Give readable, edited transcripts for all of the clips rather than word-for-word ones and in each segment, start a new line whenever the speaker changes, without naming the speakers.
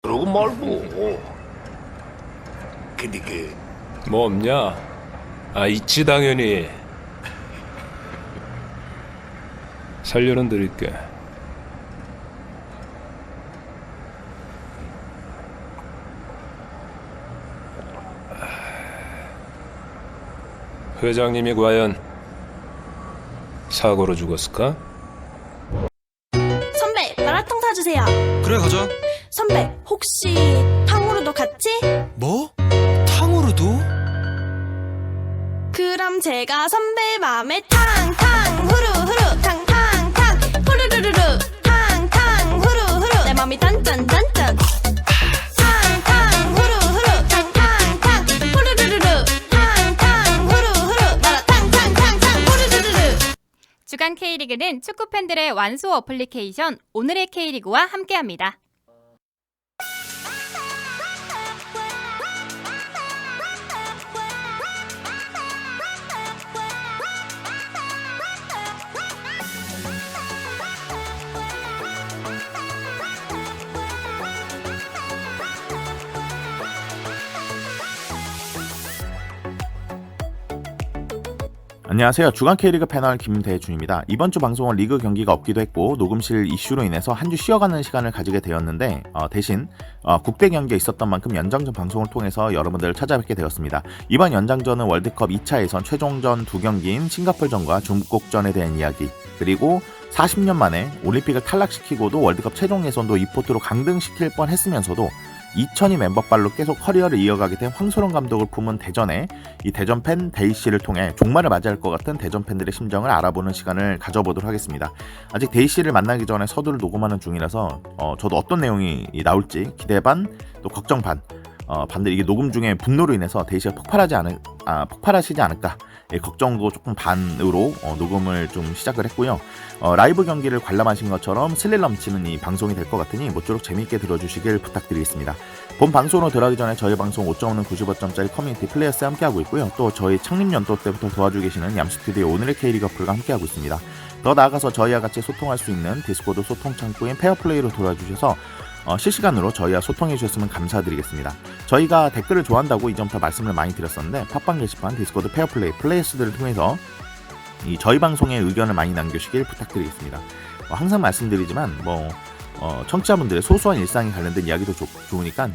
그러고 말고. 근데
뭐 없냐? 아, 있지 당연히. 살려는 드릴게. 회장님이 과연 사고로 죽었을까?
선배, 마라탕 사주세요.
그래 가자.
선배, 혹시 탕후루도 같이?
뭐? 탕후루도?
그럼 제가 선배 맘에 탕탕 후루후루 탕탕탕 후루루루루 탕탕 후루후루 내 맘이 딴딴딴딴 탕탕 후루후루 탕탕탕 후루루루루 탕탕 후루후루 마라탕 탕탕탕 후루루루루.
주간 K리그는 축구 팬들의 완소 어플리케이션 오늘의 K리그와 함께합니다.
안녕하세요. 주간 K리그 패널 김대준입니다. 이번 주 방송은 리그 경기가 없기도 했고 녹음실 이슈로 인해서 한 주 쉬어가는 시간을 가지게 되었는데 대신 국대 경기가 있었던 만큼 연장전 방송을 통해서 여러분들을 찾아뵙게 되었습니다. 이번 연장전은 월드컵 2차 예선 최종전 두 경기인 싱가포르전과 중국전에 대한 이야기, 그리고 40년 만에 올림픽을 탈락시키고도 월드컵 최종 예선도 이 포트로 강등시킬 뻔했으면서도 2002 멤버발로 계속 커리어를 이어가게 된 황소론 감독을 품은 대전에 이 대전 팬 데이씨를 통해 종말을 맞이할 것 같은 대전 팬들의 심정을 알아보는 시간을 가져보도록 하겠습니다. 아직 데이씨를 만나기 전에 서두를 녹음하는 중이라서 저도 어떤 내용이 나올지 기대 반 또 걱정 반, 반대로 이게 녹음 중에 분노로 인해서 데이씨가 폭발하시지 않을까 걱정도 조금 반으로 녹음을 좀 시작을 했고요. 라이브 경기를 관람하신 것처럼 스릴 넘치는 이 방송이 될 것 같으니 모쪼록 재미있게 들어주시길 부탁드리겠습니다. 본 방송으로 들어가기 전에 저희 방송 5.5는 95점짜리 커뮤니티 플레이어스 함께하고 있고요. 또 저희 창립연도 때부터 도와주고 계시는 얌스튜디오 오늘의 K리그 어플과 함께하고 있습니다. 더 나아가서 저희와 같이 소통할 수 있는 디스코드 소통 창구인 페어플레이로 돌아주셔서 실시간으로 저희와 소통해 주셨으면 감사드리겠습니다. 저희가 댓글을 좋아한다고 이전부터 말씀을 많이 드렸었는데 팟빵 게시판, 디스코드, 페어플레이, 플레이어스들을 통해서 저희 방송에 의견을 많이 남겨주시길 부탁드리겠습니다. 항상 말씀드리지만 청취자분들의 소소한 일상에 관련된 이야기도 좋으니까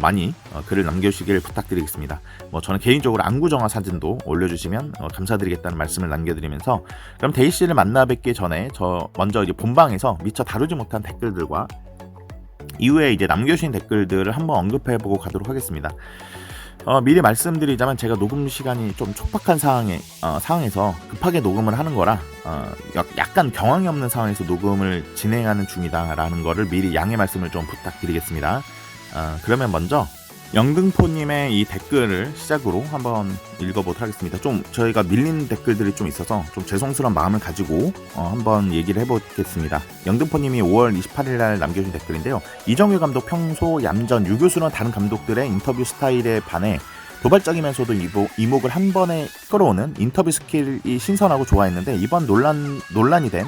많이 글을 남겨주시길 부탁드리겠습니다. 저는 개인적으로 안구정화 사진도 올려주시면 감사드리겠다는 말씀을 남겨드리면서, 그럼 데이씨를 만나 뵙기 전에 먼저 이제 본방에서 미처 다루지 못한 댓글들과 이후에 이제 남겨주신 댓글들을 한번 언급해보고 가도록 하겠습니다. 미리 말씀드리자면 제가 녹음 시간이 좀 촉박한 상황에서 급하게 녹음을 하는 거라 약간 경황이 없는 상황에서 녹음을 진행하는 중이다라는 거를 미리 양해 말씀을 좀 부탁드리겠습니다. 그러면 먼저 영등포님의 이 댓글을 시작으로 한번 읽어보도록 하겠습니다. 좀 저희가 밀린 댓글들이 좀 있어서 좀 죄송스러운 마음을 가지고 한번 얘기를 해보겠습니다. 영등포님이 5월 28일 날 남겨준 댓글인데요. 이정효 감독 평소 얌전 유교스러운 다른 감독들의 인터뷰 스타일에 반해 도발적이면서도 이목을 한 번에 끌어오는 인터뷰 스킬이 신선하고 좋아했는데, 이번 논란이 된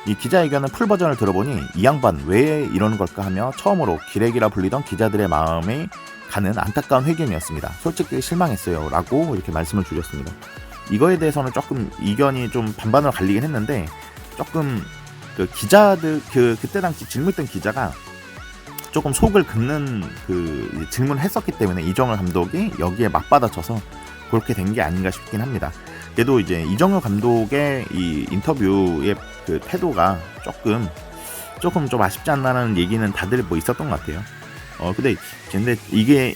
이 기자회견은 풀 버전을 들어보니 이 양반 왜 이러는 걸까 하며 처음으로 기레기라 불리던 기자들의 마음에 가는 안타까운 회견이었습니다. 솔직히 실망했어요 라고 이렇게 말씀을 주셨습니다. 이거에 대해서는 조금 의견이 좀 반반으로 갈리긴 했는데, 조금 그 기자들 그때 당시 질문했던 기자가 조금 속을 긋는 그 질문을 했었기 때문에 이정효 감독이 여기에 맞받아쳐서 그렇게 된 게 아닌가 싶긴 합니다. 그래도 이제 이정효 감독의 이 인터뷰의 그 태도가 조금 좀 아쉽지 않나라는 얘기는 다들 있었던 것 같아요. 근데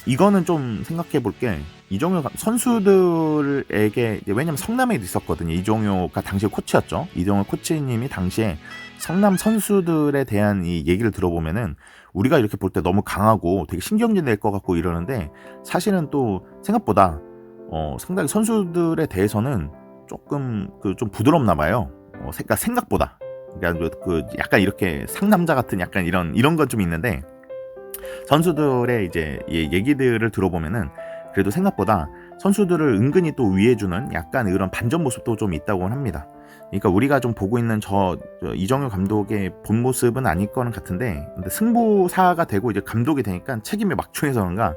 이거는 좀 생각해 볼 게, 이정효 선수들에게, 왜냐면 성남에도 있었거든요. 이정효가 당시에 코치였죠. 이정효 코치님이 당시에 성남 선수들에 대한 이 얘기를 들어보면은 우리가 이렇게 볼 때 너무 강하고 되게 신경질 낼 것 같고 이러는데, 사실은 또 생각보다 상당히 선수들에 대해서는 조금 좀 부드럽나 봐요. 생각보다. 그러니까 약간 이렇게 상남자 같은 약간 이런 건 좀 있는데, 선수들의 이제 얘기들을 들어보면은 그래도 생각보다 선수들을 은근히 또 위해주는 약간 이런 반전 모습도 좀 있다고 합니다. 그러니까 우리가 좀 보고 있는 저 이정효 감독의 본 모습은 아닐 거는 같은데, 근데 승부사가 되고 이제 감독이 되니까 책임이 막중해서 그런가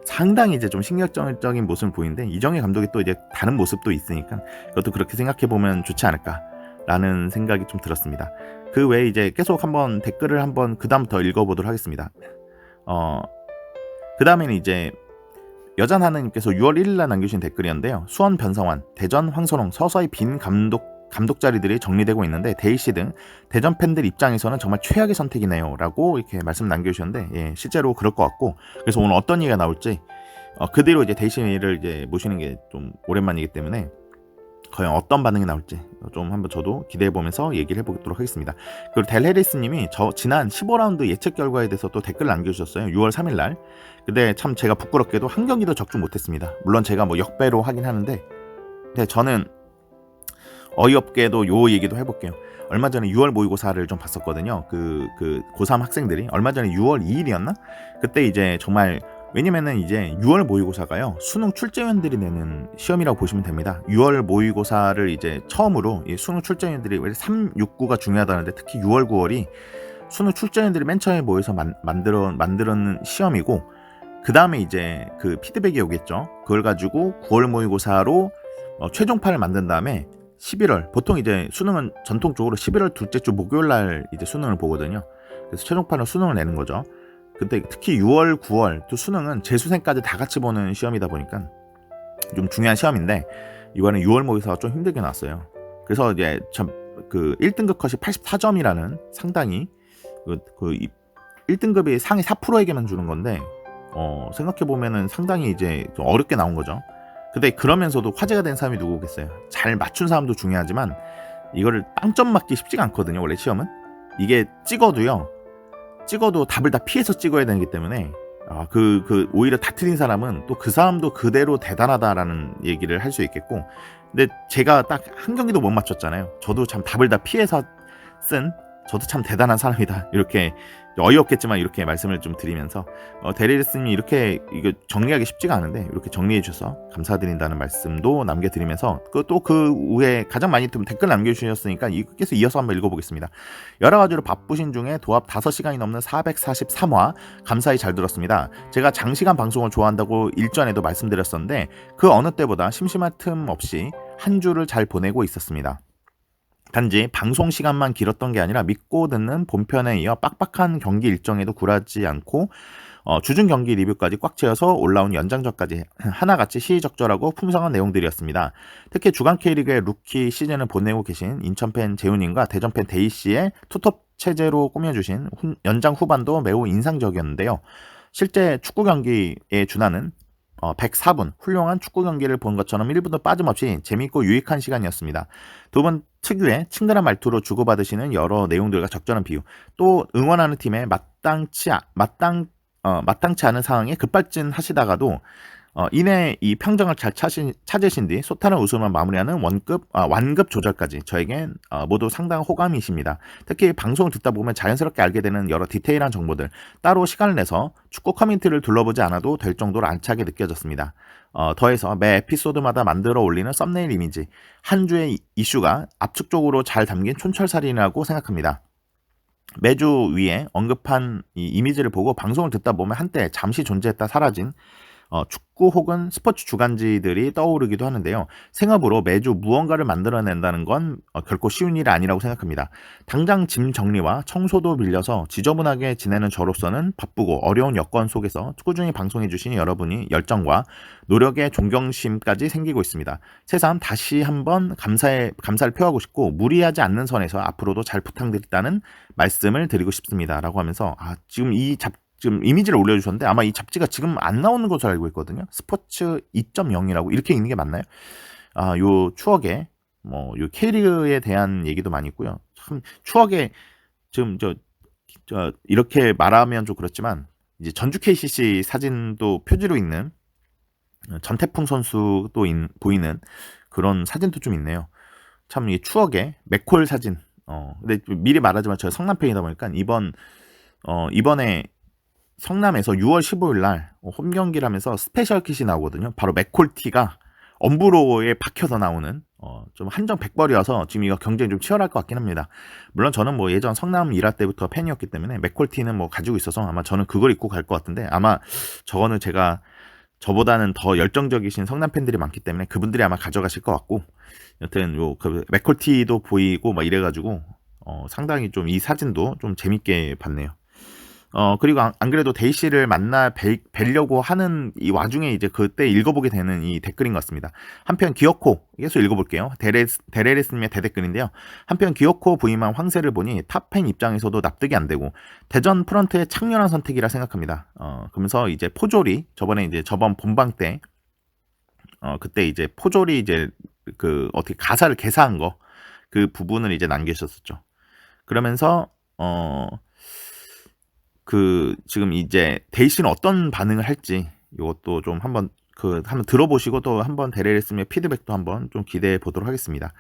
상당히 이제 좀 신경적인 모습을 보이는데, 이정효 감독이 또 이제 다른 모습도 있으니까 그것도 그렇게 생각해 보면 좋지 않을까라는 생각이 좀 들었습니다. 그 외에 이제 계속 한번 댓글을 한번 그 다음부터 읽어보도록 하겠습니다. 그 다음에는 이제 여잔 하느님께서 6월 1일날 남겨주신 댓글이었는데요. 수원 변성환, 대전 황선홍 서서히 빈 감독 자리들이 정리되고 있는데 데이씨 등 대전 팬들 입장에서는 정말 최악의 선택이네요 라고 이렇게 말씀 남겨주셨는데, 예, 실제로 그럴 것 같고, 그래서 오늘 어떤 얘기가 나올지 그대로 이제 데이씨를 이제 모시는 게 좀 오랜만이기 때문에 과연 어떤 반응이 나올지 좀 한번 저도 기대해보면서 얘기를 해보도록 하겠습니다. 그리고 델헤리스님이 지난 15라운드 예측 결과에 대해서 또 댓글 남겨주셨어요. 6월 3일날. 근데 참 제가 부끄럽게도 한 경기도 적중 못했습니다. 물론 제가 뭐 역배로 하긴 하는데, 근데 저는 어이없게도 요 얘기도 해볼게요. 얼마 전에 6월 모의고사를 좀 봤었거든요. 그 고3 학생들이 얼마 전에 6월 2일이었나? 그때 이제 정말, 왜냐면은 이제 6월 모의고사가요, 수능 출제위원들이 내는 시험이라고 보시면 됩니다. 6월 모의고사를 이제 처음으로 수능 출제위원들이 3, 6, 9가 중요하다는데, 특히 6월, 9월이 수능 출제위원들이 맨 처음에 모여서 만들었는 시험이고, 그 다음에 이제 그 피드백이 오겠죠. 그걸 가지고 9월 모의고사로 최종판을 만든 다음에 11월, 보통 이제 수능은 전통적으로 11월 둘째 주 목요일 날 이제 수능을 보거든요. 그래서 최종판으로 수능을 내는 거죠. 근데 특히 6월, 9월 또 수능은 재수생까지 다 같이 보는 시험이다 보니까 좀 중요한 시험인데, 이번에 6월 모의고사가 좀 힘들게 나왔어요. 그래서 이제 그 1등급 컷이 84점이라는 상당히 그 1등급이 상위 4%에게만 주는 건데, 생각해보면은 상당히 이제 좀 어렵게 나온 거죠. 근데 그러면서도 화제가 된 사람이 누구겠어요? 잘 맞춘 사람도 중요하지만 이거를 빵점 맞기 쉽지가 않거든요. 원래 시험은 이게 찍어도 답을 다 피해서 찍어야 되기 때문에 오히려 다 틀린 사람은 또 그 사람도 그대로 대단하다라는 얘기를 할 수 있겠고, 근데 제가 딱 한 경기도 못 맞췄잖아요. 저도 참 답을 다 피해서 저도 참 대단한 사람이다, 이렇게 어이없겠지만 이렇게 말씀을 좀 드리면서, 데리스님이 이렇게 이거 정리하기 쉽지가 않은데 이렇게 정리해 주셔서 감사드린다는 말씀도 남겨드리면서, 또 그 후에 가장 많이 댓글 남겨주셨으니까 계속 이어서 한번 읽어보겠습니다. 여러 가지로 바쁘신 중에 도합 5시간이 넘는 443화 감사히 잘 들었습니다. 제가 장시간 방송을 좋아한다고 일전에도 말씀드렸었는데 그 어느 때보다 심심할 틈 없이 한 주를 잘 보내고 있었습니다. 단지 방송 시간만 길었던 게 아니라 믿고 듣는 본편에 이어 빡빡한 경기 일정에도 굴하지 않고 주중 경기 리뷰까지 꽉 채워서 올라온 연장전까지 하나같이 시의적절하고 풍성한 내용들이었습니다. 특히 주간 K리그의 루키 시즌을 보내고 계신 인천팬 재훈님과 대전팬 데이씨의 투톱 체제로 꾸며주신 연장 후반도 매우 인상적이었는데요. 실제 축구 경기에 준하는 104분 훌륭한 축구 경기를 본 것처럼 1분도 빠짐없이 재밌고 유익한 시간이었습니다. 두 분 특유의 친근한 말투로 주고받으시는 여러 내용들과 적절한 비유, 또 응원하는 팀에 마땅치 않은 상황에 급발진하시다가도 이내 이 평정을 잘 찾으신 뒤 쏟아는 웃음을 마무리하는 완급 조절까지 저에겐 모두 상당한 호감이십니다. 특히 방송을 듣다 보면 자연스럽게 알게 되는 여러 디테일한 정보들, 따로 시간을 내서 축구 커뮤니티를 둘러보지 않아도 될 정도로 알차게 느껴졌습니다. 더해서 매 에피소드마다 만들어 올리는 썸네일 이미지, 한 주의 이슈가 압축적으로 잘 담긴 촌철살인이라고 생각합니다. 매주 위에 언급한 이 이미지를 보고 방송을 듣다 보면 한때 잠시 존재했다 사라진 축구 혹은 스포츠 주간지들이 떠오르기도 하는데요. 생업으로 매주 무언가를 만들어낸다는 건 결코 쉬운 일이 아니라고 생각합니다. 당장 짐 정리와 청소도 밀려서 지저분하게 지내는 저로서는 바쁘고 어려운 여건 속에서 꾸준히 방송해주신 여러분이 열정과 노력의 존경심까지 생기고 있습니다. 새삼 다시 한번 감사를 표하고 싶고 무리하지 않는 선에서 앞으로도 잘 부탁드린다는 말씀을 드리고 싶습니다. 라고 하면서 지금 이미지를 올려주셨는데 아마 이 잡지가 지금 안 나오는 것으로 알고 있거든요. 스포츠 2.0이라고 이렇게 읽는 게 맞나요? 요 추억에 요 K리그에 대한 얘기도 많이 있고요. 참 추억에 지금 이렇게 말하면 좀 그렇지만 이제 전주 KCC 사진도 표지로 있는 전태풍 선수도 보이는 그런 사진도 좀 있네요. 참 이 추억의 맥콜 사진. 근데 미리 말하지만 제가 성남 팬이다 보니까 이번에 성남에서 6월 15일 날 홈경기를 하면서 스페셜 킷이 나오거든요. 바로 맥콜티가 엄브로에 박혀서 나오는 좀 한정백벌이어서 지금 이거 경쟁이 좀 치열할 것 같긴 합니다. 물론 저는 뭐 예전 성남 일화 때부터 팬이었기 때문에 맥콜티는 뭐 가지고 있어서 아마 저는 그걸 입고 갈 것 같은데, 아마 저거는 저보다는 더 열정적이신 성남 팬들이 많기 때문에 그분들이 아마 가져가실 것 같고, 여튼 그 맥콜티도 보이고 막 이래가지고 상당히 좀 이 사진도 좀 재밌게 봤네요. 그리고 안 그래도 데이씨를 뵈려고 하는 이 와중에 이제 그때 읽어보게 되는 이 댓글인 것 같습니다. 한편 기어코, 계속 읽어볼게요. 데레레스님의 대댓글인데요. 한편 기어코 부임한 황새를 보니 탑팬 입장에서도 납득이 안 되고 대전 프런트의 창렬한 선택이라 생각합니다. 그러면서 이제 포졸이 저번 본방 때 그때 이제 포졸이 이제 그 어떻게 가사를 개사한 거, 그 부분을 이제 남기셨었죠. 그러면서 지금 이제 데이씨는 어떤 반응을 할지 이것도 좀 한번 들어보시고 또 한번 데레레스님의 피드백도 한번 좀 기대해 보도록 하겠습니다.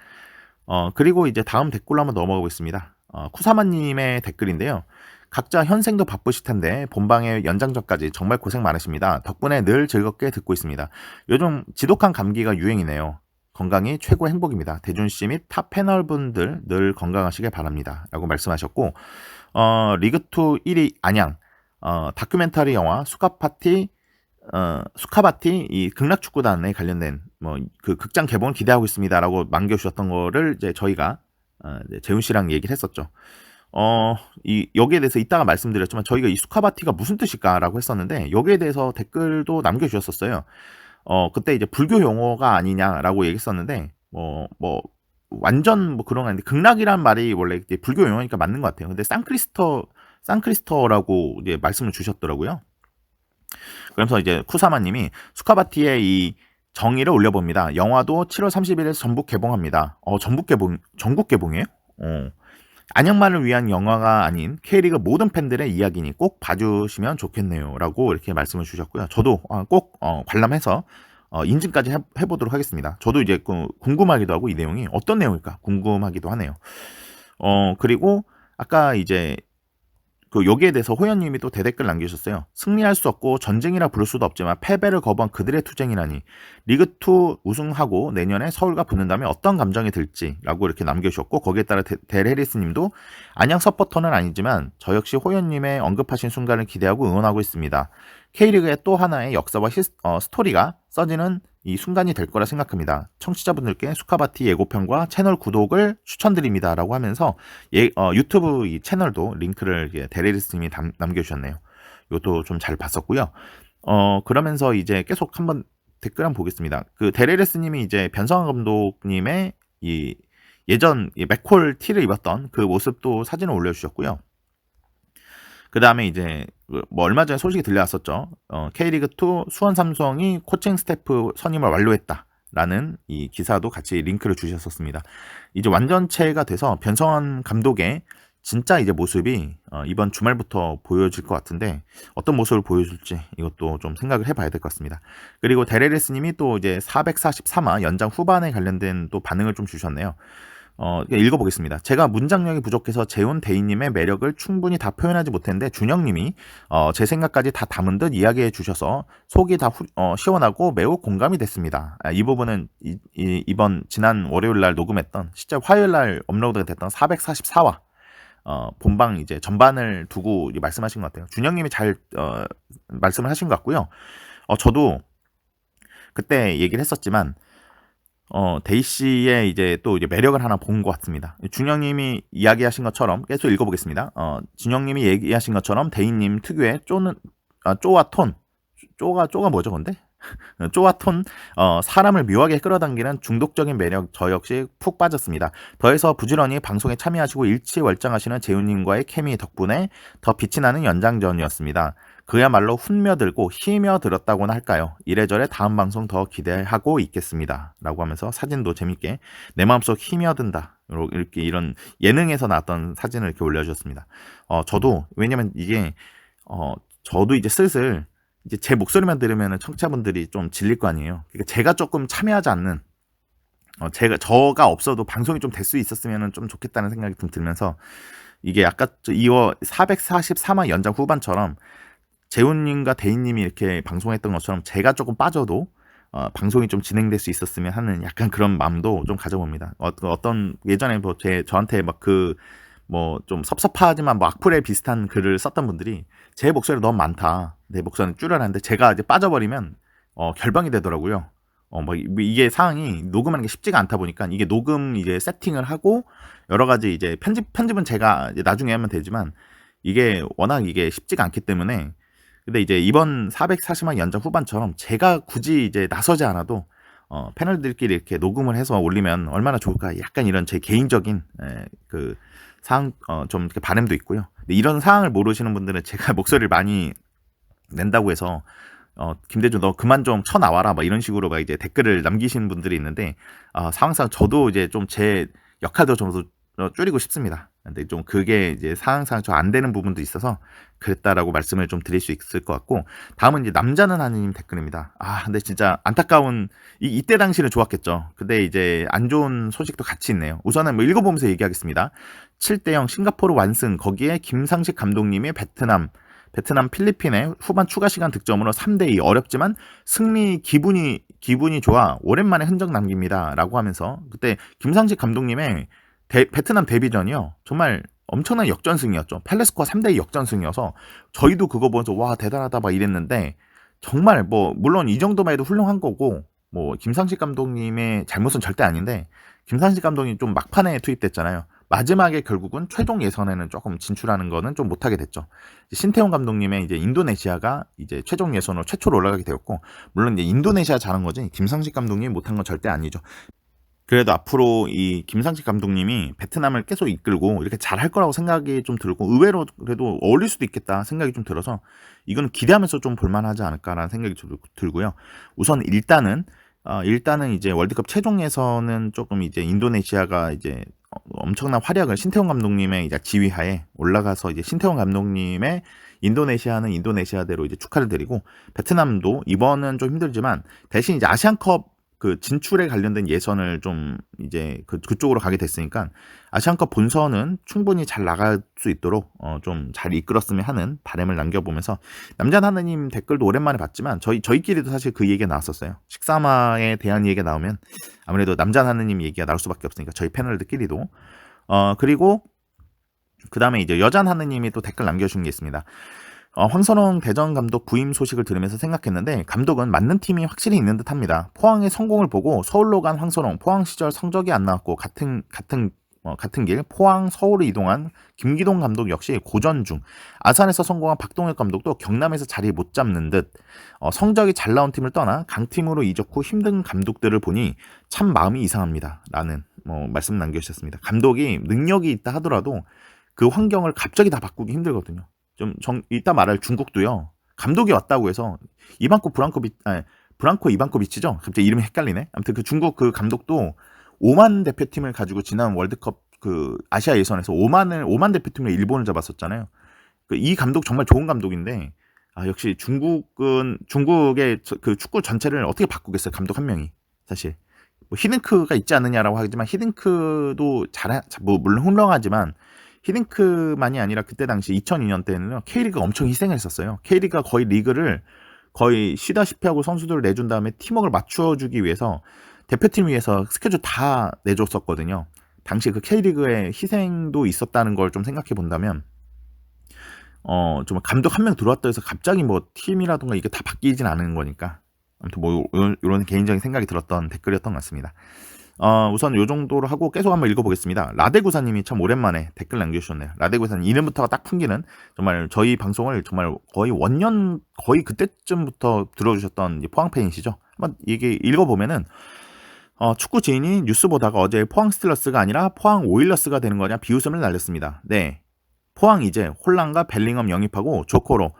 그리고 이제 다음 댓글로 한번 넘어가 보겠습니다. 쿠사마님의 댓글인데요. 각자 현생도 바쁘실 텐데 본방의 연장전까지 정말 고생 많으십니다. 덕분에 늘 즐겁게 듣고 있습니다. 요즘 지독한 감기가 유행이네요. 건강이 최고 행복입니다. 대준씨 및 탑 패널분들 늘 건강하시길 바랍니다. 라고 말씀하셨고, 리그2 1위 안양, 다큐멘터리 영화 수카바티 이 극락축구단에 관련된 그 극장 개봉을 기대하고 있습니다. 라고 남겨주셨던 거를 이제 저희가 재훈씨랑 얘기를 했었죠. 여기에 대해서 이따가 말씀드렸지만 저희가 이 수카바티가 무슨 뜻일까라고 했었는데, 여기에 대해서 댓글도 남겨주셨었어요. 그때 이제 불교 용어가 아니냐라고 얘기했었는데, 완전 그런 거 아닌데, 극락이란 말이 원래 이제 불교 용어니까 맞는 것 같아요. 근데 산크리스터라고 이제 말씀을 주셨더라고요. 그래서 이제 쿠사마님이 수카바티의 이 정의를 올려봅니다. 영화도 7월 30일에 전국 개봉합니다. 전국 개봉이에요? 안양만을 위한 영화가 아닌 K리그 모든 팬들의 이야기니 꼭 봐주시면 좋겠네요. 라고 이렇게 말씀을 주셨고요. 저도 꼭 관람해서 인증까지 해보도록 하겠습니다. 저도 이제 궁금하기도 하고 이 내용이 어떤 내용일까 궁금하기도 하네요. 그리고 아까 이제 여기에 대해서 호연님이 또 대댓글 남기셨어요. 승리할 수 없고 전쟁이라 부를 수도 없지만 패배를 거부한 그들의 투쟁이라니, 리그2 우승하고 내년에 서울과 붙는다면 어떤 감정이 들지라고 이렇게 남겨주셨고, 거기에 따라 데레리스님도 안양 서포터는 아니지만 저 역시 호연님의 언급하신 순간을 기대하고 응원하고 있습니다. K리그의 또 하나의 역사와 스토리가 써지는 이 순간이 될 거라 생각합니다. 청취자분들께 수카바티 예고편과 채널 구독을 추천드립니다. 라고 하면서 유튜브 이 채널도 링크를 데레리스님이 남겨주셨네요. 이것도 좀 잘 봤었고요. 그러면서 이제 계속 한번 댓글 한번 보겠습니다. 그 데레리스님이 이제 변성환 감독님의 이 예전 맥콜 티를 입었던 그 모습도 사진을 올려주셨고요. 그 다음에 이제 얼마 전에 소식이 들려왔었죠. K리그2 수원 삼성이 코칭 스태프 선임을 완료했다라는 이 기사도 같이 링크를 주셨었습니다. 이제 완전체가 돼서 변성환 감독의 진짜 이제 모습이 이번 주말부터 보여질 것 같은데, 어떤 모습을 보여줄지 이것도 좀 생각을 해봐야 될 것 같습니다. 그리고 데레레스님이 또 이제 443화 연장 후반에 관련된 또 반응을 좀 주셨네요. 읽어보겠습니다. 제가 문장력이 부족해서 재훈 대인님의 매력을 충분히 다 표현하지 못했는데 준영님이 제 생각까지 다 담은 듯 이야기해 주셔서 속이 다 시원하고 매우 공감이 됐습니다. 이 부분은 이번 지난 월요일날 녹음했던 실제 화요일날 업로드가 됐던 444화 본방 이제 전반을 두고 말씀하신 것 같아요. 준영님이 잘 말씀을 하신 것 같고요. 저도 그때 얘기를 했었지만 데이씨의 이제 또 이제 매력을 하나 본 것 같습니다. 준영님이 이야기하신 것처럼 계속 읽어보겠습니다. 준영님이 얘기하신 것처럼 데이님 특유의 쪼와 톤, 쪼가 뭐죠, 근데? 쪼와 톤, 사람을 묘하게 끌어당기는 중독적인 매력, 저 역시 푹 빠졌습니다. 더해서 부지런히 방송에 참여하시고 일치월장하시는 재훈님과의 케미 덕분에 더 빛이 나는 연장전이었습니다. 그야말로 훈며들고 희며들었다고나 할까요? 이래저래 다음 방송 더 기대하고 있겠습니다. 라고 하면서 사진도 재밌게 내 마음속 희며든다, 이렇게 이런 예능에서 나왔던 사진을 이렇게 올려주셨습니다. 저도 왜냐면 이게 저도 이제 슬슬 이제 제 목소리만 들으면 청취자분들이 좀 질릴 거 아니에요. 그러니까 제가 조금 참여하지 않는, 저가 없어도 방송이 좀 될 수 있었으면 좀 좋겠다는 생각이 좀 들면서, 이게 아까 이거 443화 연장 후반처럼 재훈님과 대인님이 이렇게 방송했던 것처럼 제가 조금 빠져도 방송이 좀 진행될 수 있었으면 하는 약간 그런 마음도 좀 가져봅니다. 어떤 예전에 뭐 저한테 막 뭐 좀 섭섭하지만 뭐 악플에 비슷한 글을 썼던 분들이 제 목소리 너무 많다. 내 목소리는 줄여라는데 제가 이제 빠져버리면 결방이 되더라고요. 뭐 이게 상황이 녹음하는 게 쉽지가 않다 보니까 이게 녹음 이제 세팅을 하고 여러 가지 이제 편집은 제가 이제 나중에 하면 되지만 이게 워낙 이게 쉽지가 않기 때문에 근데 이제 이번 440만 연장 후반처럼 제가 굳이 이제 나서지 않아도 패널들끼리 이렇게 녹음을 해서 올리면 얼마나 좋을까 약간 이런 제 개인적인 그 상황 좀 이렇게 바람도 있고요. 근데 이런 상황을 모르시는 분들은 제가 목소리를 많이 낸다고 해서 김대중 너 그만 좀 쳐나와라 막 이런 식으로 막 이제 댓글을 남기시는 분들이 있는데 상황상 저도 이제 좀 제 역할도 좀 줄이고 싶습니다. 근데 좀 그게 이제 상황상 좀 안 되는 부분도 있어서 그랬다라고 말씀을 좀 드릴 수 있을 것 같고 다음은 이제 남자는 하느님 댓글입니다. 근데 진짜 안타까운 이때 당시는 좋았겠죠. 근데 이제 안 좋은 소식도 같이 있네요. 우선은 뭐 읽어보면서 얘기하겠습니다. 7대0 싱가포르 완승 거기에 김상식 감독님의 베트남 필리핀의 후반 추가 시간 득점으로 3대2 어렵지만 승리 기분이 좋아 오랜만에 흔적 남깁니다 라고 하면서 그때 김상식 감독님의 베트남 데뷔전이요 정말 엄청난 역전승이었죠. 팰레스코어 3대2 역전승이어서 저희도 그거 보면서 와 대단하다 막 이랬는데 정말 뭐 물론 이 정도만 해도 훌륭한 거고 뭐 김상식 감독님의 잘못은 절대 아닌데 김상식 감독이 좀 막판에 투입됐잖아요. 마지막에 결국은 최종 예선에는 조금 진출하는 거는 좀 못하게 됐죠. 신태용 감독님의 이제 인도네시아가 이제 최종 예선으로 최초로 올라가게 되었고, 물론 이제 인도네시아 잘한 거지 김상식 감독님이 못한 건 절대 아니죠. 그래도 앞으로 이 김상식 감독님이 베트남을 계속 이끌고 이렇게 잘할 거라고 생각이 좀 들고 의외로 그래도 어울릴 수도 있겠다 생각이 좀 들어서 이건 기대하면서 좀 볼만하지 않을까라는 생각이 들고요. 우선 일단은 이제 월드컵 최종 예선은 조금 이제 인도네시아가 이제 엄청난 활약을 신태용 감독님의 이제 지휘하에 올라가서 이제 신태용 감독님의 인도네시아는 인도네시아대로 이제 축하를 드리고 베트남도 이번은 좀 힘들지만 대신 이제 아시안컵 그 진출에 관련된 예선을 좀 이제 그쪽으로 가게 됐으니까 아시안컵 본선은 충분히 잘 나갈 수 있도록 좀 잘 이끌었으면 하는 바람을 남겨보면서 남자 하느님 댓글도 오랜만에 봤지만 저희끼리도 사실 그 얘기가 나왔었어요. 식사마에 대한 얘기가 나오면 아무래도 남자 하느님 얘기가 나올 수밖에 없으니까 저희 패널들끼리도 그리고 그 다음에 이제 여자 하느님이 또 댓글 남겨주신 게 있습니다. 황선홍 대전 감독 부임 소식을 들으면서 생각했는데 감독은 맞는 팀이 확실히 있는 듯합니다. 포항의 성공을 보고 서울로 간 황선홍, 포항 시절 성적이 안 나왔고 같은 길 포항 서울로 이동한 김기동 감독 역시 고전 중. 아산에서 성공한 박동혁 감독도 경남에서 자리 못 잡는 듯. 성적이 잘 나온 팀을 떠나 강팀으로 이적 후 힘든 감독들을 보니 참 마음이 이상합니다. 라는 말씀 남겨주셨습니다. 감독이 능력이 있다 하더라도 그 환경을 갑자기 다 바꾸기 힘들거든요. 이따 말할 중국도요. 감독이 왔다고 해서 브랑코 이반코비치죠. 갑자기 이름이 헷갈리네. 아무튼 그 중국 그 감독도 오만 대표팀을 가지고 지난 월드컵 그 아시아 예선에서 오만 대표팀으로 일본을 잡았었잖아요. 이 감독 정말 좋은 감독인데 역시 중국의 그 축구 전체를 어떻게 바꾸겠어요. 감독 한 명이 사실 뭐 히딩크가 있지 않느냐라고 하지만 히딩크도 물론 훌륭하지만. 히딩크만이 아니라 그때 당시 2002년 때는요 K리그가 엄청 희생을 했었어요. K리그가 거의 리그를 거의 쉬다시피 하고 선수들을 내준 다음에 팀워크를 맞춰주기 위해서 대표팀 위해서 스케줄 다 내줬었거든요. 당시 그 K리그의 희생도 있었다는 걸 좀 생각해 본다면 좀 감독 한 명 들어왔다 해서 갑자기 뭐 팀이라든가 이게 다 바뀌진 않은 거니까 아무튼 뭐 이런 개인적인 생각이 들었던 댓글이었던 것 같습니다. 우선 요 정도로 하고 계속 한번 읽어보겠습니다. 라데구사님이 참 오랜만에 댓글 남겨주셨네요. 라데구사님 이름부터가 딱 풍기는 정말 저희 방송을 정말 거의 원년 거의 그때쯤부터 들어주셨던 포항팬이시죠. 한번 이게 읽어보면은 축구 지인이 뉴스 보다가 어제 포항 스틸러스가 아니라 포항 오일러스가 되는 거냐 비웃음을 날렸습니다. 네, 포항 이제 홀란과 벨링엄 영입하고 조코로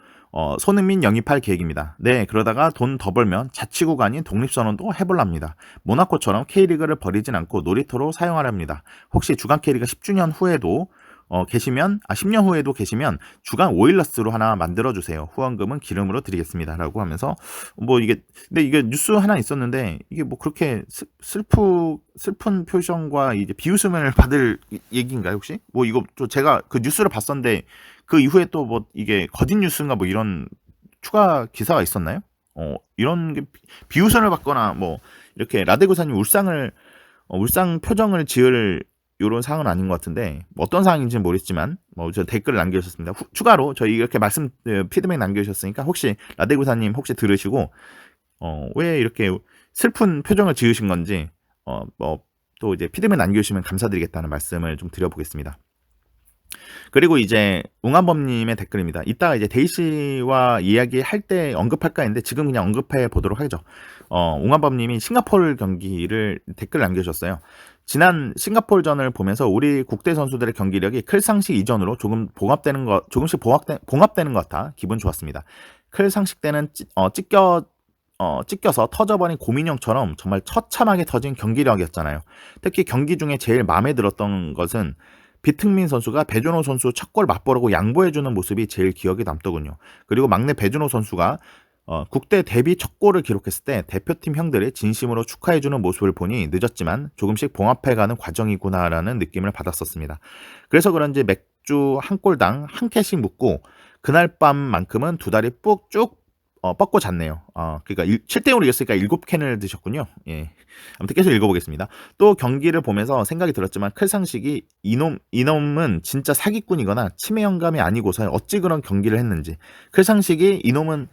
손흥민 영입할 계획입니다. 네, 그러다가 돈 더 벌면 자치구가 아닌 독립선언도 해볼랍니다. 모나코처럼 K리그를 버리진 않고 놀이터로 사용하랍니다. 혹시 주간 K리그 10주년 후에도 10년 후에도 계시면 주간 오일러스로 하나 만들어주세요. 후원금은 기름으로 드리겠습니다. 라고 하면서 근데 이게 뉴스 하나 있었는데 이게 뭐 그렇게 슬픈 표정과 이제 비웃음을 받을 얘기인가요 혹시? 뭐 이거 제가 그 뉴스를 봤었는데 그 이후에 또 뭐 이게 거짓 뉴스인가 뭐 이런 추가 기사가 있었나요? 이런 게 비웃음을 받거나 뭐 이렇게 라데구사님 울상 표정을 지을 이런 상황은 아닌 것 같은데 뭐 어떤 상황인지는 모르겠지만 뭐 저 댓글을 남겨주셨습니다. 추가로 저희 이렇게 피드백 남겨주셨으니까 혹시 라데구사님 혹시 들으시고 왜 이렇게 슬픈 표정을 지으신 건지 뭐 또 이제 피드백 남겨주시면 감사드리겠다는 말씀을 좀 드려보겠습니다. 그리고 이제 웅한범님의 댓글입니다. 이따가 이제 데이씨와 이야기할 때 언급할까 했는데 지금 그냥 언급해 보도록 하죠. 웅한범님이 싱가포르 경기를 댓글 남겨주셨어요. 지난 싱가포르전을 보면서 우리 국대 선수들의 경기력이 클상식 이전으로 조금씩 봉합되는 것 같아 기분 좋았습니다. 클상식 때는 찢겨서 터져버린 고민형처럼 정말 처참하게 터진 경기력이었잖아요. 특히 경기 중에 제일 마음에 들었던 것은 비특민 선수가 배준호 선수 첫 골 맞보려고 양보해주는 모습이 제일 기억에 남더군요. 그리고 막내 배준호 선수가 국대 데뷔 첫 골을 기록했을 때 대표팀 형들이 진심으로 축하해주는 모습을 보니 늦었지만 조금씩 봉합해가는 과정이구나라는 느낌을 받았었습니다. 그래서 그런지 맥주 한 골당 한 캔씩 묻고 그날 밤만큼은 두 다리 쭉 뻗고 잤네요. 그러니까 7대0으로 이겼으니까 7캔을 드셨군요. 예. 아무튼 계속 읽어보겠습니다. 또 경기를 보면서 생각이 들었지만 클상식이 이놈은 진짜 사기꾼이거나 치매 영감이 아니고서 어찌 그런 경기를 했는지. 클상식이 이놈은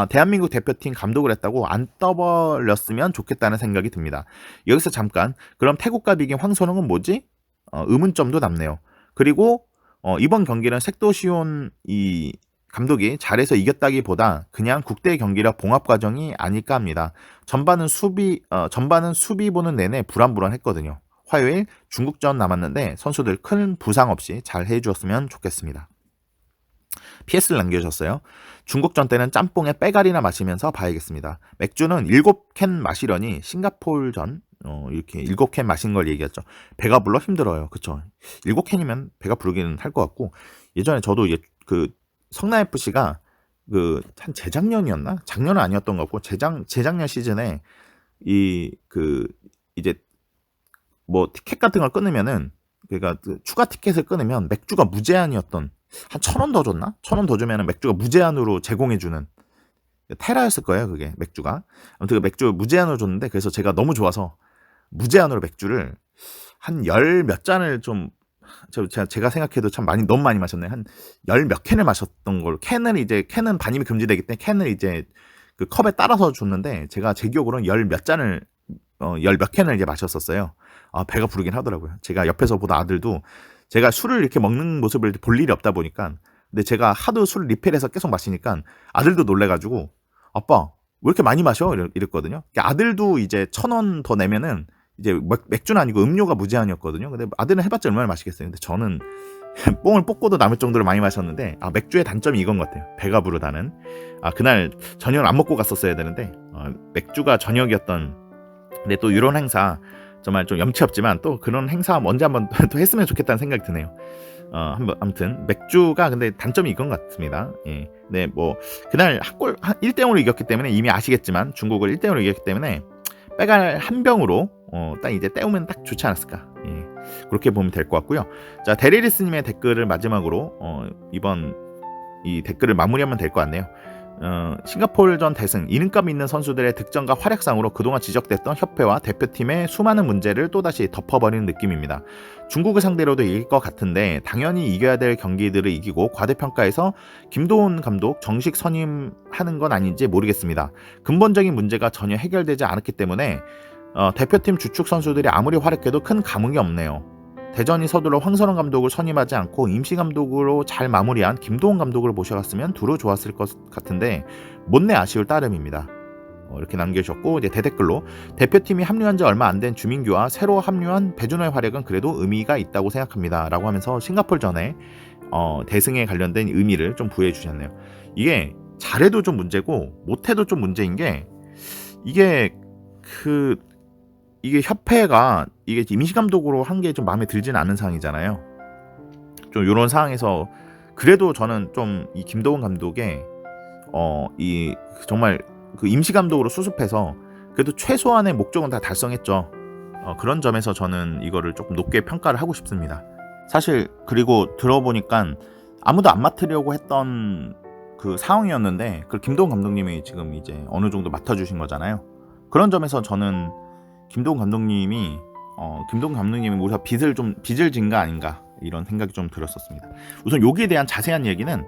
대한민국 대표팀 감독을 했다고 안 떠벌렸으면 좋겠다는 생각이 듭니다. 여기서 잠깐 그럼 태국과 비긴 황선홍은 뭐지? 의문점도 남네요. 그리고 이번 경기는 색도시온 이 감독이 잘해서 이겼다기보다 그냥 국대 경기력 봉합 과정이 아닐까 합니다. 전반은 수비 보는 내내 불안불안했거든요. 화요일 중국전 남았는데 선수들 큰 부상 없이 잘 해주었으면 좋겠습니다. PS를 남겨주셨어요. 중국전 때는 짬뽕에 빼가리나 마시면서 봐야겠습니다. 맥주는 7캔 마시려니 싱가포르전 이렇게 7캔 마신 걸 얘기했죠. 배가 불러 힘들어요. 그쵸? 7캔이면 배가 부르기는 할 것 같고 예전에 저도 이제 성남FC가 한 재작년이었나? 작년은 아니었던 것 같고 재작년 시즌에 이제 뭐 티켓 같은 걸 끊으면은 그러니까 추가 티켓을 끊으면 맥주가 무제한이었던 한 1,000원 더 줬나? 1,000원 더 주면은 맥주가 무제한으로 제공해주는 테라였을 거예요. 그게 맥주가 아무튼 그 맥주 무제한으로 줬는데 그래서 제가 너무 좋아서 무제한으로 맥주를 한 열 몇 잔을 좀 제가 생각해도 참 너무 많이 마셨네. 한 열 몇 캔을 마셨던 걸 캔은 반입이 금지되기 때문에 캔을 이제 그 컵에 따라서 줬는데 제가 제 기억으로는 열 몇 캔을 이제 마셨었어요. 배가 부르긴 하더라고요. 제가 옆에서 보던 아들도 제가 술을 이렇게 먹는 모습을 볼 일이 없다 보니까 근데 제가 하도 술을 리필해서 계속 마시니까 아들도 놀래가지고 아빠 왜 이렇게 많이 마셔? 이랬거든요. 아들도 이제 1,000원 더 내면은 이제 맥주는 아니고 음료가 무제한이었거든요. 근데 아들은 해봤자 얼마나 마시겠어요. 근데 저는 뽕을 뽑고도 남을 정도로 많이 마셨는데 맥주의 단점이 이건 것 같아요. 배가 부르다는. 그날 저녁을 안 먹고 갔었어야 되는데 맥주가 저녁이었던. 근데 또 이런 행사 정말 좀 염치 없지만 또 그런 행사 언제 한번 또 했으면 좋겠다는 생각이 드네요. 아무튼 맥주가 근데 단점이 이건 것 같습니다. 예. 네, 뭐 그날 1대0으로 이겼기 때문에 이미 아시겠지만 중국을 1대0으로 이겼기 때문에 빼갈 한 병으로 딱 이제 때우면 딱 좋지 않았을까. 예. 그렇게 보면 될 것 같고요. 자, 데리리스님의 댓글을 마지막으로 이번 이 댓글을 마무리하면 될 것 같네요. 싱가포르전 대승, 이름값 있는 선수들의 득점과 활약상으로 그동안 지적됐던 협회와 대표팀의 수많은 문제를 또다시 덮어버리는 느낌입니다. 중국을 상대로도 이길 것 같은데 당연히 이겨야 될 경기들을 이기고 과대평가해서 김도훈 감독 정식 선임하는 건 아닌지 모르겠습니다. 근본적인 문제가 전혀 해결되지 않았기 때문에 대표팀 주축 선수들이 아무리 활약해도 큰 감흥이 없네요. 대전이 서둘러 황선홍 감독을 선임하지 않고 임시 감독으로 잘 마무리한 김도훈 감독을 모셔갔으면 두루 좋았을 것 같은데 못내 아쉬울 따름입니다. 이렇게 남겨주셨고 이제 대댓글로 대표팀이 합류한 지 얼마 안 된 주민규와 새로 합류한 배준호의 활약은 그래도 의미가 있다고 생각합니다. 라고 하면서 싱가포르전에 대승에 관련된 의미를 좀 부여해 주셨네요. 이게 잘해도 좀 문제고 못해도 좀 문제인 게 이게 협회가 이게 임시감독으로 한 게 좀 마음에 들지는 않은 상황이잖아요. 좀 이런 상황에서 그래도 저는 좀 이 김도훈 감독의 이 정말 그 임시감독으로 수습해서 그래도 최소한의 목적은 다 달성했죠. 그런 점에서 저는 이거를 조금 높게 평가를 하고 싶습니다. 사실 그리고 들어보니까 아무도 안 맡으려고 했던 그 상황이었는데 그걸 김도훈 감독님이 지금 이제 어느 정도 맡아주신 거잖아요. 그런 점에서 저는 김도훈 감독님이 우리가 빚을 진 거 아닌가 이런 생각이 좀 들었었습니다. 우선 여기에 대한 자세한 얘기는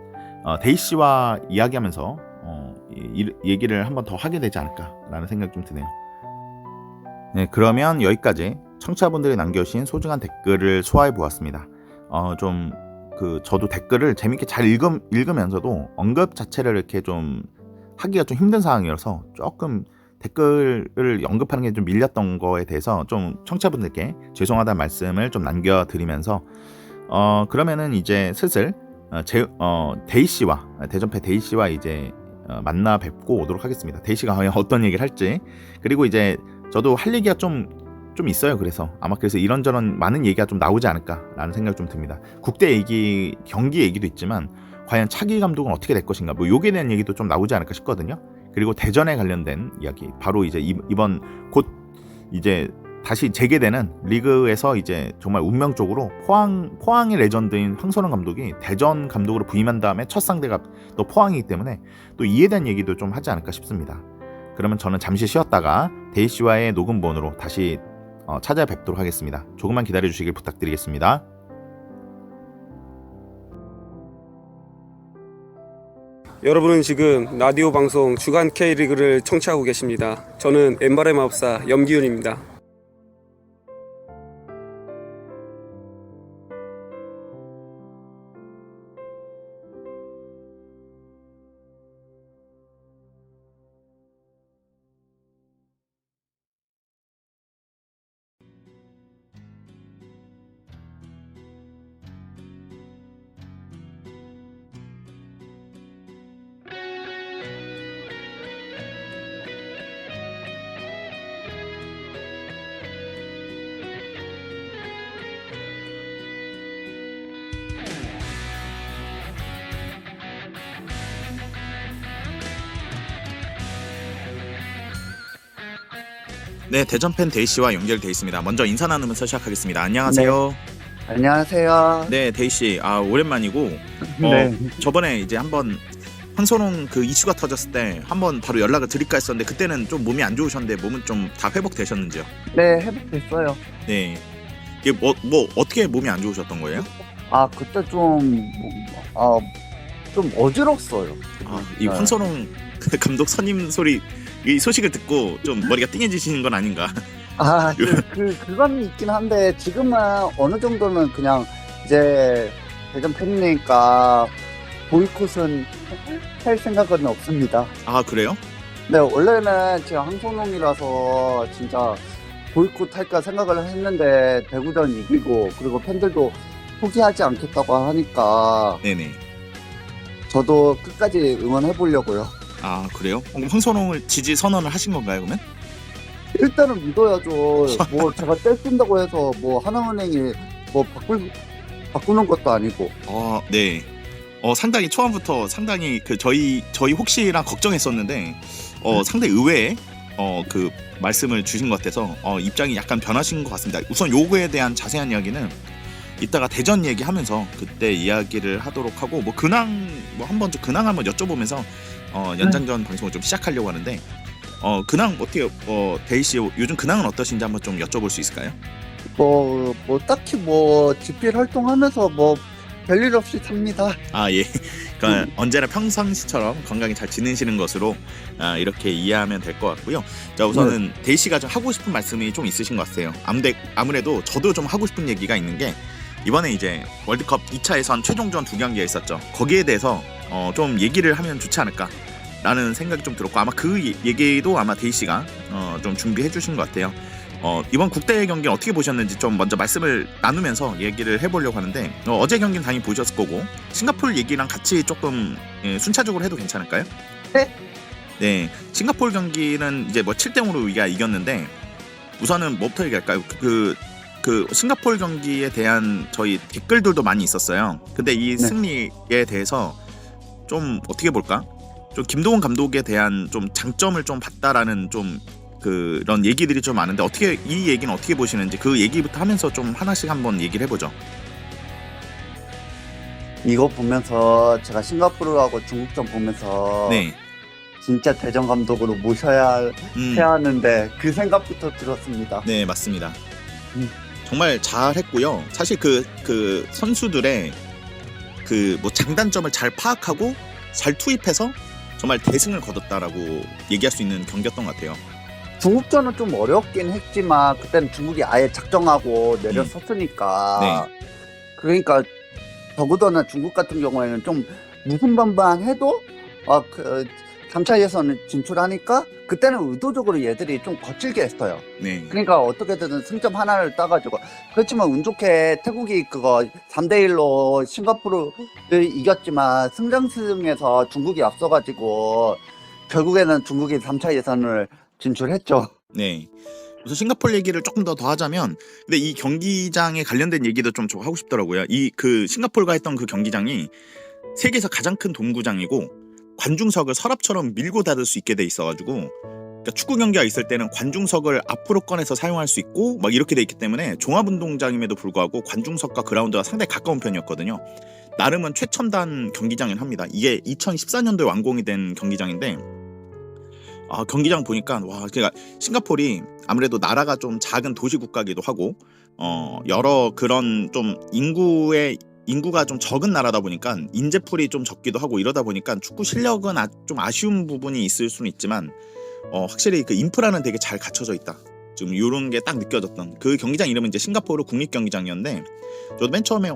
데이 씨와 이야기하면서 얘기를 한번 더 하게 되지 않을까라는 생각이 좀 드네요. 네, 그러면 여기까지 청취자분들이 남겨주신 소중한 댓글을 소화해 보았습니다. 저도 댓글을 재밌게 잘 읽으면서도 언급 자체를 이렇게 좀 하기가 좀 힘든 상황이어서 조금 댓글을 언급하는 게 좀 밀렸던 거에 대해서 좀 청취자분들께 죄송하다는 말씀을 좀 남겨드리면서 그러면은 이제 슬슬 데이 씨와 대전패 데이 씨와 이제 만나 뵙고 오도록 하겠습니다. 데이 씨가 과연 어떤 얘기를 할지, 그리고 이제 저도 할 얘기가 좀 있어요. 그래서 이런저런 많은 얘기가 좀 나오지 않을까라는 생각이 좀 듭니다. 국대 얘기, 경기 얘기도 있지만 과연 차기 감독은 어떻게 될 것인가, 뭐 요기에 대한 얘기도 좀 나오지 않을까 싶거든요. 그리고 대전에 관련된 이야기, 바로 이제 이번 곧 이제 다시 재개되는 리그에서 이제 정말 운명적으로 포항의 레전드인 황선홍 감독이 대전 감독으로 부임한 다음에 첫 상대가 또 포항이기 때문에 또 이에 대한 얘기도 좀 하지 않을까 싶습니다. 그러면 저는 잠시 쉬었다가 데이 씨와의 녹음본으로 다시 찾아뵙도록 하겠습니다. 조금만 기다려주시길 부탁드리겠습니다.
여러분은 지금 라디오 방송 주간 K리그를 청취하고 계십니다. 저는 엠바레 마법사 염기훈입니다.
네, 대전팬 데이씨와 연결되어 있습니다. 먼저 인사 나누면서 시작하겠습니다. 안녕하세요.
네. 안녕하세요.
네, 데이씨, 오랜만이고
네.
저번에 이제 한번 황선홍 그 이슈가 터졌을 때 한번 바로 연락을 드릴까 했었는데 그때는 좀 몸이 안 좋으셨는데 몸은 좀 다 회복되셨는지요?
네, 회복됐어요.
네. 이게 뭐 어떻게 몸이 안 좋으셨던 거예요?
그때 좀 어지럽어요.
이 황선홍 감독 선임 이 소식을 듣고 좀 머리가 띵해지시는 건 아닌가?
그건 있긴 한데 지금은 어느 정도는 그냥 이제 대전 팬이니까 보이콧은 할 생각은 없습니다.
그래요?
네, 원래는 제가 황선홍이라서 진짜 보이콧 할까 생각을 했는데 대구전 이기고 그리고 팬들도 포기하지 않겠다고 하니까
네네.
저도 끝까지 응원해 보려고요.
그래요? 황선홍을 지지 선언을 하신 건가요, 그러면?
일단은 믿어야죠. 뭐 제가 떼쓴다고 해서 뭐 하나은행이 뭐 바꾸는 것도 아니고.
네. 상당히 초반부터 상당히 저희 혹시나 걱정했었는데 상당히 의외의 그 말씀을 주신 것 같아서 입장이 약간 변하신 것 같습니다. 우선 요거에 대한 자세한 이야기는 이따가 대전 얘기하면서 그때 이야기를 하도록 하고 근황 한번 여쭤보면서 연장전 방송을 좀 시작하려고 하는데 근황 어떻게 데이 씨 요즘 근황은 어떠신지 한번 좀 여쭤볼 수 있을까요?
뭐 딱히 집필 활동하면서 별일 없이 삽니다.
예. 그러니까 언제나 평상시처럼 건강히 잘 지내시는 것으로 이렇게 이해하면 될 것 같고요. 자, 우선은 데이 씨가 좀 하고 싶은 말씀이 좀 있으신 것 같아요. 아무래도 저도 좀 하고 싶은 얘기가 있는 게 이번에 이제 월드컵 2차 예선 최종전 2경기가 있었죠. 거기에 대해서 좀 얘기를 하면 좋지 않을까라는 생각이 좀 들었고 아마 그 얘기도 아마 데이 씨가 좀 준비해 주신 것 같아요. 이번 국대 경기 어떻게 보셨는지 좀 먼저 말씀을 나누면서 얘기를 해보려고 하는데 어제 경기는 당연히 보셨을 거고 싱가포르 얘기랑 같이 조금 순차적으로 해도 괜찮을까요?
네.
네, 싱가포르 경기는 이제 7대0으로 우리가 이겼는데 우선은 뭐부터 얘기할까요? 그 싱가포르 경기에 대한 저희 댓글들도 많이 있었어요. 근데 이 승리에 대해서 좀 어떻게 볼까? 좀 김도훈 감독에 대한 좀 장점을 좀 봤다라는 좀 그런 얘기들이 좀 많은데 이 얘기는 어떻게 보시는지 그 얘기부터 하면서 좀 하나씩 한번 얘기를 해보죠.
이거 보면서 제가 싱가포르하고 중국전 보면서
네.
진짜 대전 감독으로 모셔야 해야 하는데 그 생각부터 들었습니다.
네, 맞습니다.
음.
정말 잘했고요. 사실 그 선수들의 그 뭐 장단점을 잘 파악하고 잘 투입해서 정말 대승을 거뒀다라고 얘기할 수 있는 경기였던 것 같아요.
중국전은 좀 어렵긴 했지만 그때는 중국이 아예 작정하고 내려섰으니까 그러니까 더구나 중국 같은 경우에는 좀 무슨반반해도 그 3차 예선 진출하니까 그때는 의도적으로 얘들이 좀 거칠게 했어요.
네.
그러니까 어떻게든 승점 하나를 따가지고 그렇지만 운 좋게 태국이 그거 3대1로 싱가포르를 이겼지만 승장승에서 중국이 앞서가지고 결국에는 중국이 3차 예선을 진출했죠.
네. 그래서 싱가포르 얘기를 조금 더 하자면, 근데 이 경기장에 관련된 얘기도 좀 하고 싶더라고요. 이 그 싱가포르가 했던 그 경기장이 세계에서 가장 큰 돔구장이고 관중석을 서랍처럼 밀고 닫을 수 있게 돼 있어가지고, 그러니까 축구 경기가 있을 때는 관중석을 앞으로 꺼내서 사용할 수 있고 막 이렇게 돼 있기 때문에 종합운동장임에도 불구하고 관중석과 그라운드가 상당히 가까운 편이었거든요. 나름은 최첨단 경기장이긴 합니다. 이게 2014년도에 완공이 된 경기장인데, 경기장 보니까 와, 그러니까 싱가포르이 아무래도 나라가 좀 작은 도시 국가기도 하고 여러 그런 좀 인구가 좀 적은 나라다 보니까 인재풀이 좀 적기도 하고 이러다 보니까 축구 실력은 좀 아쉬운 부분이 있을 수는 있지만 확실히 그 인프라는 되게 잘 갖춰져 있다. 지금 이런 게 딱 느껴졌던 그 경기장 이름은 이제 싱가포르 국립경기장이었는데, 저도 맨 처음에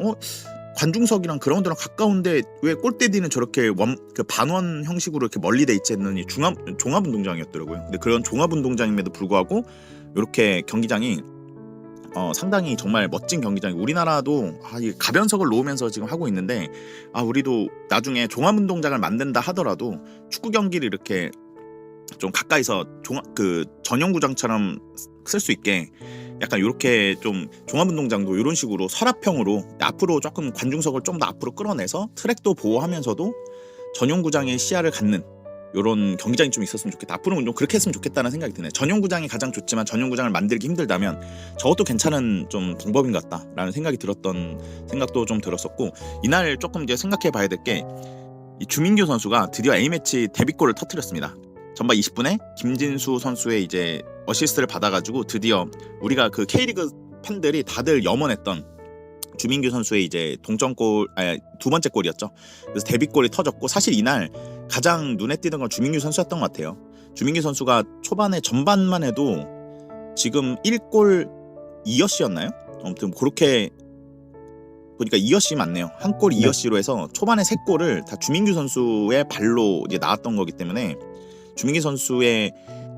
관중석이랑 그라운드랑 가까운데 왜 골대디는 저렇게 그 반원 형식으로 이렇게 멀리 돼 있지 했더니 종합운동장이었더라고요. 근데 그런 종합운동장임에도 불구하고 이렇게 경기장이 상당히 정말 멋진 경기장이, 우리나라도 이 가변석을 놓으면서 지금 하고 있는데 우리도 나중에 종합운동장을 만든다 하더라도 축구 경기를 이렇게 좀 가까이서 그 전용구장처럼 쓸 수 있게 약간 이렇게 좀 종합운동장도 이런 식으로 서랍형으로 앞으로 조금 관중석을 좀 더 앞으로 끌어내서 트랙도 보호하면서도 전용구장의 시야를 갖는 이런 경기장이 좀 있었으면 좋겠다. 앞으로는 좀 그렇게 했으면 좋겠다는 생각이 드네요. 전용구장이 가장 좋지만 전용구장을 만들기 힘들다면 저것도 괜찮은 좀 방법인 것 같다라는 생각이 들었던 생각도 좀 들었었고, 이날 조금 이제 생각해 봐야 될 게 이 주민규 선수가 드디어 A매치 데뷔골을 터뜨렸습니다. 전반 20분에 김진수 선수의 이제 어시스트를 받아가지고 드디어 우리가 그 K리그 팬들이 다들 염원했던 주민규 선수의 이제 동점골, 두 번째 골이었죠. 그래서 데뷔골이 터졌고, 사실 이날 가장 눈에 띄는 건 주민규 선수였던 것 같아요. 주민규 선수가 초반에 전반만 해도 지금 1골 2어시였나요? 아무튼 그렇게 보니까 2어시 맞네요. 한 골 2어시로 해서 초반에 3골을 다 주민규 선수의 발로 이제 나왔던 거기 때문에 주민규 선수의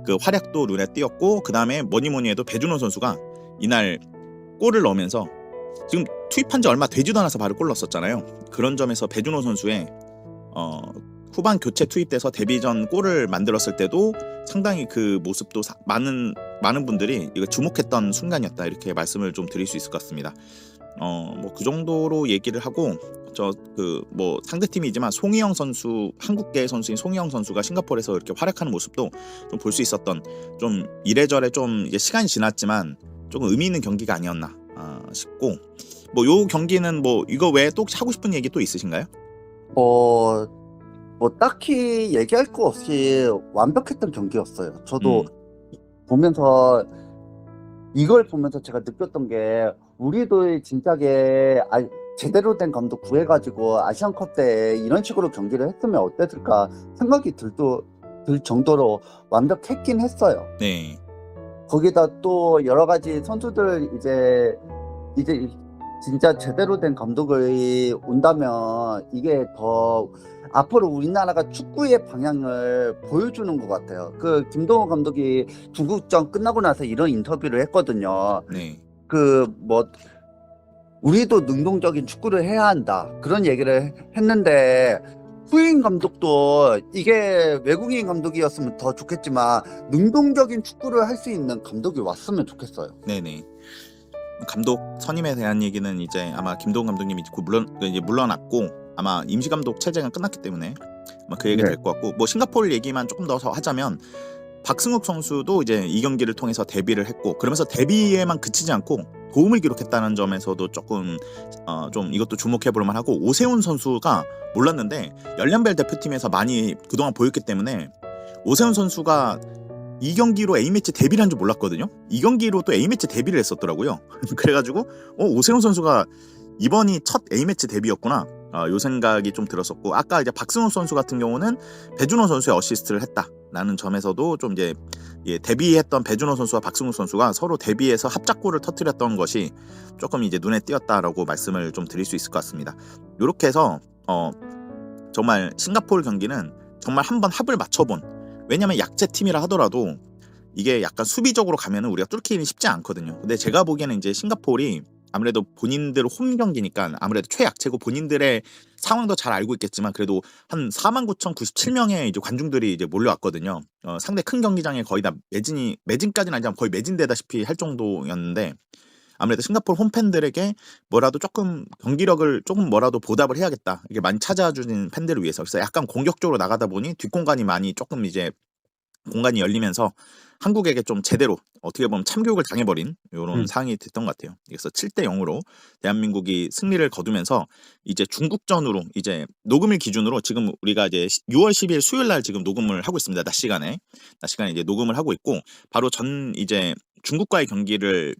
그 활약도 눈에 띄었고, 그 다음에 뭐니 해도 배준호 선수가 이날 골을 넣으면서 지금 투입한 지 얼마 되지도 않아서 바로 골 넣었었잖아요. 그런 점에서 배준호 선수의 후반 교체 투입돼서 데뷔전 골을 만들었을 때도 상당히 그 모습도 많은 분들이 이거 주목했던 순간이었다, 이렇게 말씀을 좀 드릴 수 있을 것 같습니다. 뭐 그 정도로 얘기를 하고, 뭐 상대팀이지만 송희영 선수, 한국계 선수인 송희영 선수가 싱가포르에서 이렇게 활약하는 모습도 좀 볼 수 있었던, 좀 이래저래 좀 이게 시간이 지났지만 조금 의미 있는 경기가 아니었나 싶고, 뭐 요 경기는 뭐 이거 외에 또 하고 싶은 얘기 또 있으신가요?
뭐 딱히 얘기할 거 없이 완벽했던 경기였어요. 저도 보면서 이걸 보면서 제가 느꼈던 게, 우리도 진작에 제대로 된 감독 구해가지고 아시안컵 때 이런 식으로 경기를 했으면 어땠을까 생각이 들 정도로 완벽했긴 했어요.
네.
거기다 또 여러 가지 선수들 이제 진짜 제대로 된 감독이 온다면 이게 더 앞으로 우리나라가 축구의 방향을 보여주는 것 같아요. 그 김동호 감독이 중국전 끝나고 나서 이런 인터뷰를 했거든요.
네.
우리도 능동적인 축구를 해야 한다, 그런 얘기를 했는데, 후임 감독도 이게 외국인 감독이었으면 더 좋겠지만 능동적인 축구를 할 수 있는 감독이 왔으면 좋겠어요.
네네. 감독 선임에 대한 얘기는 이제 아마 김동훈 감독님이 물러났고 아마 임시 감독 체제가 끝났기 때문에 아마 그 얘기가 될 것 같고, 뭐 싱가포르 얘기만 조금 더 하자면 박승욱 선수도 이제 이 경기를 통해서 데뷔를 했고 그러면서 데뷔에만 그치지 않고 도움을 기록했다는 점에서도 조금 좀 이것도 주목해 볼 만하고 오세훈 선수가 몰랐는데 열린벨 대표팀에서 많이 그동안 보였기 때문에 오세훈 선수가 이 경기로 A매치 데뷔를 한 줄 몰랐거든요. 이 경기로 또 A매치 데뷔를 했었더라고요. 그래가지고 오세훈 선수가 이번이 첫 A매치 데뷔였구나. 요 생각이 좀 들었었고 아까 이제 박승호 선수 같은 경우는 배준호 선수의 어시스트를 했다라는 점에서도 좀 이제 데뷔했던 배준호 선수와 박승호 선수가 서로 데뷔해서 합작골을 터뜨렸던 것이 조금 이제 눈에 띄었다라고 말씀을 좀 드릴 수 있을 것 같습니다. 이렇게 해서 정말 싱가포르 경기는 정말 한번 합을 맞춰본 왜냐면 약체 팀이라 하더라도 이게 약간 수비적으로 가면은 우리가 뚫기는 쉽지 않거든요. 근데 제가 보기에는 이제 싱가포르이 아무래도 본인들 홈 경기니까 아무래도 최약체고 본인들의 상황도 잘 알고 있겠지만 그래도 한 49,097명의 이제 관중들이 이제 몰려왔거든요. 상대 큰 경기장에 거의 다 매진까지는 아니지만 거의 매진되다시피 할 정도였는데 아무래도 싱가포르 홈팬들에게 뭐라도 조금 경기력을 조금 뭐라도 보답을 해야겠다. 이게 많이 찾아주는 팬들을 위해서 그래서 약간 공격적으로 나가다 보니 뒷공간이 많이 조금 이제 공간이 열리면서 한국에게 좀 제대로 어떻게 보면 참교육을 당해버린 이런 상황이 됐던 것 같아요. 그래서 7대0으로 대한민국이 승리를 거두면서 이제 중국전으로 이제 녹음일 기준으로 지금 우리가 이제 6월 10일 수요일 날 지금 녹음을 하고 있습니다. 낮 시간에 이제 녹음을 하고 있고 바로 전 이제 중국과의 경기를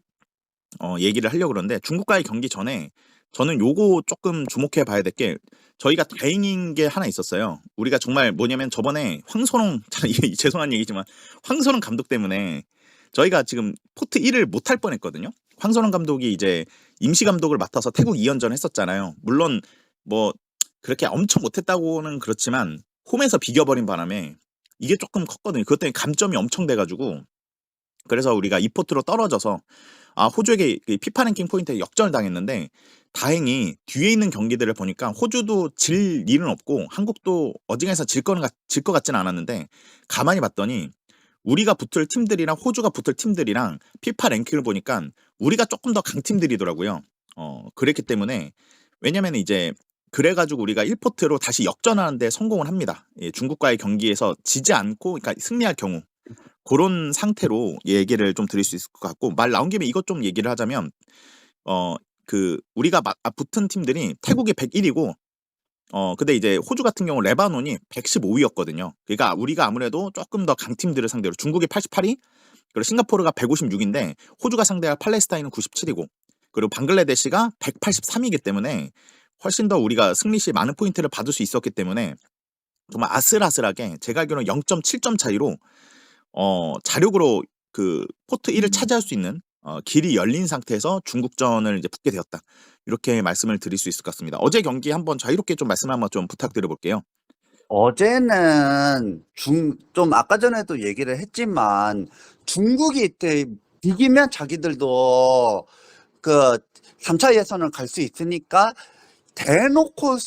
얘기를 하려고 그러는데 중국과의 경기 전에 저는 요거 조금 주목해 봐야 될 게 저희가 다행인 게 하나 있었어요. 우리가 정말 뭐냐면 저번에 황선홍 이게 죄송한 얘기지만 황선홍 감독 때문에 저희가 지금 포트 1을 못 할 뻔했거든요. 황선홍 감독이 이제 임시 감독을 맡아서 태국 2연전 했었잖아요. 물론 뭐 그렇게 엄청 못했다고는 그렇지만 홈에서 비겨버린 바람에 이게 조금 컸거든요. 그것 때문에 감점이 엄청 돼가지고 그래서 우리가 2포트로 떨어져서 호주에게 피파 랭킹 포인트에 역전을 당했는데 다행히 뒤에 있는 경기들을 보니까 호주도 질 일은 없고 한국도 어지간해서 질 것 같지는 않았는데 가만히 봤더니 우리가 붙을 팀들이랑 호주가 붙을 팀들이랑 피파 랭킹을 보니까 우리가 조금 더 강팀들이더라고요. 그랬기 때문에 왜냐면 이제 그래가지고 우리가 1포트로 다시 역전하는 데 성공을 합니다. 중국과의 경기에서 지지 않고 그러니까 승리할 경우 그런 상태로 얘기를 좀 드릴 수 있을 것 같고 말 나온 김에 이것 좀 얘기를 하자면 우리가 붙은 팀들이 태국이 101이고 근데 이제 호주 같은 경우 레바논이 115위였거든요. 그러니까 우리가 아무래도 조금 더 강팀들을 상대로 중국이 88위 그리고 싱가포르가 156인데 호주가 상대할 팔레스타인은 97이고 그리고 방글라데시가 183이기 때문에 훨씬 더 우리가 승리 시 많은 포인트를 받을 수 있었기 때문에 정말 아슬아슬하게 제가 알기로는 0.7점 차이로 자력으로 그 포트 1을 차지할 수 있는 길이 열린 상태에서 중국전을 이제 붙게 되었다. 이렇게 말씀을 드릴 수 있을 것 같습니다. 어제 경기 한번 자유롭게 좀 말씀 한번 좀 부탁드려 볼게요.
어제는 좀 아까 전에도 얘기를 했지만 중국이 이기면 자기들도 그 3차 예선을 갈 수 있으니까 대놓고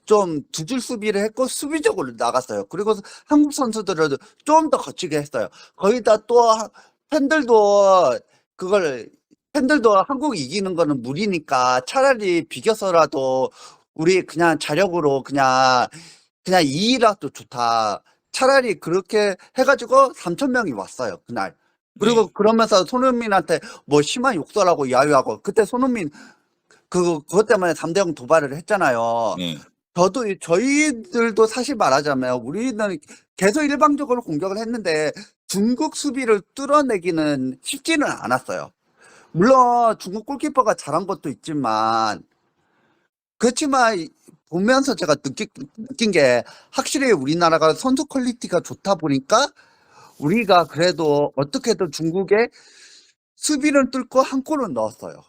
좀 두 줄 수비를 했고 수비적으로 나갔어요. 그리고 한국 선수들은 좀 더 거치게 했어요. 거기다 또 팬들도 한국 이기는 거는 무리니까 차라리 비겨서라도 우리 그냥 자력으로 그냥 2위라도 좋다. 차라리 그렇게 해가지고 3,000명이 왔어요 그날. 그리고 그러면서 손흥민한테 뭐 심한 욕설하고 야유하고 그때 손흥민 그것 때문에 3대0 도발을 했잖아요. 저희들도 사실 말하자면 우리는 계속 일방적으로 공격을 했는데 중국 수비를 뚫어내기는 쉽지는 않았어요. 물론 중국 골키퍼가 잘한 것도 있지만 그렇지만 보면서 제가 느낀 게 확실히 우리나라가 선수 퀄리티가 좋다 보니까 우리가 그래도 어떻게든 중국의 수비를 뚫고 한 골을 넣었어요.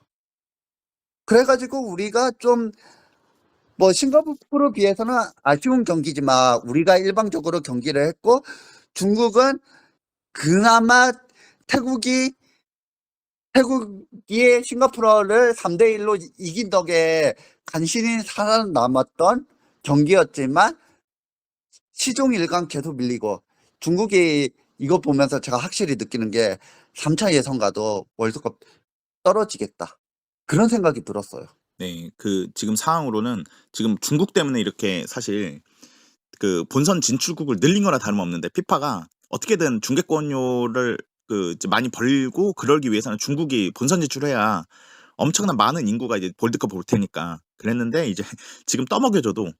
그래가지고 우리가 좀 뭐 싱가포르 비해서는 아쉬운 경기지만 우리가 일방적으로 경기를 했고 중국은 그나마 태국이 싱가포르를 3대1로 이긴 덕에 간신히 살아남았던 경기였지만 시종 1강 계속 밀리고 중국이 이거 보면서 제가 확실히 느끼는 게 3차 예선 가도 월드컵 떨어지겠다. 그런 생각이 들었어요.
네, 지금 상황으로는 지금 중국 때문에 이렇게 사실 그 본선 진출국을 늘린 거나 다름없는데 피파가 어떻게든 중계권료를 이제 많이 벌고 그러기 위해서는 중국이 본선 진출해야 엄청난 많은 인구가 이제 월드컵 볼 테니까 그랬는데 이제 지금 떠먹여줘도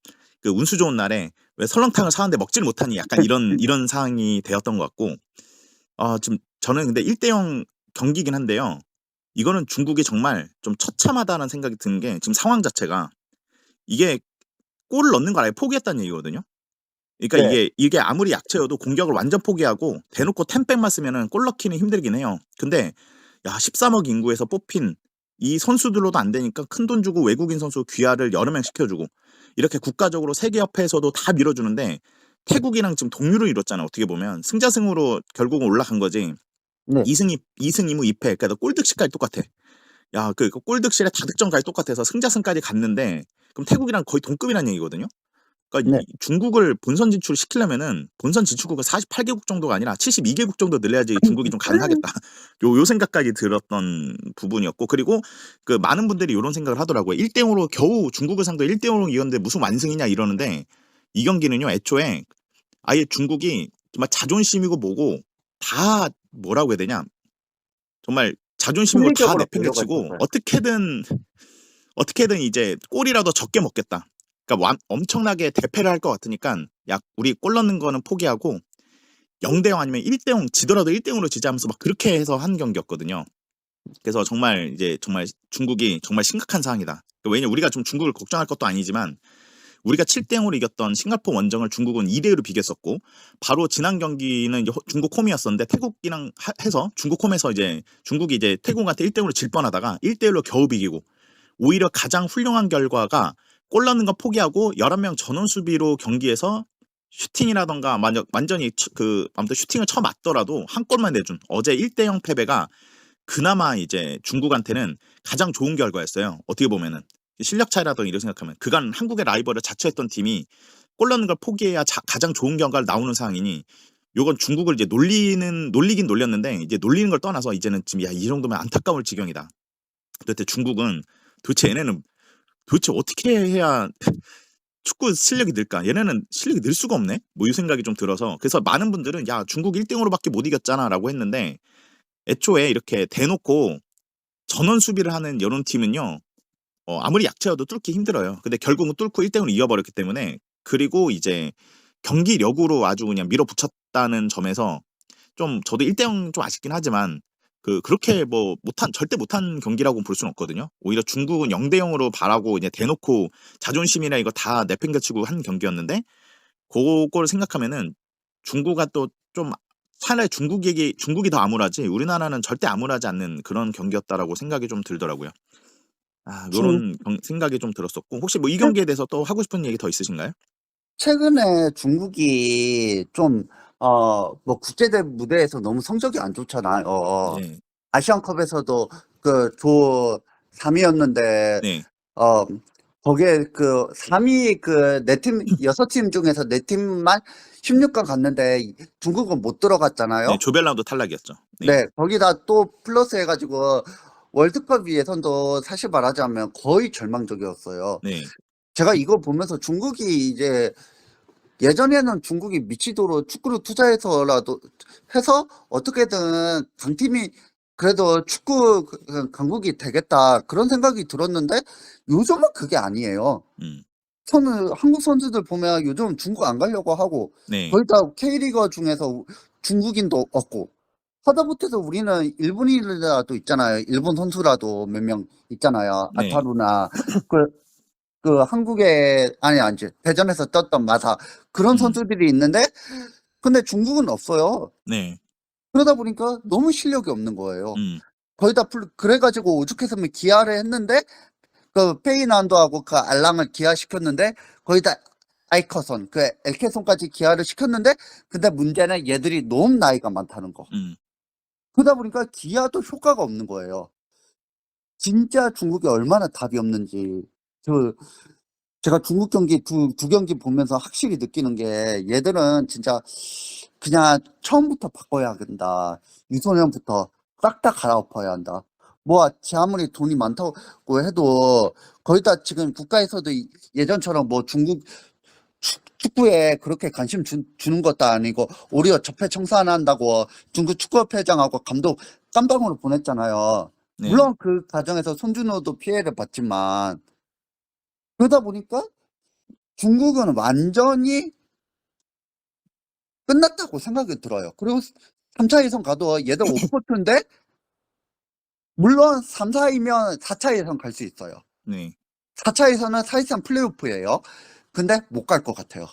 그 운수 좋은 날에 왜 설렁탕을 사는데 먹지를 못하니 약간 이런 상황이 되었던 것 같고 지금 저는 근데 1대0 경기긴 한데요. 이거는 중국이 정말 좀 처참하다는 생각이 드는 게 지금 상황 자체가 이게 골을 넣는 걸 아예 포기했다는 얘기거든요. 그러니까
네.
이게 아무리 약체여도 공격을 완전 포기하고 대놓고 템백만 쓰면은 골 넣기는 힘들긴 해요. 근데 야 13억 인구에서 뽑힌 이 선수들로도 안 되니까 큰돈 주고 외국인 선수 귀화를 여러 명 시켜주고 이렇게 국가적으로 세계협회에서도 다 밀어주는데 태국이랑 지금 동률을 이뤘잖아. 어떻게 보면 승자승으로 결국은 올라간 거지.
네.
2승 2무 2패. 그러니까 골득실까지 똑같아. 야, 그 골득실에 다득점까지 똑같아서 승자승까지 갔는데 그럼 태국이랑 거의 동급이라는 얘기거든요. 그러니까
네.
중국을 본선 진출을 시키려면은 본선 진출국은 48개국 정도가 아니라 72개국 정도 늘려야지 중국이 좀 가능하겠다. 요 생각까지 들었던 부분이었고 그리고 그 많은 분들이 이런 생각을 하더라고요. 1대0으로 겨우 중국을 상대로 1대0으로 이겼는데 무슨 완승이냐 이러는데 이 경기는요. 애초에 아예 중국이 정말 자존심이고 뭐고 다 뭐라고 해야 되냐. 정말 자존심이고 다
심리적으로
내팽개치고
보여가지고.
어떻게든 이제 골이라도 적게 먹겠다. 그러니까 엄청나게 대패를 할 것 같으니까 야 우리 골 넣는 거는 포기하고 0대0 아니면 1대0 지더라도 1대0으로 지자면서 막 그렇게 해서 한 경기였거든요. 그래서 정말 중국이 정말 심각한 상황이다. 왜냐면 우리가 좀 중국을 걱정할 것도 아니지만 우리가 7대0으로 이겼던 싱가포르 원정을 중국은 2대1로 비겼었고 바로 지난 경기는 이제 중국 홈이었었는데 태국이랑 해서 중국 홈에서 이제 중국이 이제 태국한테 1대0으로 질 뻔하다가 1대1로 겨우 비기고 오히려 가장 훌륭한 결과가 골 넣는 거 포기하고 11명 전원 수비로 경기에서 슈팅이라던가 완전히 아무튼 슈팅을 쳐 맞더라도 한 골만 내준 어제 1대0 패배가 그나마 이제 중국한테는 가장 좋은 결과였어요. 어떻게 보면은 실력 차이라던가 이런 생각하면 그간 한국의 라이벌을 자처했던 팀이 골 넣는 걸 포기해야 가장 좋은 결과를 나오는 상황이니 요건 중국을 이제 놀리긴 놀렸는데 이제 놀리는 걸 떠나서 이제는 지금 야 이 정도면 안타까울 지경이다. 도대체 중국은 얘네는 도대체 어떻게 해야 축구 실력이 늘까? 얘네는 실력이 늘 수가 없네? 뭐 이 생각이 좀 들어서 그래서 많은 분들은 야 중국 1대0으로밖에 못 이겼잖아 라고 했는데 애초에 이렇게 대놓고 전원 수비를 하는 이런 팀은요 아무리 약체여도 뚫기 힘들어요. 근데 결국은 뚫고 1대0으로 이겨버렸기 때문에 그리고 이제 경기력으로 아주 그냥 밀어붙였다는 점에서 좀 저도 1대0 좀 아쉽긴 하지만 그렇게 뭐 절대 못한 경기라고 볼 수는 없거든요. 오히려 중국은 0대0으로 바라고 이제 대놓고 자존심이나 이거 다 내팽개치고 한 경기였는데 그걸 생각하면은 중국가 또 좀 차라리 중국이 더 암울하지 우리나라는 절대 암울하지 않는 그런 경기였다라고 생각이 좀 들더라고요. 요런 생각이 좀 들었었고 혹시 뭐 이 경기에 대해서 또 하고 싶은 얘기 더 있으신가요?
최근에 중국이 좀, 뭐, 국제대 무대에서 너무 성적이 안 좋잖아요.
네.
아시안컵에서도 조 3위였는데,
네.
거기에 3위 네 팀, 6팀 중에서 4팀만 16강 갔는데 중국은 못 들어갔잖아요.
네, 조별라운드 탈락이었죠.
네, 거기다 또 플러스 해가지고 월드컵 예선도 사실 말하자면 거의 절망적이었어요.
네.
제가 이거 보면서 중국이 이제 예전에는 중국이 미치도록 축구를 투자해서라도 해서 어떻게든 강팀이 그래도 축구 강국이 되겠다 그런 생각이 들었는데 요즘은 그게 아니에요. 저는 한국 선수들 보면 요즘 중국 안 가려고 하고
네.
거의 다 K리거 중에서 중국인도 없고 하다못해서 우리는 일본인이라도 있잖아요. 일본 선수라도 몇 명 있잖아요.
네.
아타루나 한국에 아니 대전에서 떴던 마사 그런 선수들이 있는데 근데 중국은 없어요.
네.
그러다 보니까 너무 실력이 없는 거예요.
음.
거의 다 그래가지고 오죽했으면 기아를 했는데 페이난도하고 알랑을 기아시켰는데 거의 다 아이커선 엘케손까지 기아를 시켰는데 근데 문제는 얘들이 너무 나이가 많다는 거. 그러다 보니까 기아도 효과가 없는 거예요. 진짜 중국이 얼마나 답이 없는지 제가 중국 경기 두 경기 보면서 확실히 느끼는 게 얘들은 진짜 그냥 처음부터 바꿔야 된다. 유소년부터 싹 다 갈아엎어야 한다. 뭐 아무리 돈이 많다고 해도 거의 다 지금 국가에서도 예전처럼 뭐 중국 축구에 그렇게 관심 주는 것도 아니고 오히려 적폐 청산한다고 중국 축구협회장하고 감독 깜방으로 보냈잖아요.
네.
물론 그 과정에서 손준호도 피해를 봤지만 그러다 보니까 중국은 완전히 끝났다고 생각이 들어요. 그리고 3차 예선 가도 얘들 5포트인데 물론 3, 4이면 4차 예선 갈 수 있어요.
네.
4차 예선은 사실상 플레이오프예요. 근데 못 갈 것 같아요.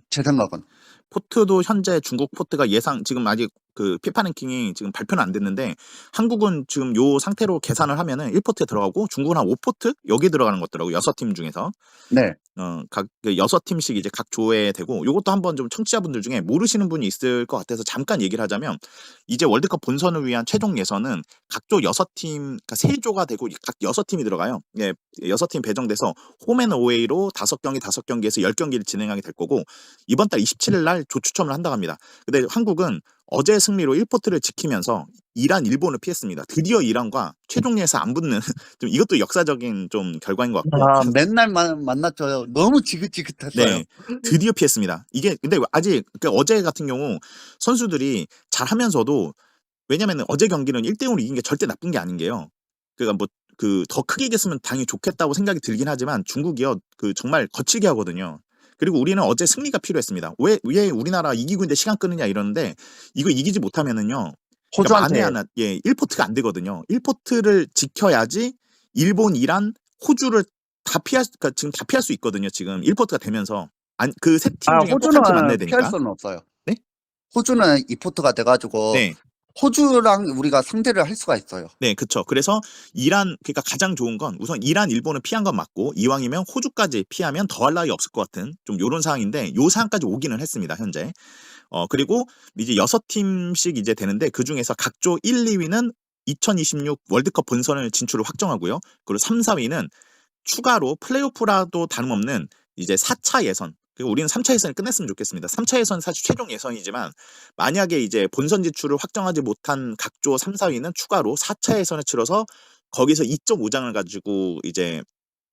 제 생각은.
포트도 현재 중국 포트가 예상 지금 아직 그 피파 랭킹이 지금 발표는 안 됐는데 한국은 지금 요 상태로 계산을 하면은 1포트에 들어가고 중국은 한 5포트 여기 들어가는 것더라고 6팀 중에서.
네.
각 6팀씩 이제 각 조에 되고 요것도 한번 좀 청취자분들 중에 모르시는 분이 있을 것 같아서 잠깐 얘기를 하자면 이제 월드컵 본선을 위한 최종 예선은 각 조 6팀 그러니까 3조가 되고 각 6팀이 들어가요. 예, 6팀 배정돼서 홈앤어웨이로 5경기에서 10경기를 진행하게 될 거고 이번 달 27일 날 조추첨을 한다고 합니다. 근데 한국은 어제 승리로 1포트를 지키면서 이란, 일본을 피했습니다. 드디어 이란과 최종 예선 안 붙는 좀 이것도 역사적인 좀 결과인 것 같고.
아, 맨날 만났죠. 너무 지긋지긋했어요.
네, 드디어 피했습니다. 이게 근데 아직 어제 같은 경우 선수들이 잘하면서도 왜냐면 어제 경기는 1대0으로 이긴 게 절대 나쁜 게 아닌 게요. 그러니까 뭐 그 더 크게 이겼으면 당연히 좋겠다고 생각이 들긴 하지만 중국이요 그 정말 거칠게 하거든요. 그리고 우리는 어제 승리가 필요했습니다. 왜 우리나라 이기고 있는데 시간 끄느냐 이러는데 이거 이기지 못하면은요. 그러니까 만에 하나 1포트가 안 되거든요. 1포트를 지켜야지 일본, 이란, 호주를 다 그러니까 지금 다 피할 수 있거든요. 지금 1포트가 되면서 그 세 팀 중에 꼭 한 팀 만나야 되니까.
피할 수는 없어요.
네?
호주는 2포트가 돼가지고
네.
호주랑 우리가 상대를 할 수가 있어요.
네, 그렇죠. 그래서 그러니까 가장 좋은 건 우선 이란, 일본을 피한 건 맞고 이왕이면 호주까지 피하면 더할 나위 없을 것 같은 좀 요런 상황인데 요 상황까지 오기는 했습니다, 현재. 그리고 이제 6팀씩 이제 되는데 그 중에서 각조 1, 2위는 2026 월드컵 본선을 진출을 확정하고요. 그리고 3, 4위는 추가로 플레이오프라도 다름없는 이제 4차 예선. 그리고 우리는 3차 예선을 끝냈으면 좋겠습니다. 3차 예선은 사실 최종 예선이지만 만약에 이제 본선 진출을 확정하지 못한 각조 3, 4위는 추가로 4차 예선을 치러서 거기서 2.5장을 가지고 이제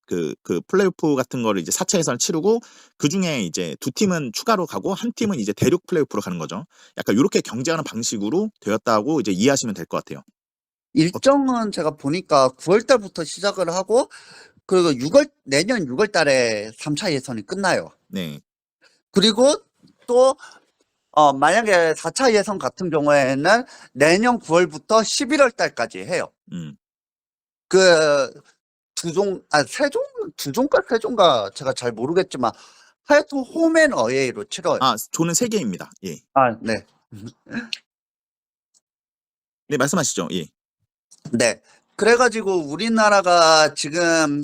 그 플레이오프 같은 거를 이제 4차 예선을 치르고 그 중에 이제 2팀은 추가로 가고 한 팀은 이제 대륙 플레이오프로 가는 거죠. 약간 이렇게 경쟁하는 방식으로 되었다고 이제 이해하시면 될 것 같아요.
일정은 제가 보니까 9월 달부터 시작을 하고 그리고 내년 6월 달에 3차 예선이 끝나요.
네.
그리고 또 만약에 4차 예선 같은 경우에는 내년 9월부터 11월 달까지 해요. 그 두종가 세종가 제가 잘 모르겠지만 하여튼 홈앤어웨이로 치러요.
조는 3개입니다. 예.
네.
네, 말씀하시죠. 예.
네. 그래가지고 우리나라가 지금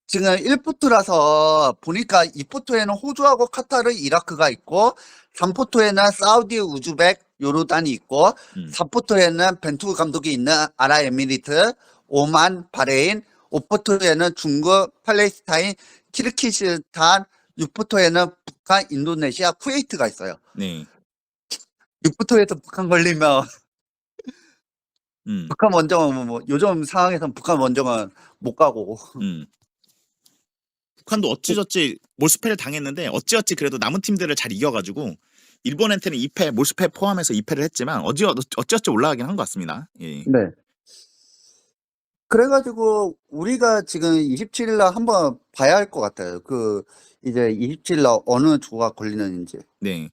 1포트라서 보니까 2포트에는 호주하고 카타르, 이라크가 있고 3포트에는 사우디, 우즈벡, 요르단이 있고 4포트에는 벤투 감독이 있는 아랍에미리트, 오만, 바레인, 5포트에는 중국, 팔레스타인, 키르기스탄, 6포트에는 북한, 인도네시아, 쿠웨이트가 있어요.
네.
6포트에서 북한 걸리면 북한 원정은 뭐 요즘 상황에서는 북한 원정은 못 가고.
북한도 어찌저찌 몰수패를 당했는데 어찌어찌 그래도 남은 팀들을 잘 이겨가지고 일본한테는 2패, 몰수패 포함해서 2패를 했지만 어찌어찌 올라가긴 한 것 같습니다. 예.
네. 그래가지고 우리가 지금 27일날 한번 봐야 할 것 같아요. 이제 27일날 어느 조가 걸리는지.
네.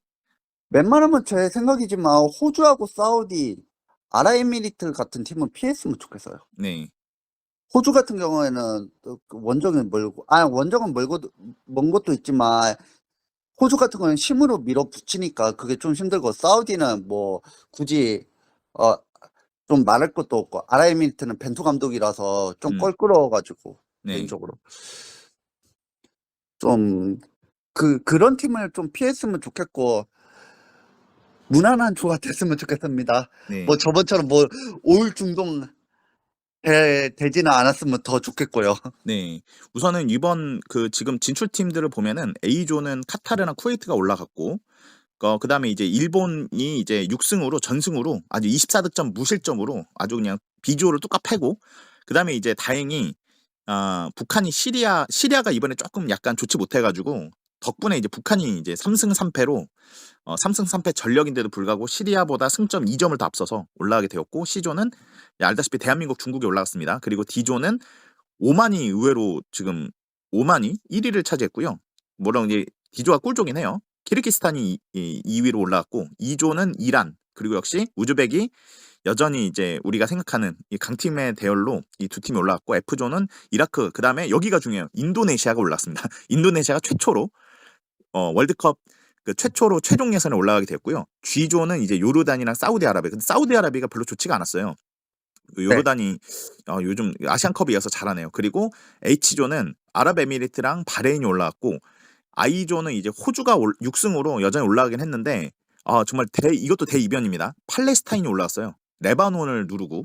웬만하면 제 생각이지만 호주하고 사우디, 아랍에미리트 같은 팀은 피했으면 좋겠어요.
네.
호주 같은 경우에는 원정은 먼 것도 있지만 호주 같은 경우는 힘으로 밀어붙이니까 그게 좀 힘들고 사우디는 뭐 굳이 좀 말할 것도 없고 아랍에미리트는 벤투 감독이라서 좀 껄끄러워가지고 개인적으로 좀 그런 팀을 좀 피했으면 좋겠고 무난한 조가 됐으면 좋겠습니다.
네.
뭐 저번처럼 뭐 오일중동 되지는 않았으면 더 좋겠고요.
네. 우선은 이번 지금 진출팀들을 보면은 A조는 카타르나 쿠웨이트가 올라갔고 그다음에 이제 일본이 이제 6승으로 전승으로 아주 24득점 무실점으로 아주 그냥 B조를 뚝까 패고 그다음에 이제 다행히 북한이 시리아가 이번에 조금 약간 좋지 못해가지고 덕분에 이제 북한이 이제 3승 3패로 3승 3패 전력인데도 불구하고 시리아보다 승점 2점을 더 앞서서 올라가게 되었고, C조는 알다시피 대한민국, 중국이 올라갔습니다. 그리고 D조는 오만이 의외로 지금 오만이 1위를 차지했고요. 물론 이제 D조가 꿀조긴 해요. 키르기스탄이 2위로 올라갔고, 2조는 이란, 그리고 역시 우즈벡이 여전히 이제 우리가 생각하는 이 강팀의 대열로 이 두 팀이 올라갔고, F조는 이라크, 그 다음에 여기가 중요해요. 인도네시아가 올랐습니다. 인도네시아가 최초로 월드컵 최초로 최종 예선에 올라가게 됐고요. G조는 이제 요르단이랑 사우디아라비아. 근데 사우디아라비아가 별로 좋지가 않았어요. 요르단이 요즘 아시안컵에 이어서 잘하네요. 그리고 H조는 아랍에미리트랑 바레인이 올라왔고, I조는 이제 호주가 6승으로 여전히 올라가긴 했는데 정말 이것도 대이변입니다. 팔레스타인이 올라왔어요. 레바논을 누르고.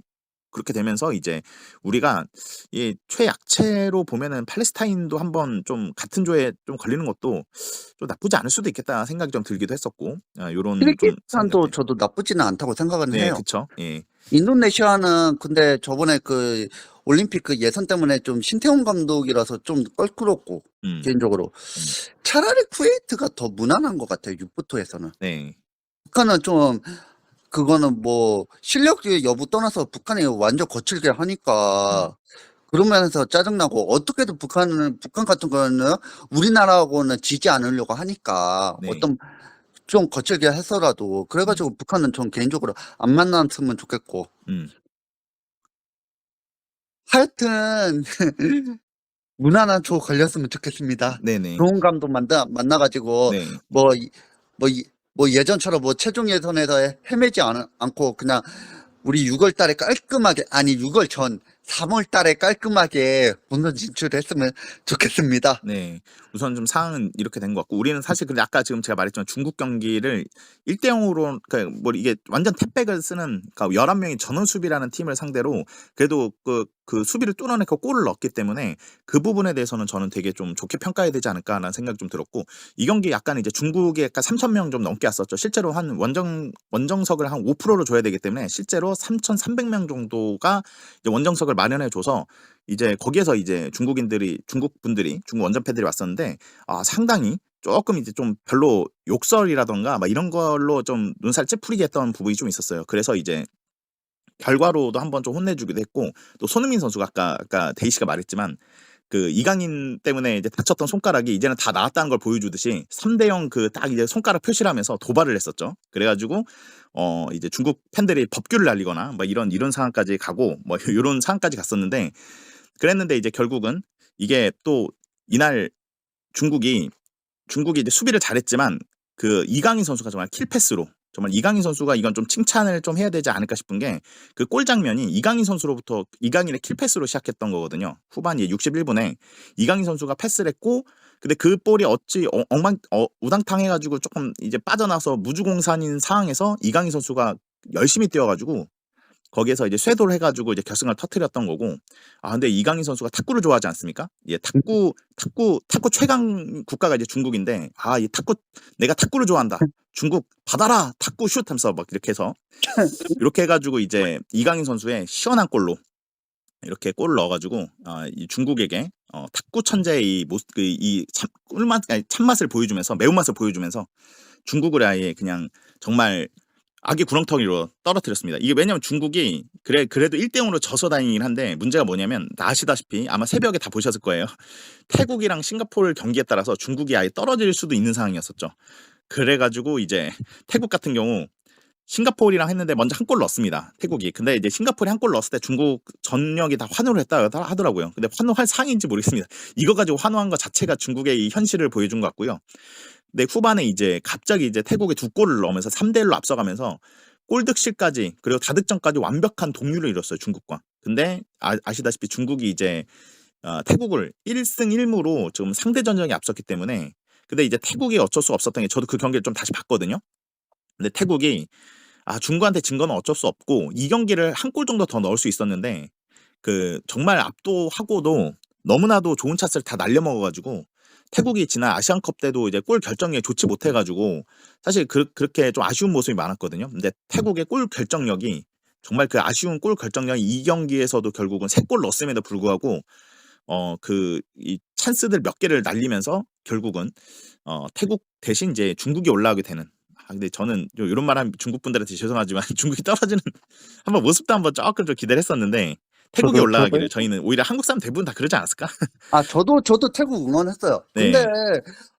그렇게 되면서 이제 우리가 이 최약체로 보면은 팔레스타인도 한번 좀 같은 조에 좀 걸리는 것도 좀 나쁘지 않을 수도 있겠다 생각이 좀 들기도 했었고, 요런 좀
키르기스탄도 저도 나쁘지는 않다고 생각은
네,
해요.
그쵸. 예.
인도네시아는 근데 저번에 그 올림픽 그 예선 때문에 좀 신태용 감독이라서 좀 껄끄럽고, 개인적으로. 차라리 쿠웨이트가 더 무난한 것 같아요, 육부토에서는.
네.
북한은 좀, 그거는 뭐, 실력 여부 떠나서 북한이 완전 거칠게 하니까, 그러면서 짜증나고, 어떻게든 북한 같은 거는 우리나라하고는 지지 않으려고 하니까,
네.
어떤 좀 거칠게 해서라도, 그래가지고 북한은 전 개인적으로 안 만났으면 좋겠고. 하여튼, 무난한 조 걸렸으면 좋겠습니다.
네네.
좋은 감독 만나가지고,
네.
뭐 예전처럼 뭐 최종 예선에서 헤매지 않고 그냥 우리 6월 달에 깔끔하게, 아니 6월 전 3월 달에 깔끔하게 본선 진출했으면 좋겠습니다.
네. 우선 좀 상황은 이렇게 된 것 같고, 우리는 사실 근데 아까 지금 제가 말했지만 중국 경기를 1대0으로 그러니까 뭐 이게 완전 탭백을 쓰는, 그러니까 11명이 전원 수비라는 팀을 상대로 그래도 그 수비를 뚫어내고 골을 넣었기 때문에 그 부분에 대해서는 저는 되게 좀 좋게 평가해야 되지 않을까라는 생각이 좀 들었고, 이 경기 약간 이제 중국이 약간 3,000명 좀 넘게 왔었죠. 실제로 한 원정석을 한 5%로 줘야 되기 때문에 실제로 3,300명 정도가 이제 원정석을 마련해 줘서 이제 거기에서 이제 중국 원정 팬들이 왔었는데, 상당히 조금 이제 좀 별로 욕설이라던가 막 이런 걸로 좀 눈살 찌푸리게 했던 부분이 좀 있었어요. 그래서 이제 결과로도 한번 좀 혼내주기도 했고, 또 손흥민 선수가 아까 데이 씨가 말했지만 그 이강인 때문에 이제 다쳤던 손가락이 이제는 다 나았다는 걸 보여주듯이 3대0 그 딱 이제 손가락 표시를 하면서 도발을 했었죠. 그래가지고 이제 중국 팬들이 법규를 날리거나 뭐 이런 상황까지 가고 뭐 이런 상황까지 갔었는데, 그랬는데 이제 결국은 이게 또 이날 중국이 이제 수비를 잘했지만 그 이강인 선수가 정말 킬패스로, 정말 이강인 선수가 이건 좀 칭찬을 좀 해야 되지 않을까 싶은 게, 그 골 장면이 이강인의 킬패스로 시작했던 거거든요. 후반 61분에 이강인 선수가 패스를 했고, 근데 그 볼이 우당탕 해가지고 조금 이제 빠져나서 무주공산인 상황에서 이강인 선수가 열심히 뛰어가지고 거기에서 이제 쇄도를 해가지고 이제 결승을 터뜨렸던 거고. 근데 이강인 선수가 탁구를 좋아하지 않습니까? 예, 탁구 최강 국가가 이제 중국인데, 내가 탁구를 좋아한다. 중국 받아라 탁구 슛 하면서 막 이렇게 해서 이렇게 해가지고 이제 이강인 선수의 시원한 골로 이렇게 골을 넣어가지고 이 중국에게 탁구 천재의 이 참맛을 보여주면서, 매운맛을 보여주면서 중국을 아예 그냥 정말 아기 구렁텅이로 떨어뜨렸습니다. 이게 왜냐면 중국이 그래도 1대0으로 져서 다행이긴 한데, 문제가 뭐냐면 아시다시피 아마 새벽에 다 보셨을 거예요. 태국이랑 싱가포르 경기에 따라서 중국이 아예 떨어질 수도 있는 상황이었었죠. 그래가지고 이제 태국 같은 경우 싱가포르랑 했는데 먼저 한 골 넣었습니다, 태국이. 근데 이제 싱가포르이 한 골 넣었을 때 중국 전역이 다 환호를 했다 하더라고요. 근데 환호할 상인지 모르겠습니다. 이거 가지고 환호한 것 자체가 중국의 이 현실을 보여준 것 같고요. 근데 후반에 이제 갑자기 이제 태국이 2골을 넣으면서 3대1로 앞서가면서 골득실까지, 그리고 다득점까지 완벽한 동률을 이뤘어요, 중국과. 근데 아시다시피 중국이 이제 태국을 1승 1무로 지금 상대 전적에 앞섰기 때문에, 근데 이제 태국이 어쩔 수 없었던 게, 저도 그 경기를 좀 다시 봤거든요. 근데 태국이 중국한테 진 건 어쩔 수 없고, 이 경기를 한 골 정도 더 넣을 수 있었는데 그 정말 압도하고도 너무나도 좋은 찬스를 다 날려먹어가지고 태국이 지난 아시안컵 때도 이제 골 결정력이 좋지 못해가지고 사실 그렇게 좀 아쉬운 모습이 많았거든요. 근데 태국의 골 결정력이, 정말 그 아쉬운 골 결정력이 이 경기에서도 결국은 3골 넣었음에도 불구하고 이 찬스들 몇 개를 날리면서 결국은 태국 대신 이제 중국이 올라가게 되는. 근데 저는 이런 말 하면 중국 분들한테 죄송하지만 중국이 떨어지는 한번 모습도 한번 조금 좀 기대를 했었는데 태국이 올라가기를 저희는 오히려 한국 사람 대부분 다 그러지 않았을까?
저도 태국 응원했어요.
네.
근데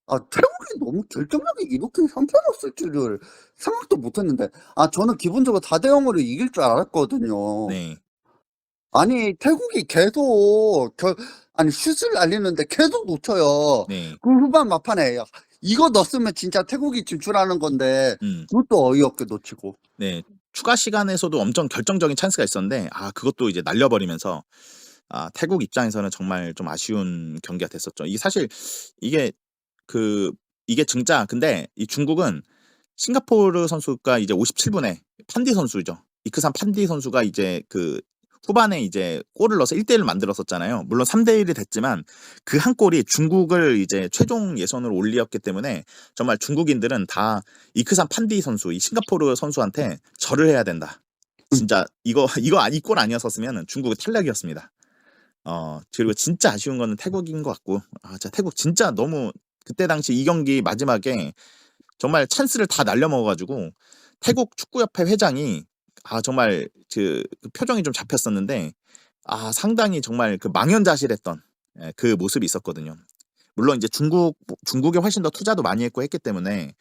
태국이 너무 결정력이 이렇게 형편없을 줄을 생각도 못했는데 저는 기본적으로 4대0으로 이길 줄 알았거든요.
네.
아니 태국이 계속 슛을 날리는데 계속 놓쳐요.
네.
그 후반 막판에 이거 넣었으면 진짜 태국이 진출하는 건데 그것도 어이없게 놓치고.
네. 추가 시간에서도 엄청 결정적인 찬스가 있었는데 그것도 이제 날려버리면서 태국 입장에서는 정말 좀 아쉬운 경기가 됐었죠. 이게 사실 이게 진짜 근데 이 중국은 싱가포르 선수가 이제 57분에 판디 선수죠. 이크산 판디 선수가 이제 그 후반에 이제 골을 넣어서 1대1을 만들었었잖아요. 물론 3대1이 됐지만 그 한 골이 중국을 이제 최종 예선으로 올리었기 때문에 정말 중국인들은 다 이크산 판디 선수, 이 싱가포르 선수한테 절을 해야 된다. 진짜 이 골 아니었었으면 중국의 탈락이었습니다. 그리고 진짜 아쉬운 거는 태국인 것 같고, 진짜 태국 진짜 너무 그때 당시 이 경기 마지막에 정말 찬스를 다 날려먹어가지고 태국 축구협회 회장이 정말 그 표정이 좀 잡혔었는데 상당히 정말 그 망연자실했던 그 모습이 있었거든요. 물론 이제 중국에 훨씬 더 투자도 많이 했고 했기 때문에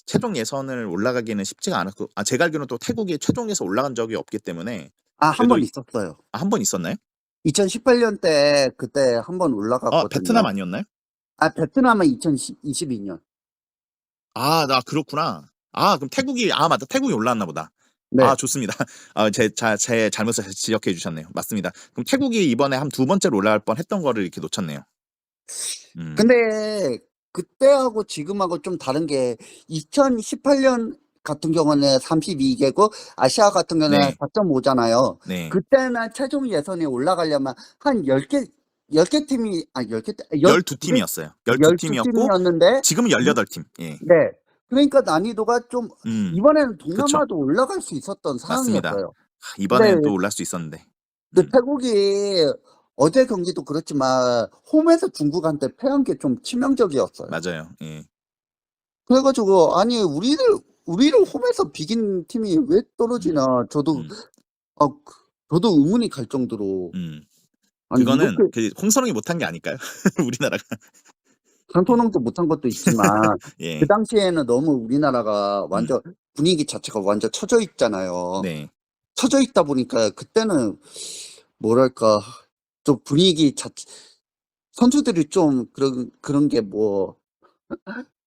최종 예선을 올라가기는 쉽지가 않았고 제가 알기로는 또 태국이 최종 예선 올라간 적이 없기 때문에
한 번 있었어요.
한 번 있었나요?
2018년 때 그때 한 번 올라갔거든요.
베트남 아니었나요?
베트남은 2022년.
나 그렇구나. 그럼 태국이 맞다. 태국이 올라왔나 보다.
네.
좋습니다. 제 잘못을 지적해 주셨네요. 맞습니다. 그럼 태국이 이번에 한 두 번째로 올라갈 뻔 했던 거를 이렇게 놓쳤네요.
근데 그때하고 지금하고 좀 다른 게 2018년 같은 경우는 32개고 아시아 같은 경우는
네.
4.5잖아요.
네.
그때는 최종 예선에 올라가려면 한 10개 팀이
12팀이었어요. 12팀이었고
12팀이었는데
지금은 18팀. 예.
네. 그러니까 난이도가 좀 이번에는 동남아도
그쵸.
올라갈 수 있었던
맞습니다.
상황이었어요.
이번에는 또 올라갈 수 있었는데.
태국이 어제 경기도 그렇지만 홈에서 중국한테 패한 게 좀 치명적이었어요.
맞아요. 예.
그래가지고 우리를 홈에서 비긴 팀이 왜 떨어지나 저도 의문이 갈 정도로.
그거는 홍선홍이 못한 게 아닐까요? 우리나라가.
한토농도 못한 것도 있지만
예.
그 당시에는 너무 우리나라가 완전 분위기 자체가 완전 처져 있잖아요.
네.
처져 있다 보니까 그때는 뭐랄까 좀 분위기 선수들이 좀 그런 게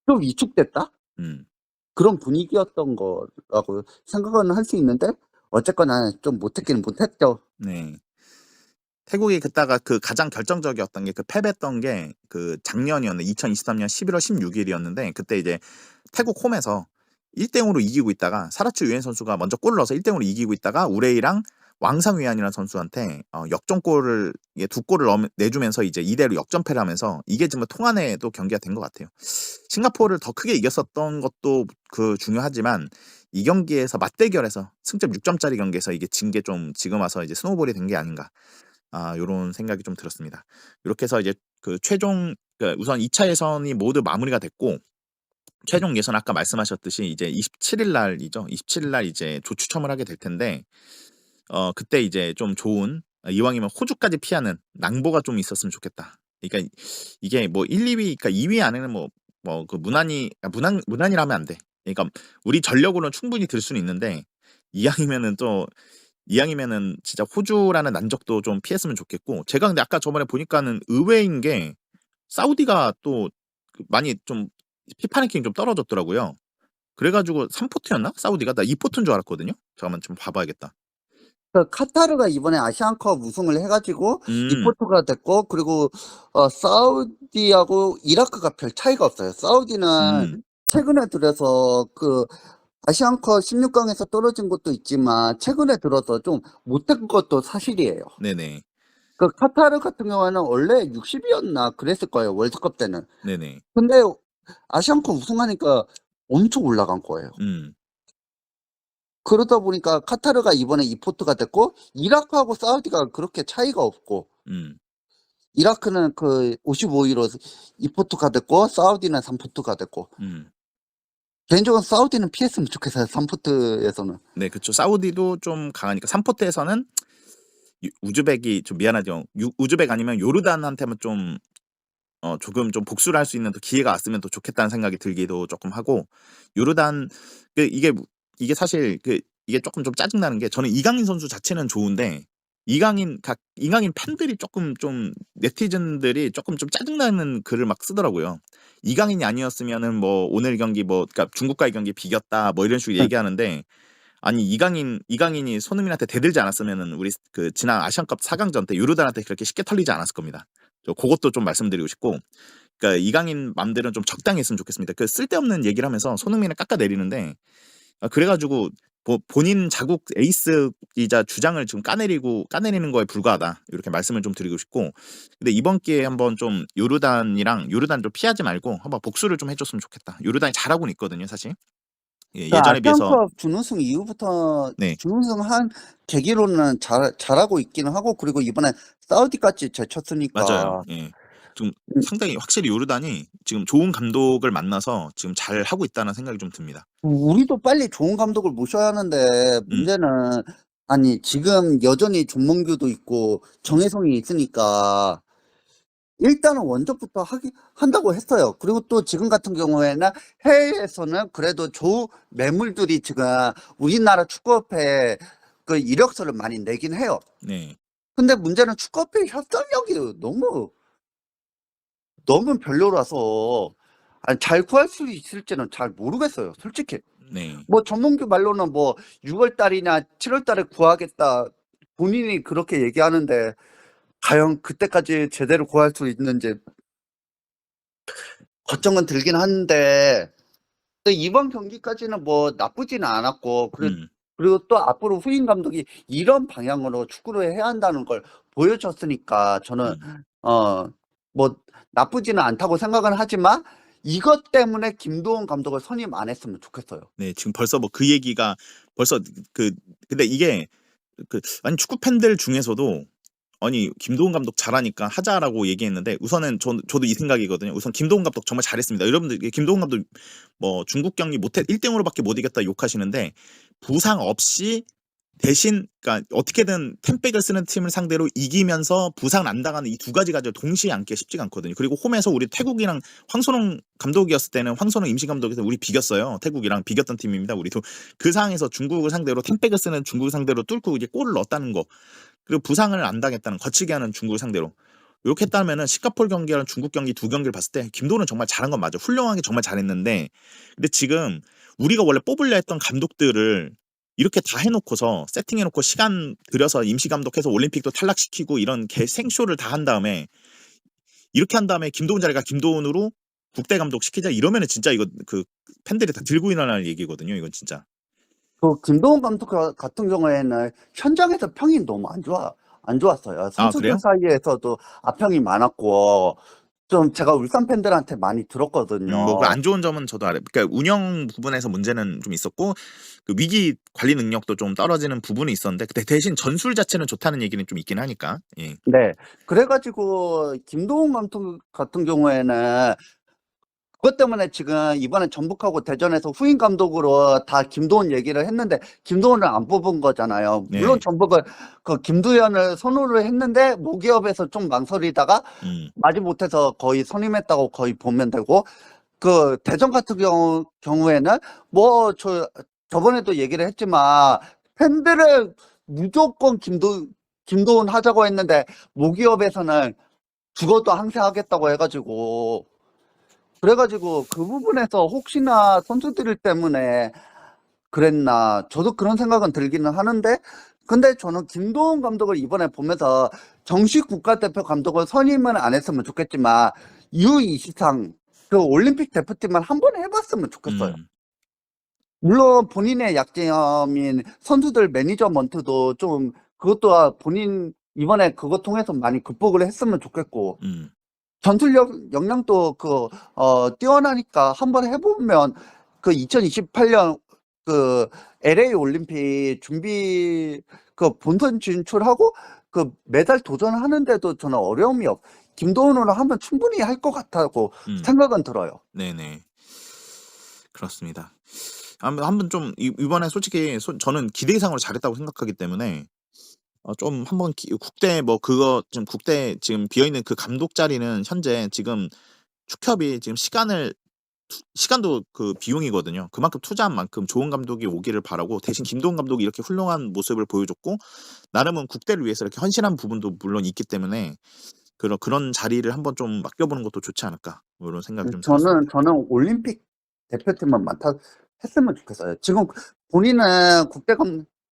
좀 위축됐다? 그런 분위기였던 거라고 생각은 할 수 있는데 어쨌거나 좀 못했기는 못했죠.
네. 태국이 그때가 그 가장 결정적이었던 게 패배했던 게 그 작년이었는데 2023년 11월 16일이었는데 그때 이제 태국 홈에서 1대0으로 이기고 있다가 사라츠 유엔 선수가 먼저 골을 넣어서 1대0으로 이기고 있다가 우레이랑 왕상위안이라는 선수한테 역전골을 두 골을 내주면서 이제 2대1로 역전패를 하면서 이게 정말 통한의 또 경기가 된 것 같아요. 싱가포르를 더 크게 이겼었던 것도 중요하지만 이 경기에서 맞대결에서 승점 6점짜리 경기에서 이게 진 게 좀 지금 와서 이제 스노우볼이 된 게 아닌가. 요런 생각이 좀 들었습니다. 이렇게 해서 이제 우선 2차 예선이 모두 마무리가 됐고 최종 예선 아까 말씀하셨듯이 이제 27일 날이죠. 27일 날 이제 조추첨을 하게 될 텐데 그때 이제 좀 좋은 이왕이면 호주까지 피하는 낭보가 좀 있었으면 좋겠다. 그러니까 이게 1, 2위, 그러니까 2위 안에는 그 무난이라면 안 돼. 그러니까 우리 전력으로는 충분히 들 수는 있는데 이왕이면은 진짜 호주라는 난적도 좀 피했으면 좋겠고 제가 근데 아까 저번에 보니까는 의외인 게 사우디가 또 많이 좀 피파 랭킹 좀 떨어졌더라고요. 그래가지고 3포트였나? 사우디가 나 2포트인 줄 알았거든요. 잠깐만 좀 봐봐야겠다.
카타르가 이번에 아시안컵 우승을 해가지고 2포트가 됐고 그리고 사우디하고 이라크가 별 차이가 없어요. 사우디는 최근에 들어서 아시안컵 16강에서 떨어진 것도 있지만 최근에 들어서 좀 못한 것도 사실이에요.
네네.
카타르 같은 경우에는 원래 60이었나 그랬을 거예요. 월드컵 때는.
네네.
근데 아시안컵 우승하니까 엄청 올라간 거예요. 그러다 보니까 카타르가 이번에 2포트가 됐고 이라크하고 사우디가 그렇게 차이가 없고 이라크는 그 55위로 2포트가 됐고 사우디는 3포트가 됐고 개인적으로 사우디는 피했으면 좋겠어요. 3포트에서는.
네, 그렇죠. 사우디도 좀 강하니까 3포트에서는 우즈벡이 좀 미안하죠. 우즈벡 아니면 요르단한테만 좀 조금 좀 복수를 할 수 있는 또 기회가 왔으면 또 좋겠다는 생각이 들기도 조금 하고 요르단 이게 사실 이게 조금 좀 짜증나는 게 저는 이강인 선수 자체는 좋은데 이강인 팬들이 조금 좀 네티즌들이 조금 좀 짜증나는 글을 막 쓰더라고요. 이강인이 아니었으면은 뭐 오늘 경기 뭐 그러니까 중국과의 경기 비겼다 뭐 이런 식으로 얘기하는데 아니 이강인이 손흥민한테 대들지 않았으면은 우리 그 지난 아시안컵 4강전 때 요르단한테 그렇게 쉽게 털리지 않았을 겁니다. 그것도 좀 말씀드리고 싶고 그러니까 이강인 맘대로는 좀 적당히 했으면 좋겠습니다. 그 쓸데없는 얘기를 하면서 손흥민을 깎아내리는데 그래가지고 본인 자국 에이스이자 주장을 지금 까내리는 거에 불과하다 이렇게 말씀을 좀 드리고 싶고 근데 이번 기회에 한번 좀 요르단 좀 피하지 말고 한번 복수를 좀 해줬으면 좋겠다. 요르단이 잘하고는 있거든요 사실. 예, 예전에 비해서
아시안컵 준우승 이후부터
네.
준우승한 계기로는 잘하고 있기는 하고 그리고 이번에 사우디까지 제쳤으니까
맞아요. 예. 좀 상당히 확실히 요르단이 지금 좋은 감독을 만나서 지금 잘 하고 있다는 생각이 좀 듭니다.
우리도 빨리 좋은 감독을 모셔야 하는데 문제는 아니 지금 여전히 존몽규도 있고 정혜성이 있으니까 일단은 원정부터 한다고 했어요. 그리고 또 지금 같은 경우에는 해외에서는 그래도 매물들이 지금 우리나라 축구협회에 그 이력서를 많이 내긴 해요.
네.
근데 문제는 축구협회 협상력이 너무 별로라서 아니, 잘 구할 수 있을지는 잘 모르겠어요. 솔직히.
네.
뭐 전문규 말로는 뭐 6월 달이나 7월 달에 구하겠다. 본인이 그렇게 얘기하는데 과연 그때까지 제대로 구할 수 있는지 걱정은 들긴 하는데 또 이번 경기까지는 뭐 나쁘지는 않았고 그리고 또 앞으로 후임 감독이 이런 방향으로 축구를 해야 한다는 걸 보여줬으니까 저는 뭐 나쁘지는 않다고 생각은 하지만 이것 때문에 김도훈 감독을 선임 안 했으면 좋겠어요.
네, 지금 벌써 뭐 그 얘기가 벌써 근데 이게 아니 축구 팬들 중에서도 아니 김도훈 감독 잘하니까 하자라고 얘기했는데 우선은 저도 이 생각이거든요. 우선 김도훈 감독 정말 잘했습니다. 여러분들 김도훈 감독 뭐 중국 경기 1대0으로밖에 못 이겼다 욕하시는데 부상 없이 대신 그러니까 어떻게든 템백을 쓰는 팀을 상대로 이기면서 부상 안 당하는 이 두 가지 가지고 동시에 앉기가 쉽지가 않거든요. 그리고 홈에서 우리 태국이랑 황선홍 감독이었을 때는 황선홍 임시 감독에서 우리 비겼어요. 태국이랑 비겼던 팀입니다. 우리도 그 상황에서 중국을 상대로 템백을 쓰는 중국을 상대로 뚫고 이제 골을 넣었다는 거. 그리고 부상을 안 당했다는 거치게 하는 중국을 상대로 이렇게 했다면은 싱가포르 경기랑 중국 경기 두 경기를 봤을 때 김도훈은 정말 잘한 건 맞아. 훌륭하게 정말 잘했는데 근데 지금 우리가 원래 뽑으려 했던 감독들을 이렇게 다 해놓고서 세팅해놓고 시간 들여서 임시 감독해서 올림픽도 탈락시키고 이런 생쇼를 다 한 다음에 이렇게 한 다음에 김도훈 자리가 김도훈으로 국대 감독 시키자 이러면은 진짜 이거 그 팬들이 다 들고 일어날 얘기거든요. 이건 진짜.
그 김도훈 감독 같은 경우에는 현장에서 평이 너무 안 좋았어요. 선수들
그래요?
사이에서도 악평이 많았고 좀 제가 울산 팬들한테 많이 들었거든요.
뭐 안 좋은 점은 저도 알아요. 그러니까 운영 부분에서 문제는 좀 있었고 그 위기 관리 능력도 좀 떨어지는 부분이 있었는데 근데 대신 전술 자체는 좋다는 얘기는 좀 있긴 하니까. 예.
네. 그래가지고 김도훈 감독 같은 경우에는 그것 때문에 지금 이번에 전북하고 대전에서 후임 감독으로 다 김도훈 얘기를 했는데 김도훈을 안 뽑은 거잖아요.
네.
물론 전북은 그 김두현을 선호를 했는데 모기업에서 좀 망설이다가 마지못해서 거의 선임했다고 거의 보면 되고 그 대전 같은 경우에는 뭐 저번에도 얘기를 했지만 팬들을 무조건 김도훈 하자고 했는데 모기업에서는 죽어도 항세하겠다고 해가지고 그래가지고 그 부분에서 혹시나 선수들 때문에 그랬나 저도 그런 생각은 들기는 하는데 근데 저는 김도훈 감독을 이번에 보면서 정식 국가대표 감독을 선임은 안 했으면 좋겠지만 U23 그 올림픽 대표팀을 한번 해봤으면 좋겠어요. 물론 본인의 약점인 선수들 매니저먼트도 좀 그것도 본인 이번에 그거 통해서 많이 극복을 했으면 좋겠고 전술력 역량도 뛰어나니까 한번 해보면 그 2028년 그 LA 올림픽 준비 그 본선 진출하고 그 메달 도전하는데도 저는 어려움이 김도훈으로 하면 충분히 할 것 같다고 생각은 들어요.
네네. 그렇습니다. 한번 좀 이번에 솔직히 저는 기대 이상으로 잘했다고 생각하기 때문에 좀 한번 국대 뭐 그거 지금 국대 지금 비어 있는 그 감독 자리는 현재 지금 축협이 지금 시간도 그 비용이거든요. 그만큼 투자한 만큼 좋은 감독이 오기를 바라고 대신 김도훈 감독이 이렇게 훌륭한 모습을 보여줬고 나름은 국대를 위해서 이렇게 헌신한 부분도 물론 있기 때문에 그런 자리를 한번 좀 맡겨보는 것도 좋지 않을까 뭐 이런 생각이 좀 들었습니다.
저는 올림픽 대표팀만 했으면 좋겠어요. 지금 본인은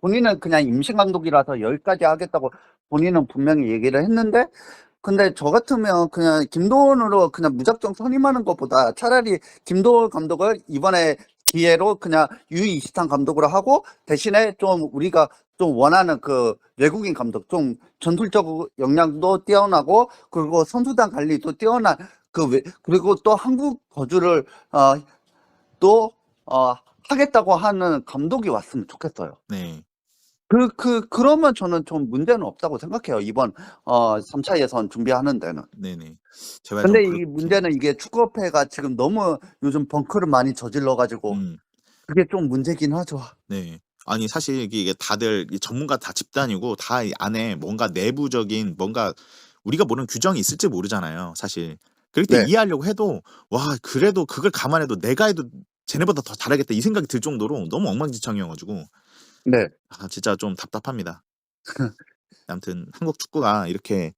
본인은 그냥 임시 감독이라서 여기까지 하겠다고 본인은 분명히 얘기를 했는데, 근데 저 같으면 그냥 김도훈으로 그냥 무작정 선임하는 것보다 차라리 김도훈 감독을 이번에 기회로 그냥 U23 감독으로 하고 대신에 좀 우리가 좀 원하는 그 외국인 감독, 좀 전술적 역량도 뛰어나고 그리고 선수단 관리도 뛰어난 그리고 또 한국 거주를 또 하겠다고 하는 감독이 왔으면 좋겠어요.
네.
그러면 저는 좀 문제는 없다고 생각해요. 이번 3차 예선 준비하는 데는.
네네. 제발
근데
좀
이 문제는 이게 축구협회가 지금 너무 요즘 벙커를 많이 저질러가지고 그게 좀 문제긴 하죠.
네. 아니 사실 이게 다들 전문가 다 집단이고 다 이 안에 뭔가 내부적인 뭔가 우리가 모르는 규정이 있을지 모르잖아요, 사실. 그럴 때
네.
이해하려고 해도 와 그래도 그걸 감안해도 내가 해도 쟤네보다 더 잘하겠다 이 생각이 들 정도로 너무 엉망진창이어가지고
네.
진짜 좀 답답합니다. 아무튼 한국 축구가 이렇게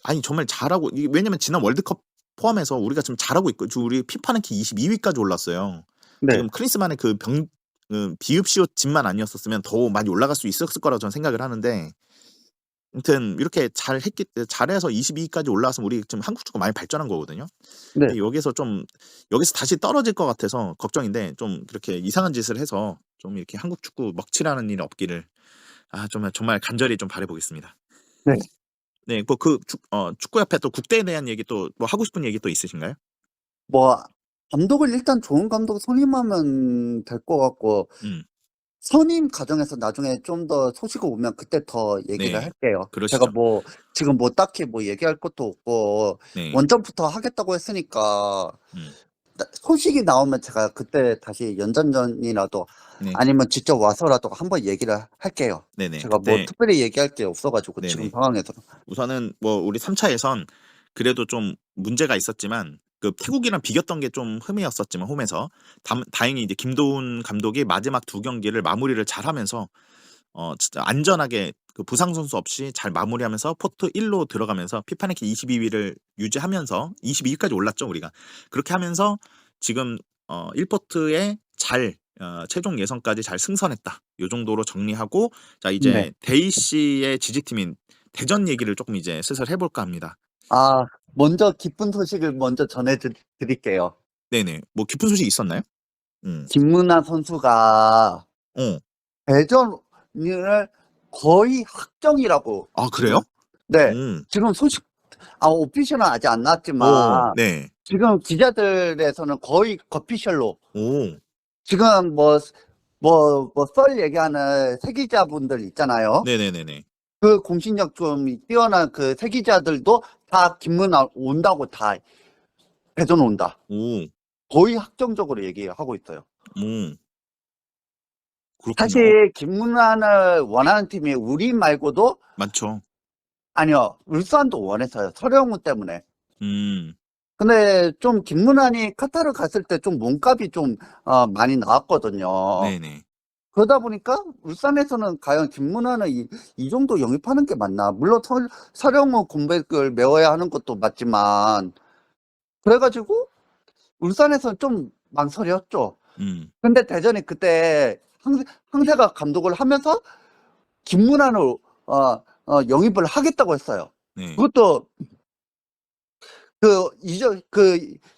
아니 정말 잘하고 왜냐면 지난 월드컵 포함해서 우리가 지금 잘하고 있고 지금 우리 피파 랭킹 22위까지 올랐어요.
네.
지금 크리스만의 비읍시옷 집만 아니었었으면 더 많이 올라갈 수 있었을 거라고 저는 생각을 하는데 아무튼 이렇게 잘해서 22위까지 올라와서 우리 지금 한국 축구 많이 발전한 거거든요.
네.
근데 여기서 다시 떨어질 것 같아서 걱정인데 좀 그렇게 이상한 짓을 해서 좀 이렇게 한국 축구 먹칠하는 일이 없기를 정말 간절히 좀 바라보겠습니다.
네.
네, 뭐 축구협회 또 국대에 대한 얘기 또 뭐 하고 싶은 얘기 또 있으신가요?
뭐 감독을 일단 좋은 감독 선임하면 될 것 같고 선임 과정에서 나중에 좀 더 소식 오면 그때 더 얘기를
네,
할게요.
그러시죠.
제가 지금 딱히 얘기할 것도 없고
네.
원점부터 하겠다고 했으니까 소식이 나오면 제가 그때 다시 연전전이라도
네.
아니면 직접 와서라도 한번 얘기를 할게요.
네네.
제가
그때
특별히 얘기할 게 없어가지고
네네.
지금 상황에서는.
우선은 뭐 우리 3차 예선 그래도 좀 문제가 있었지만 그 태국이랑 비겼던 게 좀 흠이었었지만 홈에서 다행히 이제 김도훈 감독이 마지막 두 경기를 마무리를 잘하면서 진짜 안전하게 그 부상 선수 없이 잘 마무리하면서 포트 1로 들어가면서 피파 랭킹 22위를 유지하면서 22위까지 올랐죠 우리가. 그렇게 하면서 지금 1포트에 잘 최종 예선까지 잘 승선했다. 요 정도로 정리하고 자 이제
네.
데이 씨의 지지팀인 대전 얘기를 조금 이제 슬슬 해볼까 합니다.
먼저 기쁜 소식을 먼저 전해드릴게요.
네네. 뭐 깊은 소식 있었나요?
김문아 선수가 대전을 거의 확정이라고.
그래요?
네. 지금 소식 오피셜은 아직 안 나왔지만
네.
지금 기자들에서는 거의 거피셜로
오.
지금 썰 얘기하는 세기자분들 있잖아요.
네네네네.
그 공신력 좀 뛰어난 그 세기자들도 다 김문아 온다고 다 대전 온다.
오.
거의 확정적으로 얘기하고 있어요.
그렇군요.
사실 김문환을 원하는 팀이 우리 말고도
많죠.
아니요, 울산도 원했어요. 서령우 때문에.
음.
근데 좀 김문환이 카타르 갔을 때 좀 몸값이 좀 많이 나왔거든요.
네네.
그러다 보니까 울산에서는 과연 김문환을 이 정도 영입하는 게 맞나? 물론 서령우 공백을 메워야 하는 것도 맞지만 그래가지고 울산에서는 좀 망설였죠. 근데 대전이 그때 항세가 감독을 하면서 김문환을 영입을 하겠다고 했어요.
네.
그것도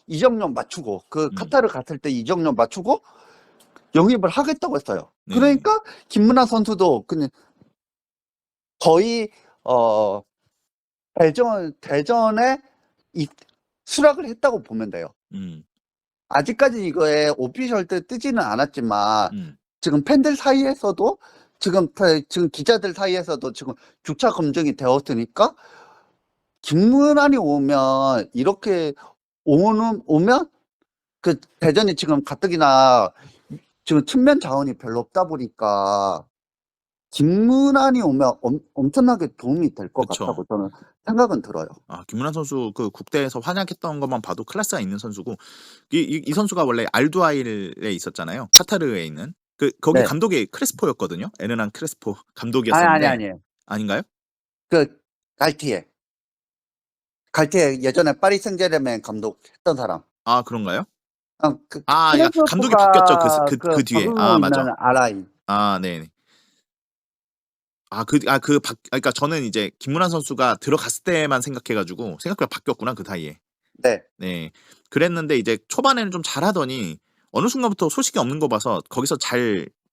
이적료 맞추고 카타르 갔을 때 이적료 맞추고 영입을 하겠다고 했어요.
네.
그러니까 김문환 선수도 그냥 거의 대전에 수락을 했다고 보면 돼요. 아직까지 이거에 오피셜 때 뜨지는 않았지만 지금 팬들 사이에서도 지금 기자들 사이에서도 지금 주차 검증이 되었으니까 김문환이 오면 이렇게 오면 그 대전이 지금 가뜩이나 지금 측면 자원이 별로 없다 보니까 김문환이 오면 엄청나게 도움이 될 것
그쵸.
같다고 저는 생각은 들어요.
아, 김문환 선수 그 국대에서 활약했던 것만 봐도 클래스가 있는 선수고 이 선수가 원래 알두아일에 있었잖아요. 카타르에 있는. 거기
네.
감독이 크레스포였거든요. 에르난 크레스포
아니
감독이었었는데
아니에요.
아닌가요?
그 갈티에 예전에 파리 생제르맹 감독했던 사람.
아, 그런가요?
그
아, 야, 감독이 바뀌었죠. 그 뒤에. 아,
박은호
맞아.
있는 아라인.
아, 네. 그러니까 저는 이제 김문환 선수가 들어갔을 때만 생각해가지고 생각보다 바뀌었구나 그 사이에.
네.
네. 그랬는데 이제 초반에는 좀 잘하더니 어느 순간부터 소식이 없는 거 봐서 거기서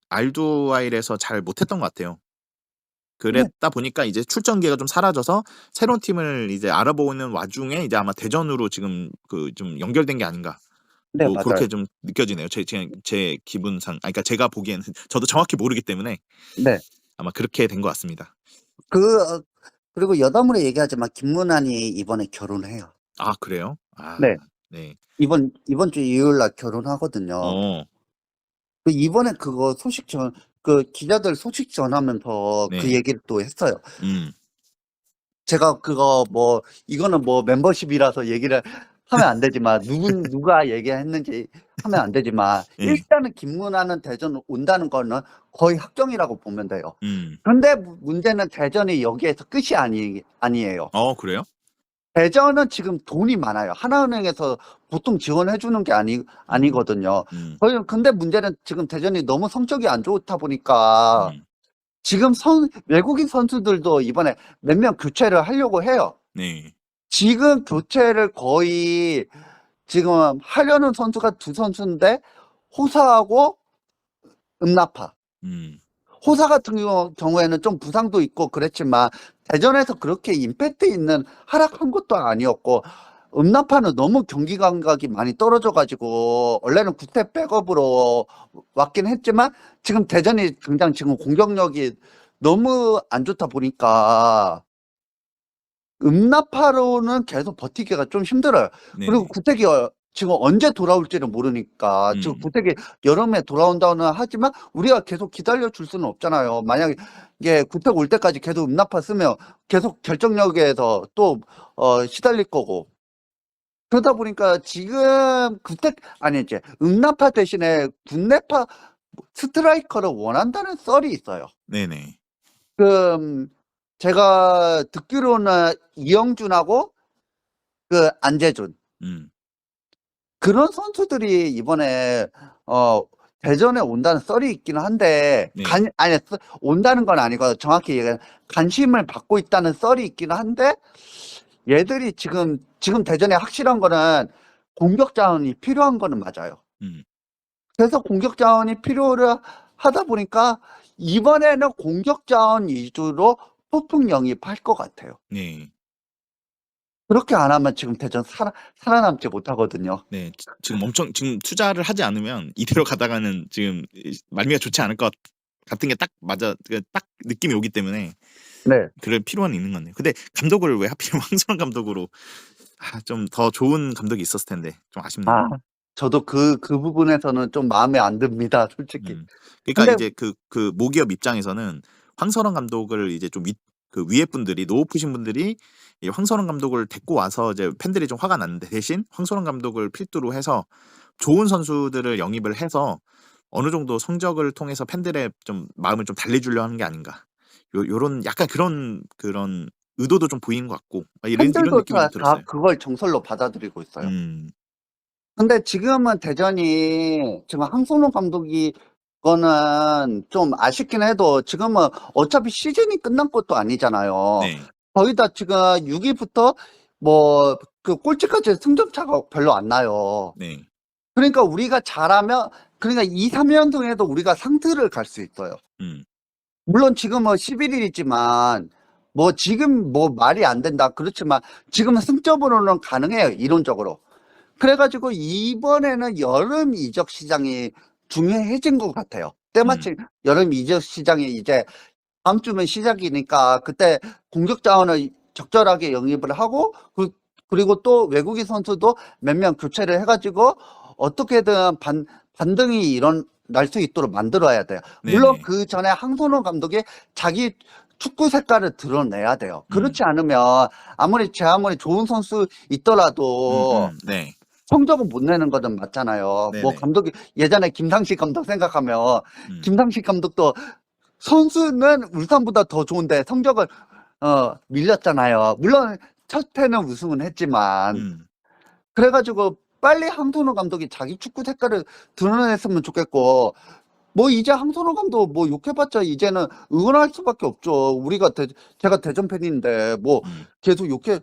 알두아일에서 잘 못했던 것 같아요. 그랬다 보니까 이제 출전 기회가 좀 사라져서 새로운 팀을 이제 알아보는 와중에 이제 아마 대전으로 지금 좀 연결된 게 아닌가.
네,
뭐
맞아요.
그렇게 좀 느껴지네요. 제 기분상. 그러니까 제가 보기에는 저도 정확히 모르기 때문에
네.
아마 그렇게 된 것 같습니다.
그리고 여담으로 얘기하지만 김문환이 이번에 결혼해요.
아, 그래요? 아,
네.
네.
이번 주 일요일 날 결혼하거든요. 이번에 그거 기자들 소식 전하면서
네.
그 얘기를 또 했어요.
음.
제가 이거는 멤버십이라서 얘기를 하면 안 되지만, 누가 얘기했는지 하면 안 되지만,
네.
일단은 김문환은 대전 온다는 거는 거의 확정이라고 보면 돼요.
음.
그런데 문제는 대전이 여기에서 끝이 아니에요.
그래요?
대전은 지금 돈이 많아요. 하나은행에서 보통 지원해주는 게 아니거든요. 근데 문제는 지금 대전이 너무 성적이 안 좋다 보니까, 지금 외국인 선수들도 이번에 몇 명 교체를 하려고 해요.
네.
지금 교체를 거의 지금 하려는 선수가 두 선수인데, 호사하고 음나파. 호사 같은 경우에는 좀 부상도 있고 그랬지만 대전에서 그렇게 임팩트 있는 활약한 것도 아니었고, 음나파는 너무 경기 감각이 많이 떨어져가지고 원래는 국대 백업으로 왔긴 했지만 지금 대전이 당장 지금 공격력이 너무 안 좋다 보니까 음나파로는 계속 버티기가 좀 힘들어요.
네.
그리고 구택이 지금 언제 돌아올지는 모르니까 지금 구택이 여름에 돌아온다고는 하지만 우리가 계속 기다려줄 수는 없잖아요. 만약에 구택 올 때까지 계속 음나파 쓰면 계속 결정력에서 또 시달릴 거고, 그러다 보니까 지금 음나파 대신에 국내파 스트라이커를 원한다는 썰이 있어요.
네네.
제가 듣기로는 이영준하고 안재준, 그런 선수들이 이번에 대전에 온다는 썰이 있기는 한데,
네.
온다는 건 아니고 정확히 얘기하면 관심을 받고 있다는 썰이 있기는 한데, 얘들이 지금 대전에 확실한 거는 공격 자원이 필요한 거는 맞아요. 그래서 공격 자원이 필요를 하다 보니까 이번에는 공격 자원 위주로 폭풍 영입할 것 같아요.
네.
그렇게 안 하면 지금 대전 살아남지 못하거든요.
네. 지금 투자를 하지 않으면 이대로 가다가는 지금 말미가 좋지 않을 것 같은 게 딱 느낌이 오기 때문에
네.
그럴 필요는 있는 건데. 근데 감독을 왜 하필 황선홍 감독으로 좀 더 좋은 감독이 있었을 텐데 좀 아쉽네요.
저도 그 부분에서는 좀 마음에 안 듭니다, 솔직히.
그러니까
근데-
이제 그 모기업 입장에서는 황선홍 감독을 이제 좀 위에 분들이 높으신 분들이 이 황선홍 감독을 데리고 와서 이제 팬들이 좀 화가 났는데, 대신 황선홍 감독을 필두로 해서 좋은 선수들을 영입을 해서 어느 정도 성적을 통해서 팬들의 좀 마음을 좀 달래주려 하는 게 아닌가. 요런 약간 그런 의도도 좀 보이는 것 같고, 이런
팬들도
느낌이 좀
다
들었어요.
그걸 정설로 받아들이고 있어요.
음.
근데 지금은 대전이 지금 황선홍 감독이 거는 좀 아쉽긴 해도 지금은 어차피 시즌이 끝난 것도 아니잖아요.
네.
거의 다 지금 6위부터 꼴찌까지 승점차가 별로 안 나요.
네.
그러니까 우리가 잘하면, 그러니까 2, 3연승에도 우리가 상트를 갈 수 있어요. 물론 지금은 11일이지만 지금 말이 안 된다 그렇지만 지금은 승점으로는 가능해요, 이론적으로. 그래가지고 이번에는 여름 이적 시장이 중요해진 것 같아요. 때마침 여름 이적 시장이 이제 다음 주면 시작이니까 그때 공격 자원을 적절하게 영입을 하고 그리고 또 외국인 선수도 몇 명 교체를 해가지고 어떻게든 반등이 일어날 수 있도록 만들어야 돼요. 물론
네네.
그 전에 황선홍 감독이 자기 축구 색깔을 드러내야 돼요. 그렇지 않으면 아무리 좋은 선수 있더라도
네.
성적은 못 내는 거는 맞잖아요.
네네.
뭐 감독이 예전에 김상식 감독 생각하면 김상식 감독도 선수는 울산보다 더 좋은데 성적을 밀렸잖아요. 물론 첫 해는 우승은 했지만 그래가지고 빨리 황선홍 감독이 자기 축구 색깔을 드러냈으면 좋겠고 뭐 이제 황선홍 감독 뭐 욕해봤자 이제는 응원할 수밖에 없죠. 제가 대전 팬인데 뭐 계속 욕해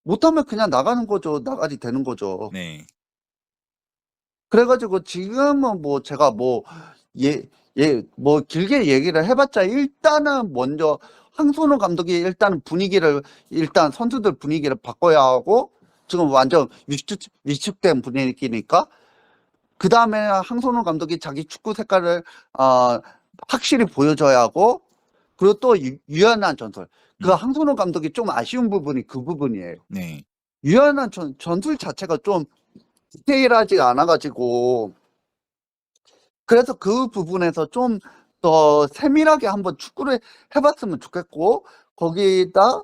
못하면 그냥 나가는 거죠. 나가지 되는 거죠.
네.
그래가지고 지금은 뭐 제가 뭐 길게 얘기를 해봤자 일단은 먼저 황선홍 감독이 일단 선수들 분위기를 바꿔야 하고 지금 완전 위축된 분위기니까 그 다음에 황선홍 감독이 자기 축구 색깔을 확실히 보여줘야 하고 그리고 또 유연한 전술. 그 황선홍 감독이 좀 아쉬운 부분이 그 부분이에요.
네.
유연한 전술 자체가 좀 디테일하지 않아가지고 그래서 그 부분에서 좀 더 세밀하게 한번 축구를 해봤으면 좋겠고 거기다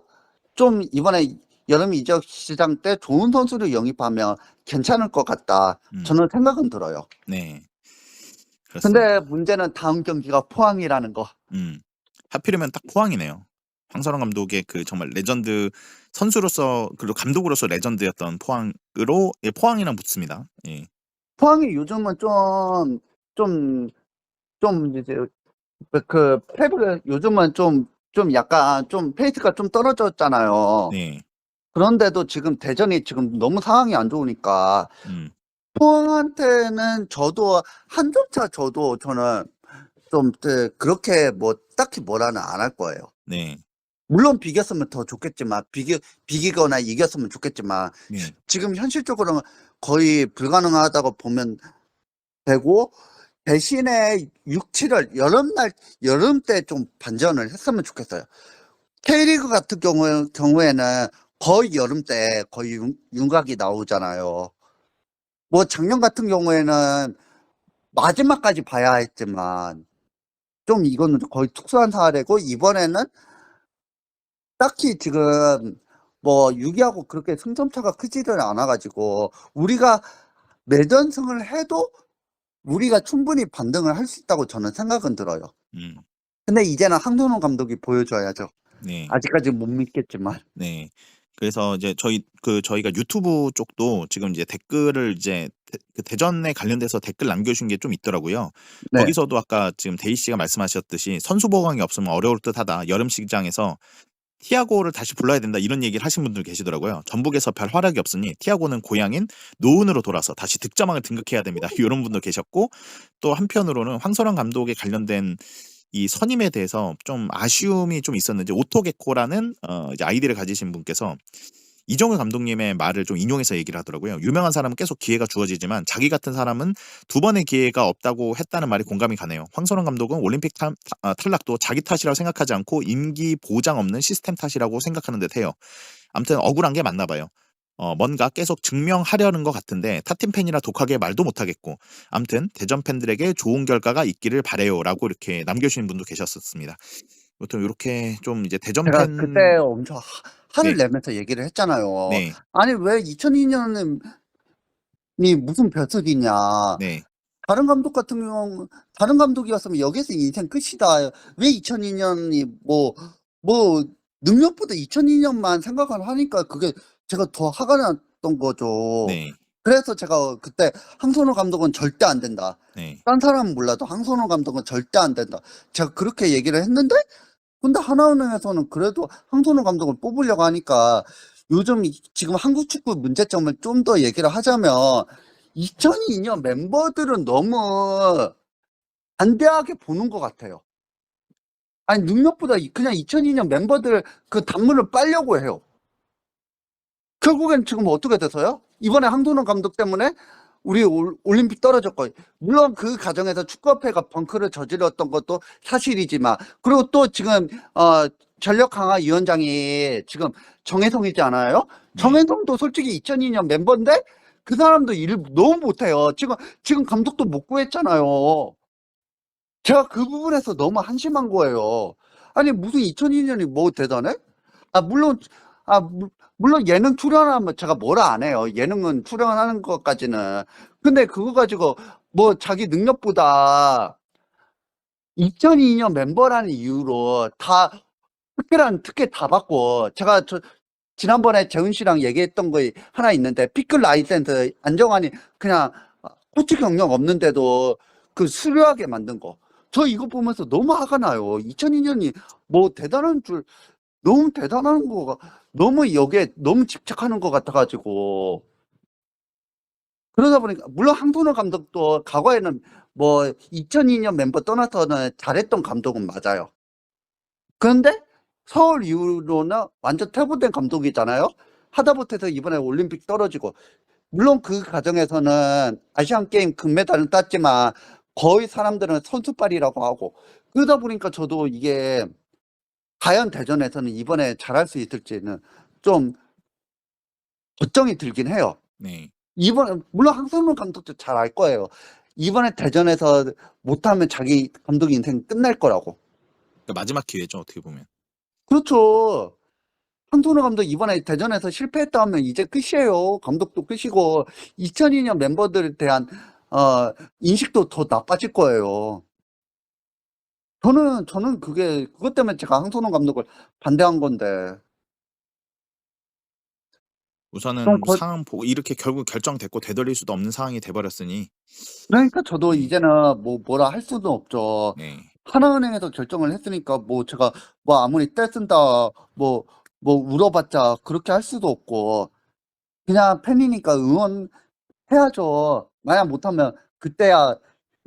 좀 이번에 여름 이적 시장 때 좋은 선수를 영입하면 괜찮을 것 같다. 저는 생각은 들어요.
네. 그렇습니다.
근데 문제는 다음 경기가 포항이라는 거.
하필이면 딱 포항이네요. 황선홍 감독의 그 정말 레전드 선수로서 그리고 감독으로서 레전드였던 포항으로 포항이랑 붙습니다. 예.
포항이 요즘은 좀 이제 그 패브를 요즘은 좀 약간 좀 페이스가 좀 떨어졌잖아요.
네.
그런데도 지금 대전이 지금 너무 상황이 안 좋으니까 포항한테는 저도 한 점차 저도 저는 좀 그렇게 뭐 딱히 뭐라는 안 할 거예요.
네.
물론 비겼으면 더 좋겠지만 비기거나 이겼으면 좋겠지만
네.
지금 현실적으로는 거의 불가능하다고 보면 되고 대신에 6, 7월 여름 때 좀 반전을 했으면 좋겠어요. K리그 같은 경우에는 거의 여름 때 거의 윤곽이 나오잖아요. 뭐 작년 같은 경우에는 마지막까지 봐야 했지만 좀 이거는 거의 특수한 사례고 이번에는 딱히 지금 뭐 6위하고 그렇게 승점차가 크지를 않아가지고 우리가 내전승을 해도 우리가 충분히 반등을 할 수 있다고 저는 생각은 들어요. 근데 이제는 황선홍 감독이 보여줘야죠.
네.
아직까지 못 믿겠지만.
네. 그래서 이제 저희가 유튜브 쪽도 지금 이제 댓글을 이제 그 대전에 관련돼서 댓글 남겨주신 게 좀 있더라고요.
네.
거기서도 아까 지금 데이 씨가 말씀하셨듯이 선수 보강이 없으면 어려울 듯하다. 여름 시장에서 티아고를 다시 불러야 된다 이런 얘기를 하신 분들 계시더라고요. 전북에서 별 활약이 없으니 티아고는 고향인 노은으로 돌아서 다시 득점왕을 등극해야 됩니다. 이런 분도 계셨고 또 한편으로는 황선홍 감독에 관련된 이 선임에 대해서 좀 아쉬움이 좀 있었는지 오토게코라는 이제 아이디를 가지신 분께서 이정우 감독님의 말을 좀 인용해서 얘기를 하더라고요. 유명한 사람은 계속 기회가 주어지지만 자기 같은 사람은 두 번의 기회가 없다고 했다는 말이 공감이 가네요. 황선홍 감독은 올림픽 탈락도 자기 탓이라고 생각하지 않고 임기 보장 없는 시스템 탓이라고 생각하는 듯해요. 아무튼 억울한 게 맞나 봐요. 뭔가 계속 증명하려는 것 같은데 타팀 팬이라 독하게 말도 못하겠고 아무튼 대전 팬들에게 좋은 결과가 있기를 바래요라고 이렇게 남겨주신 분도 계셨었습니다. 보통 이렇게 좀 이제 대전
제가
팬
그때 엄청 화를
네.
내면서 얘기를 했잖아요.
네.
아니 왜 2002년이 무슨 벼슬이냐.
네.
다른 감독 같은 경우 다른 감독이었으면 여기서 인생 끝이다. 왜 2002년이 뭐 능력보다 2002년만 생각을 하니까 그게 제가 더 화가 났던 거죠.
네.
그래서 제가 그때 황선홍 감독은 절대 안 된다.
네.
딴 사람은 몰라도 황선홍 감독은 절대 안 된다. 제가 그렇게 얘기를 했는데 근데 하나은행에서는 그래도 황선홍 감독을 뽑으려고 하니까 요즘 지금 한국 축구 문제점을 좀 더 얘기를 하자면 2002년 멤버들은 너무 반대하게 보는 것 같아요. 아니 능력보다 그냥 2002년 멤버들 그 단물을 빨려고 해요. 결국엔 지금 어떻게 돼서요? 이번에 황선홍 감독 때문에 우리 올림픽 떨어졌고 물론 그 과정에서 축구협회가 벙크를 저질렀던 것도 사실이지만 그리고 또 지금 전력 강화 위원장이 지금 정혜성이잖아요. 정혜성도 솔직히 2002년 멤버인데 그 사람도 일을 너무 못해요. 지금 감독도 못 구했잖아요. 제가 그 부분에서 너무 한심한 거예요. 아니 무슨 2002년이 뭐 대단해? 아 물론 물론 예능 출연하면 제가 뭐라 안 해요. 예능은 출연하는 것까지는. 근데 그거 가지고 뭐 자기 능력보다 2002년 멤버라는 이유로 다 특별한 특혜 다 받고 제가 지난번에 재훈 씨랑 얘기했던 거 하나 있는데 피클 라이센스 안정환이 그냥 코치 경력 없는데도 그 수료하게 만든 거. 저 이거 보면서 너무 화가 나요. 2002년이 뭐 대단한 줄 너무 대단한 거가 너무 여기에 너무 집착하는 것 같아가지고 그러다 보니까 물론 황선우 감독도 과거에는 뭐 2002년 멤버 떠나서는 잘했던 감독은 맞아요. 그런데 서울 이후로는 완전 퇴보된 감독이잖아요. 하다못해서 이번에 올림픽 떨어지고 물론 그 과정에서는 아시안 게임 금메달은 땄지만 거의 사람들은 선수빨이라고 하고 그러다 보니까 저도 이게 과연 대전에서는 이번에 잘할 수 있을지는 좀 걱정이 들긴 해요.
네.
이번에 물론 황선우 감독도 잘 알 거예요. 이번에 대전에서 못하면 자기 감독 인생 끝날 거라고.
그러니까 마지막 기회죠 어떻게 보면.
그렇죠. 황선우 감독 이번에 대전에서 실패했다 하면 이제 끝이에요. 감독도 끝이고 2002년 멤버들에 대한 인식도 더 나빠질 거예요. 저는 그것 때문에 제가 황선우 감독을 반대한 건데.
우선은
좀
상황 보고 이렇게 결국 결정됐고 되돌릴 수도 없는 상황이 돼버렸으니.
그러니까 저도 이제는 뭐라 할 수도 없죠.
네.
하나은행에서 결정을 했으니까 뭐 제가 뭐 아무리 떼쓴다 뭐 울어봤자 그렇게 할 수도 없고 그냥 팬이니까 응원해야죠. 만약 못하면 그때야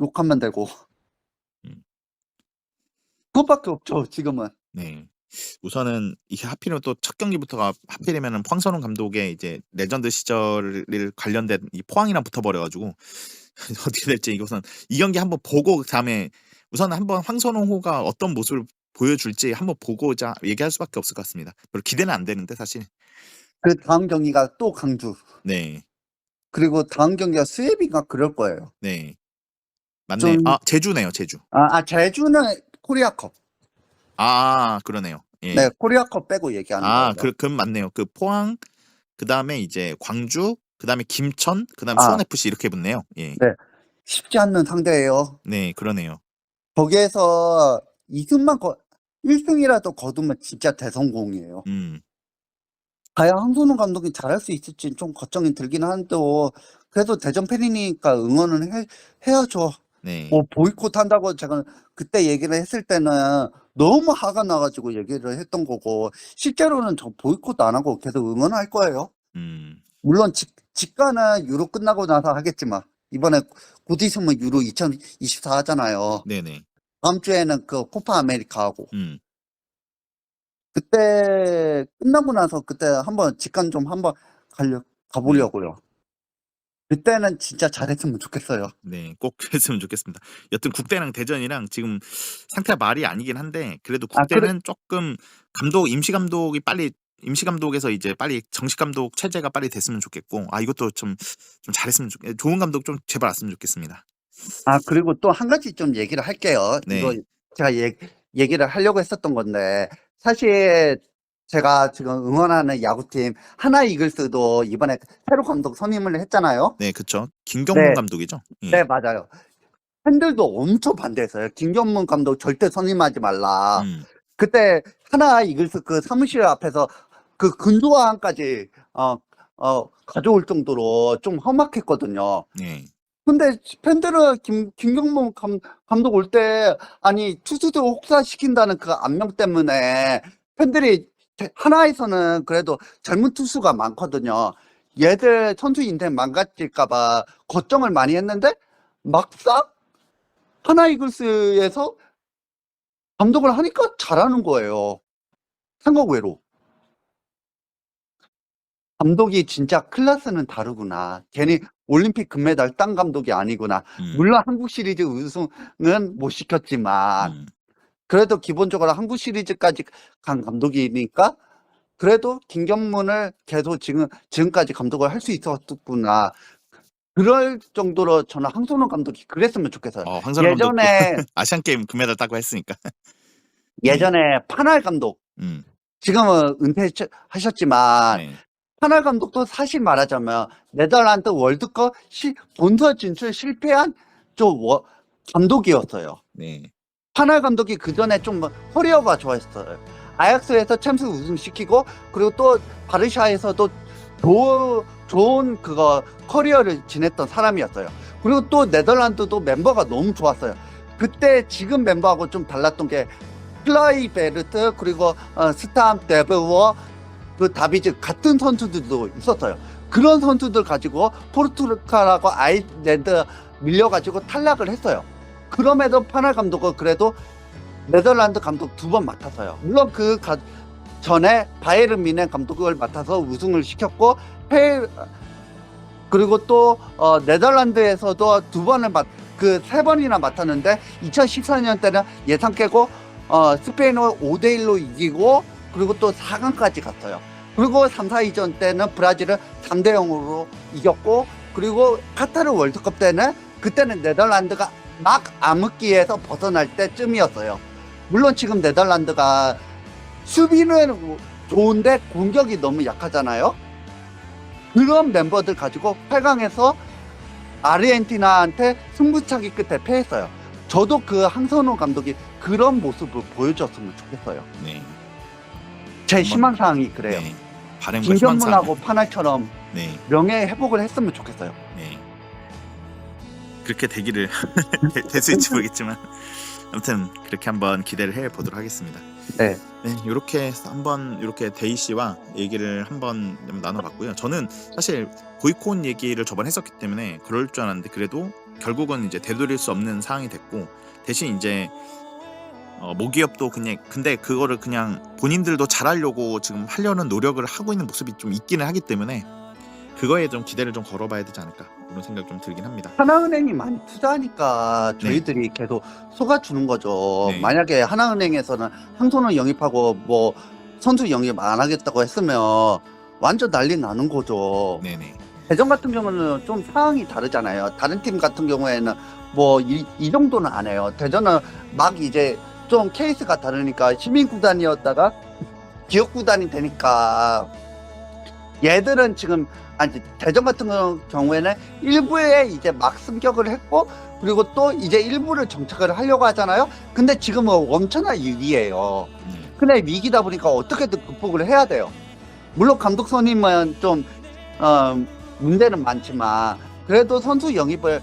욕하면 되고
음.
그것밖에 없죠 지금은.
네. 우선은 이게 하필이면 또 첫 경기부터가 하필이면은 황선홍 감독의 이제 레전드 시절을 관련된 이 포항이랑 붙어버려가지고 어떻게 될지 이것은 이 경기 한번 보고 그다음에 우선 한번 황선홍호가 어떤 모습을 보여줄지 한번 보고자 얘기할 수밖에 없을 것 같습니다. 별로 기대는 안 되는데 사실.
그 다음 경기가 또 강주.
네.
그리고 다음 경기가 수협인가 그럴 거예요.
네. 맞네요.
좀-
아 제주네요 제주.
제주는 코리아컵.
그러네요. 예.
네, 코리아컵 빼고 얘기하는 거예요.
그럼 맞네요. 그 포항, 그 다음에 이제 광주, 그 다음에 김천, 그 다음에
아.
수원 FC 이렇게 붙네요. 예.
네. 쉽지 않는 상대예요.
네, 그러네요.
거기에서 1승이라도 거두면 진짜 대성공이에요. 과연 황선우 감독이 잘할 수 있을지 좀 걱정이 들긴 한데도 그래도 대전 팬이니까 응원은 해야죠.
네.
뭐 보이콧 한다고 제가 그때 얘기를 했을 때는 너무 화가 나가지고 얘기를 했던 거고 실제로는 저 보이콧 안 하고 계속 응원할 거예요. 물론 직관은 유로 끝나고 나서 하겠지만 이번에 곧 있으면 유로 2024 하잖아요.
네네.
다음 주에는 그 코파 아메리카 하고 그때 끝나고 나서 그때 한번 직관 좀 한번 가보려고요. 그때는 진짜 잘했으면 좋겠어요.
네, 꼭 그랬으면 좋겠습니다. 여튼 국대랑 대전이랑 지금 상태가 말이 아니긴 한데 그래도 국대는 조금 임시 감독에서 이제 빨리 정식 감독 체제가 빨리 됐으면 좋겠고 이것도 좀 잘했으면 좋은 감독 좀 제발 왔으면 좋겠습니다.
그리고 또 한 가지 좀 얘기를 할게요.
네.
이거 제가 얘기를 하려고 했었던 건데 사실 제가 지금 응원하는 야구팀 하나 이글스도 이번에 새로 감독 선임을 했잖아요.
네, 그쵸. 김경문
네.
감독이죠. 예.
네, 맞아요. 팬들도 엄청 반대했어요. 김경문 감독 절대 선임하지 말라. 그때 하나 이글스 그 사무실 앞에서 그 근조화함까지 가져올 정도로 좀 험악했거든요.
네.
근데 팬들은 김경문 감독 올 때 투수들 혹사시킨다는 그 압력 때문에 팬들이 하나에서는 그래도 젊은 투수가 많거든요. 얘들 선수 인생 망가질까봐 걱정을 많이 했는데 막상 하나 이글스에서 감독을 하니까 잘하는 거예요. 생각 외로. 감독이 진짜 클래스는 다르구나. 괜히 올림픽 금메달 딴 감독이 아니구나. 물론 한국 시리즈 우승은 못 시켰지만 그래도 기본적으로 한국 시리즈까지 간 감독이니까 그래도 김경문을 계속 지금까지 감독을 할 수 있었구나. 그럴 정도로 저는 황선홍 감독이 그랬으면 좋겠어요.
황선홍
예전에
감독도 아시안 게임 금메달 따고 했으니까.
예전에 파날 감독
음.
지금은 은퇴하셨지만
네.
파날 감독도 사실 말하자면 네덜란드 월드컵 본선 진출 실패한 감독이었어요.
네.
파날 감독이 그 전에 좀 커리어가 좋았어요. 아약스에서 챔스 우승시키고 그리고 또 바르샤에서도 좋은 커리어를 지냈던 사람이었어요. 그리고 또 네덜란드도 멤버가 너무 좋았어요. 그때 지금 멤버하고 좀 달랐던 게 클라이베르트 그리고 스탐 데브워 그 다비즈 같은 선수들도 있었어요. 그런 선수들 가지고 포르투갈하고 아일랜드 밀려가지고 탈락을 했어요. 그럼에도 파날 감독은 그래도 네덜란드 감독 2번 맡았어요. 물론 전에 바이에른 뮌헨 감독을 맡아서 우승을 시켰고 그리고 또 네덜란드에서도 2번을 3번이나 맡았는데 2014년 때는 예상 깨고 스페인을 5대1로 이기고 그리고 또 4강까지 갔어요. 그리고 3, 4위전 때는 브라질을 3대0으로 이겼고 그리고 카타르 월드컵 때는 그때는 네덜란드가 막 암흑기에서 벗어날 때쯤이었어요. 물론 지금 네덜란드가 수비는 좋은데 공격이 너무 약하잖아요. 그런 멤버들 가지고 8강에서 아르헨티나한테 승부차기 끝에 패했어요. 저도 황선홍 감독이 그런 모습을 보여줬으면 좋겠어요.
네.
제 희망사항이 그래요.
네. 바람과
김경문하고
희망사항.
파날처럼
네.
명예 회복을 했으면 좋겠어요.
네. 그렇게 되기를 될 수 있지 모르겠지만 아무튼 그렇게 한번 기대를 해 보도록 하겠습니다.
네.
네, 이렇게 한번 이렇게 데이 씨와 얘기를 한번 나눠봤고요. 저는 사실 보이콘 얘기를 저번에 했었기 때문에 그럴 줄 알았는데 그래도 결국은 이제 되돌릴 수 없는 상황이 됐고 대신 이제 모기업도 근데 그거를 그냥 본인들도 잘하려고 지금 하려는 노력을 하고 있는 모습이 좀 있기는 하기 때문에 그거에 좀 기대를 좀 걸어봐야 되지 않을까 이런 생각 좀 들긴 합니다.
하나은행이 많이 투자하니까 저희들이 계속 속아주는 거죠.
네.
만약에 하나은행에서는 황선홍 영입하고 뭐 선수 영입 안 하겠다고 했으면 완전 난리 나는 거죠.
네네.
대전 같은 경우는 좀 상황이 다르잖아요. 다른 팀 같은 경우에는 뭐 이 정도는 안 해요. 대전은 막 이제 좀 케이스가 다르니까 시민구단이었다가 기업구단이 되니까 얘들은 지금 대전 같은 경우에는 일부에 이제 막 승격을 했고 그리고 또 이제 일부를 정착을 하려고 하잖아요. 근데 지금은 엄청난 위기예요. 근데 위기다 보니까 어떻게든 극복을 해야 돼요. 물론 감독 선임은 좀 문제는 많지만 그래도 선수 영입을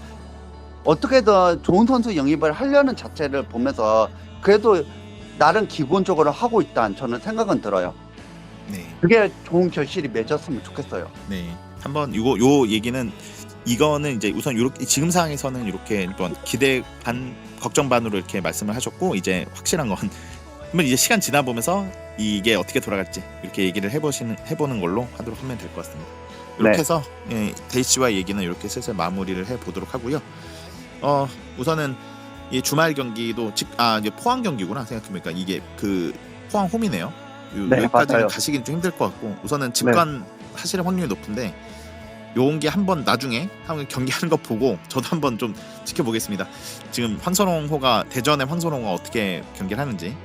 어떻게든 좋은 선수 영입을 하려는 자체를 보면서 그래도 나름 기본적으로 하고 있다는 저는 생각은 들어요.
네.
그게 좋은 결실이 맺었으면 좋겠어요.
네. 한번 요 얘기는 이거는 이제 우선 요렇게 지금 상황에서는 이렇게 한번 기대 반 걱정 반으로 이렇게 말씀을 하셨고 이제 확실한 건 한번 이제 시간 지나 보면서 이게 어떻게 돌아갈지 이렇게 얘기를 해보는 걸로 하도록 하면 될 것 같습니다. 이렇게
네.
해서 데이 씨와 얘기는 이렇게 슬슬 마무리를 해 보도록 하고요. 우선은 이 주말 경기도 이제 포항 경기구나 생각해보니까 이게 그 포항 홈이네요.
네,
여기까지는
맞아요.
가시긴 좀 힘들 것 같고 우선은 직관 하시는 확률이 높은데 요런 게 한번 나중에 한번 경기하는 거 보고 저도 한번 좀 지켜보겠습니다. 지금 황선홍호가 대전의 황선홍호가 어떻게 경기를 하는지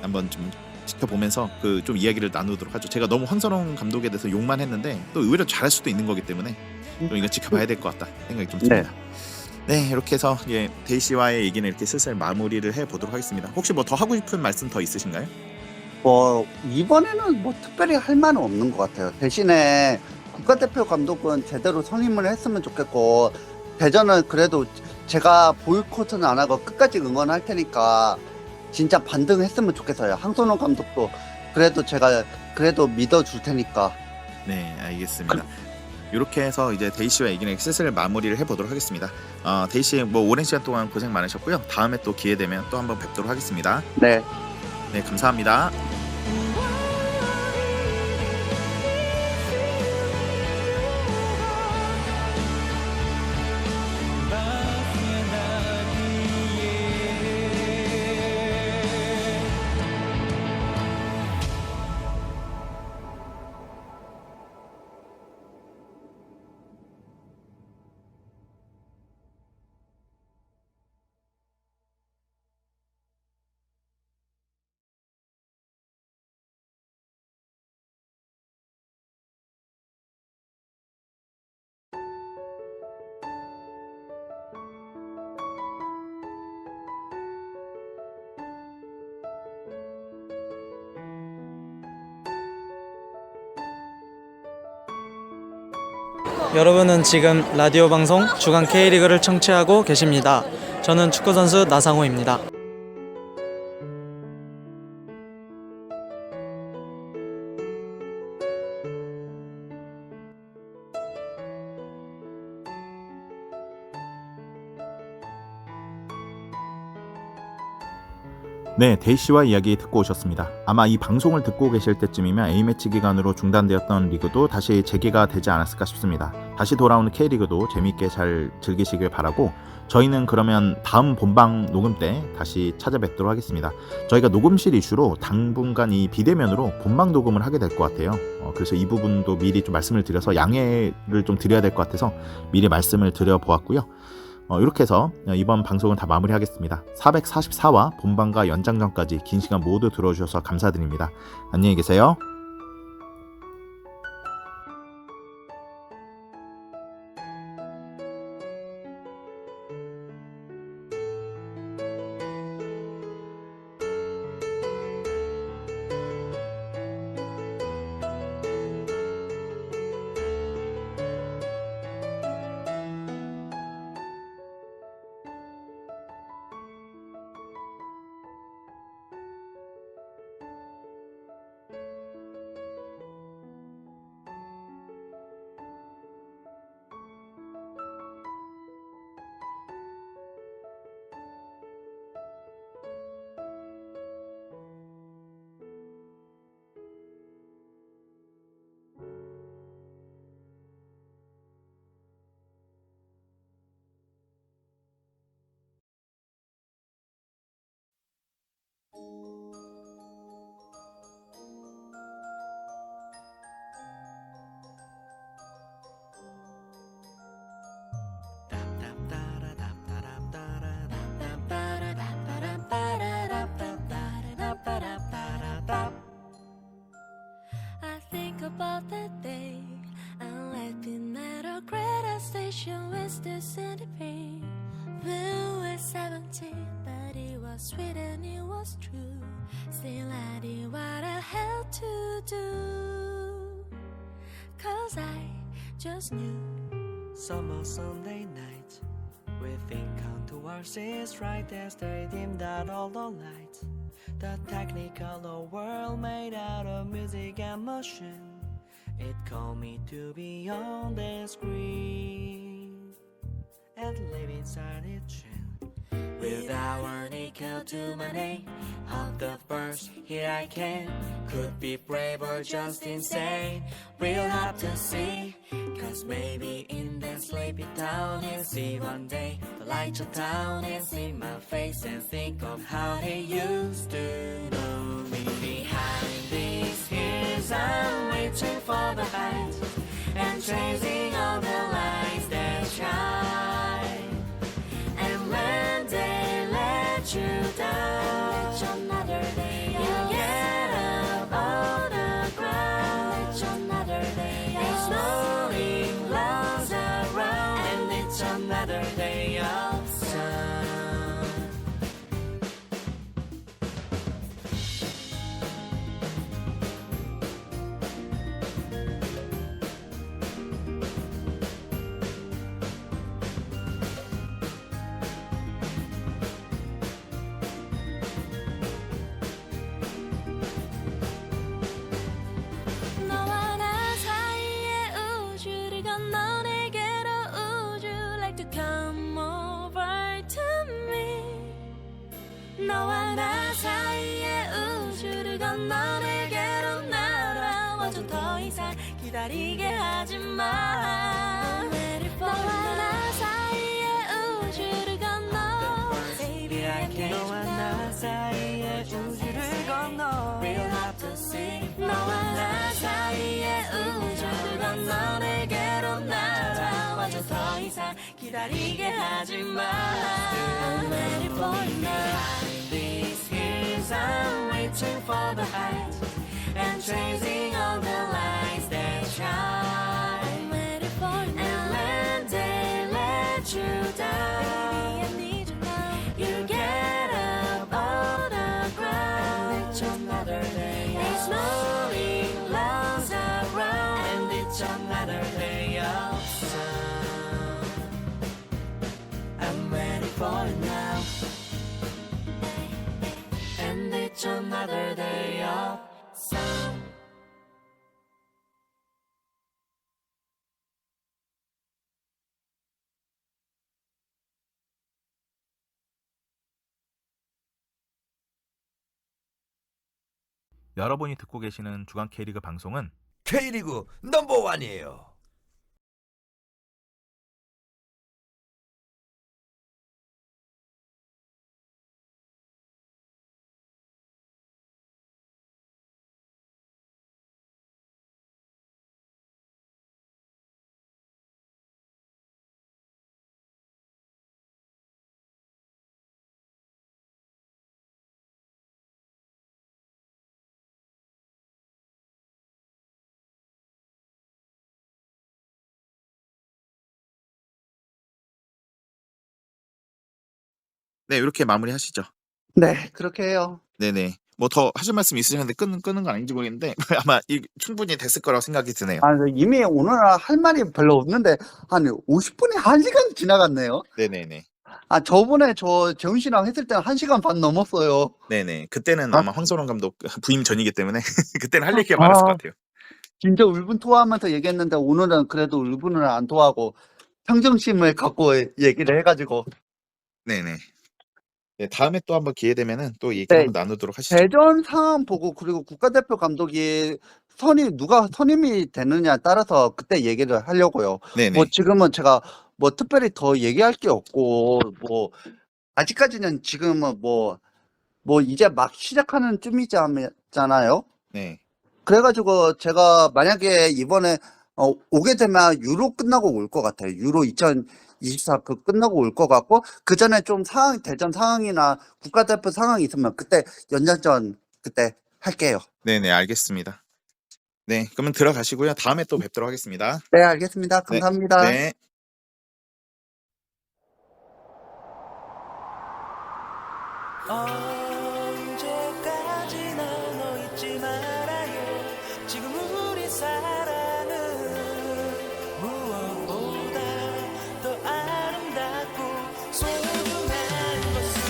한번 좀 지켜보면서 그 좀 이야기를 나누도록 하죠. 제가 너무 황선홍 감독에 대해서 욕만 했는데 또 의외로 잘할 수도 있는 거기 때문에 좀 이거 지켜봐야 될 것 같다 생각이 좀 듭니다. 네, 이렇게 해서 데이 씨와의 얘기는 이렇게 슬슬 마무리를 해 보도록 하겠습니다. 혹시 뭐 더 하고 싶은 말씀 더 있으신가요?
뭐 이번에는 뭐 특별히 할 말은 없는 것 같아요. 대신에 국가대표 감독은 제대로 선임을 했으면 좋겠고 대전은 그래도 제가 보이콧은 안 하고 끝까지 응원할 테니까 진짜 반등했으면 좋겠어요. 황선홍 감독도 그래도 제가 그래도 믿어줄 테니까.
네, 알겠습니다. 이렇게 해서 이제 데이 씨와 얘기는 슬슬 마무리를 해보도록 하겠습니다. 데이 씨 뭐 오랜 시간 동안 고생 많으셨고요. 다음에 또 기회 되면 또 한번 뵙도록 하겠습니다.
네.
네, 감사합니다.
여러분은 지금 라디오 방송 주간 K리그를 청취하고 계십니다. 저는 축구선수 나상호입니다.
네, 데이씨와 이야기 듣고 오셨습니다. 아마 이 방송을 듣고 계실 때쯤이면 A매치 기간으로 중단되었던 리그도 다시 재개가 되지 않았을까 싶습니다. 다시 돌아오는 K리그도 재미있게 잘 즐기시길 바라고 저희는 그러면 다음 본방 녹음 때 다시 찾아뵙도록 하겠습니다. 저희가 녹음실 이슈로 당분간 이 비대면으로 본방 녹음을 하게 될 것 같아요. 그래서 이 부분도 미리 좀 말씀을 드려서 양해를 좀 드려야 될 것 같아서 미리 말씀을 드려보았고요. 이렇게 해서 이번 방송은 다 마무리하겠습니다. 444화 본방과 연장전까지 긴 시간 모두 들어주셔서 감사드립니다. 안녕히 계세요.
I think about that day I left in at a greater station with the centipede. We were 17, but it was sweet and it was true. Still I did what I had to do, 'cause I just knew.
Summer Sunday night, we think on towards is right as they dimmed out all the lights. The technicolor world made out of music and motion. It called me to be on the screen and live inside its trend. Without an echo to my name, of the first, here I came. Could be brave or just insane. We'll have to see, 'cause maybe in that sleepy town he'll see one day the lights of town and see my face and think of how he used to know me. Behind these hills I'm waiting for the heights and chasing all the lights that shine. And when they let you down, it's another day. You get up on the ground, it's another day. It's snowing clouds around, and it's another day of sun. 너와 나 사이의 우주를 건너 내게로 Would you like to come over to me? 너와 나 사이의 우주를 건너 내게로 날아와줘. 더 이상 기다리게 하지 마. 너와 나 사이의 우주를 건너 Baby I can't. 너와 나 사이의 우주를 건너 We'll have to see. 너와 나 사이의 우주를 건너 내게로 날아와줘. 더 이상 기다리게 하지 마. I'm ready for you now. Behind these hills I'm waiting for the heights and chasing all the lights that shine. I'm ready for you now. And when they let you down, baby I need you now. You get up on the ground, it's another day. It's snowing clouds around, and it's another day of sound.
여러분이 듣고 계시는 주간 K리그 방송은
K리그 넘버원이에요.
네, 이렇게 마무리하시죠.
네, 그렇게 해요.
네네. 뭐 더 하실 말씀 있으셨는데 끄는 건 아닌지 모르겠는데 아마 충분히 됐을 거라고 생각이 드네요.
아, 이미 오늘 할 말이 별로 없는데 한 50분이 1시간 지나갔네요.
네네네.
아, 저번에 저 재훈 씨랑 했을 때는 1시간 반 넘었어요.
네네. 그때는
아.
아마 황선홍 감독 부임 전이기 때문에 그때는 할 얘기가 많았을 것 같아요.
진짜 울분토하면서 얘기했는데 오늘은 그래도 울분을 안 토하고 평정심을 갖고 얘기를 해가지고.
네네. 네, 다음에 또 한번 기회 되면은 또 얘기
네,
한번 나누도록 하시죠.
대전 상황 보고 그리고 국가대표 감독이 누가 선임이 되느냐에 따라서 그때 얘기를 하려고요.
네네.
뭐 지금은 제가 뭐 특별히 더 얘기할 게 없고 뭐 아직까지는 지금은 뭐 이제 막 시작하는 쯤이잖아요.
네.
그래가지고 제가 만약에 이번에 오게 되면 유로 끝나고 올 것 같아요. 유로 2024 그 끝나고 올 것 같고 그 전에 좀 대전 상황이나 국가대표 상황이 있으면 그때 연장전 그때 할게요.
네네, 알겠습니다. 네, 그러면 들어가시고요. 다음에 또 뵙도록 하겠습니다.
네, 알겠습니다.
네.
감사합니다.
네.
언제까지나 너 잊지 말아요. 지금 우리 사랑은 무엇보다 더 아름답고 소중한 것을.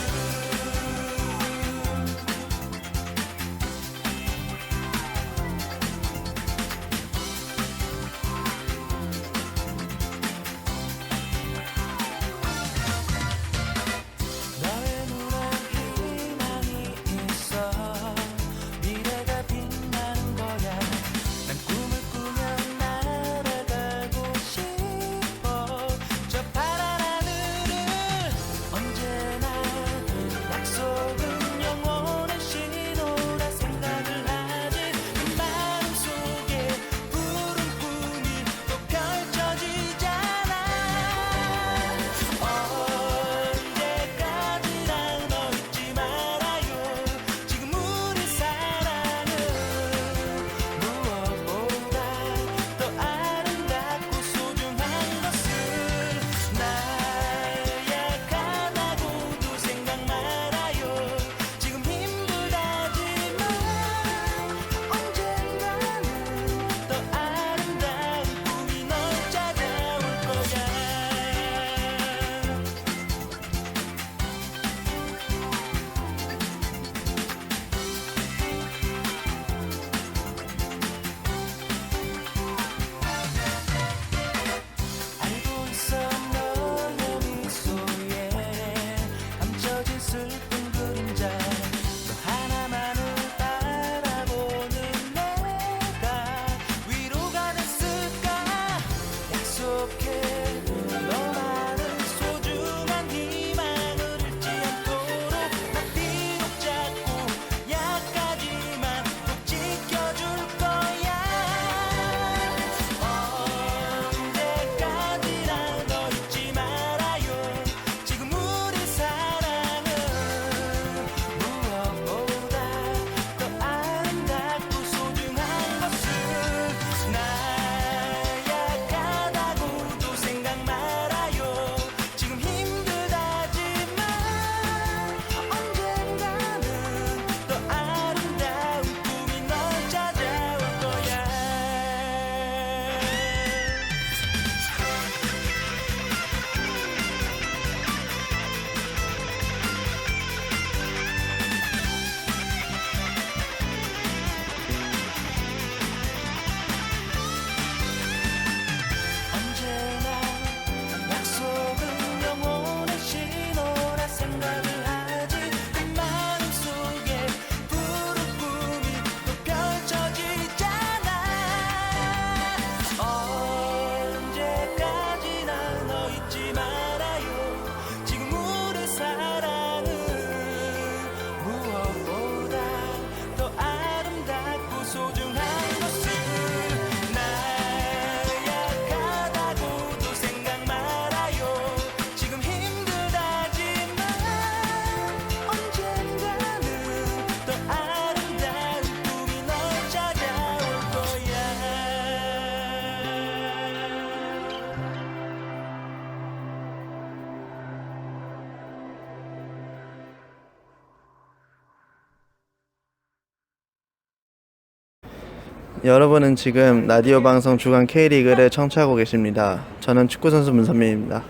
너의 노란 희망 여러분은 지금 라디오 방송 주간 K리그를 청취하고 계십니다. 저는 축구선수 문선민입니다.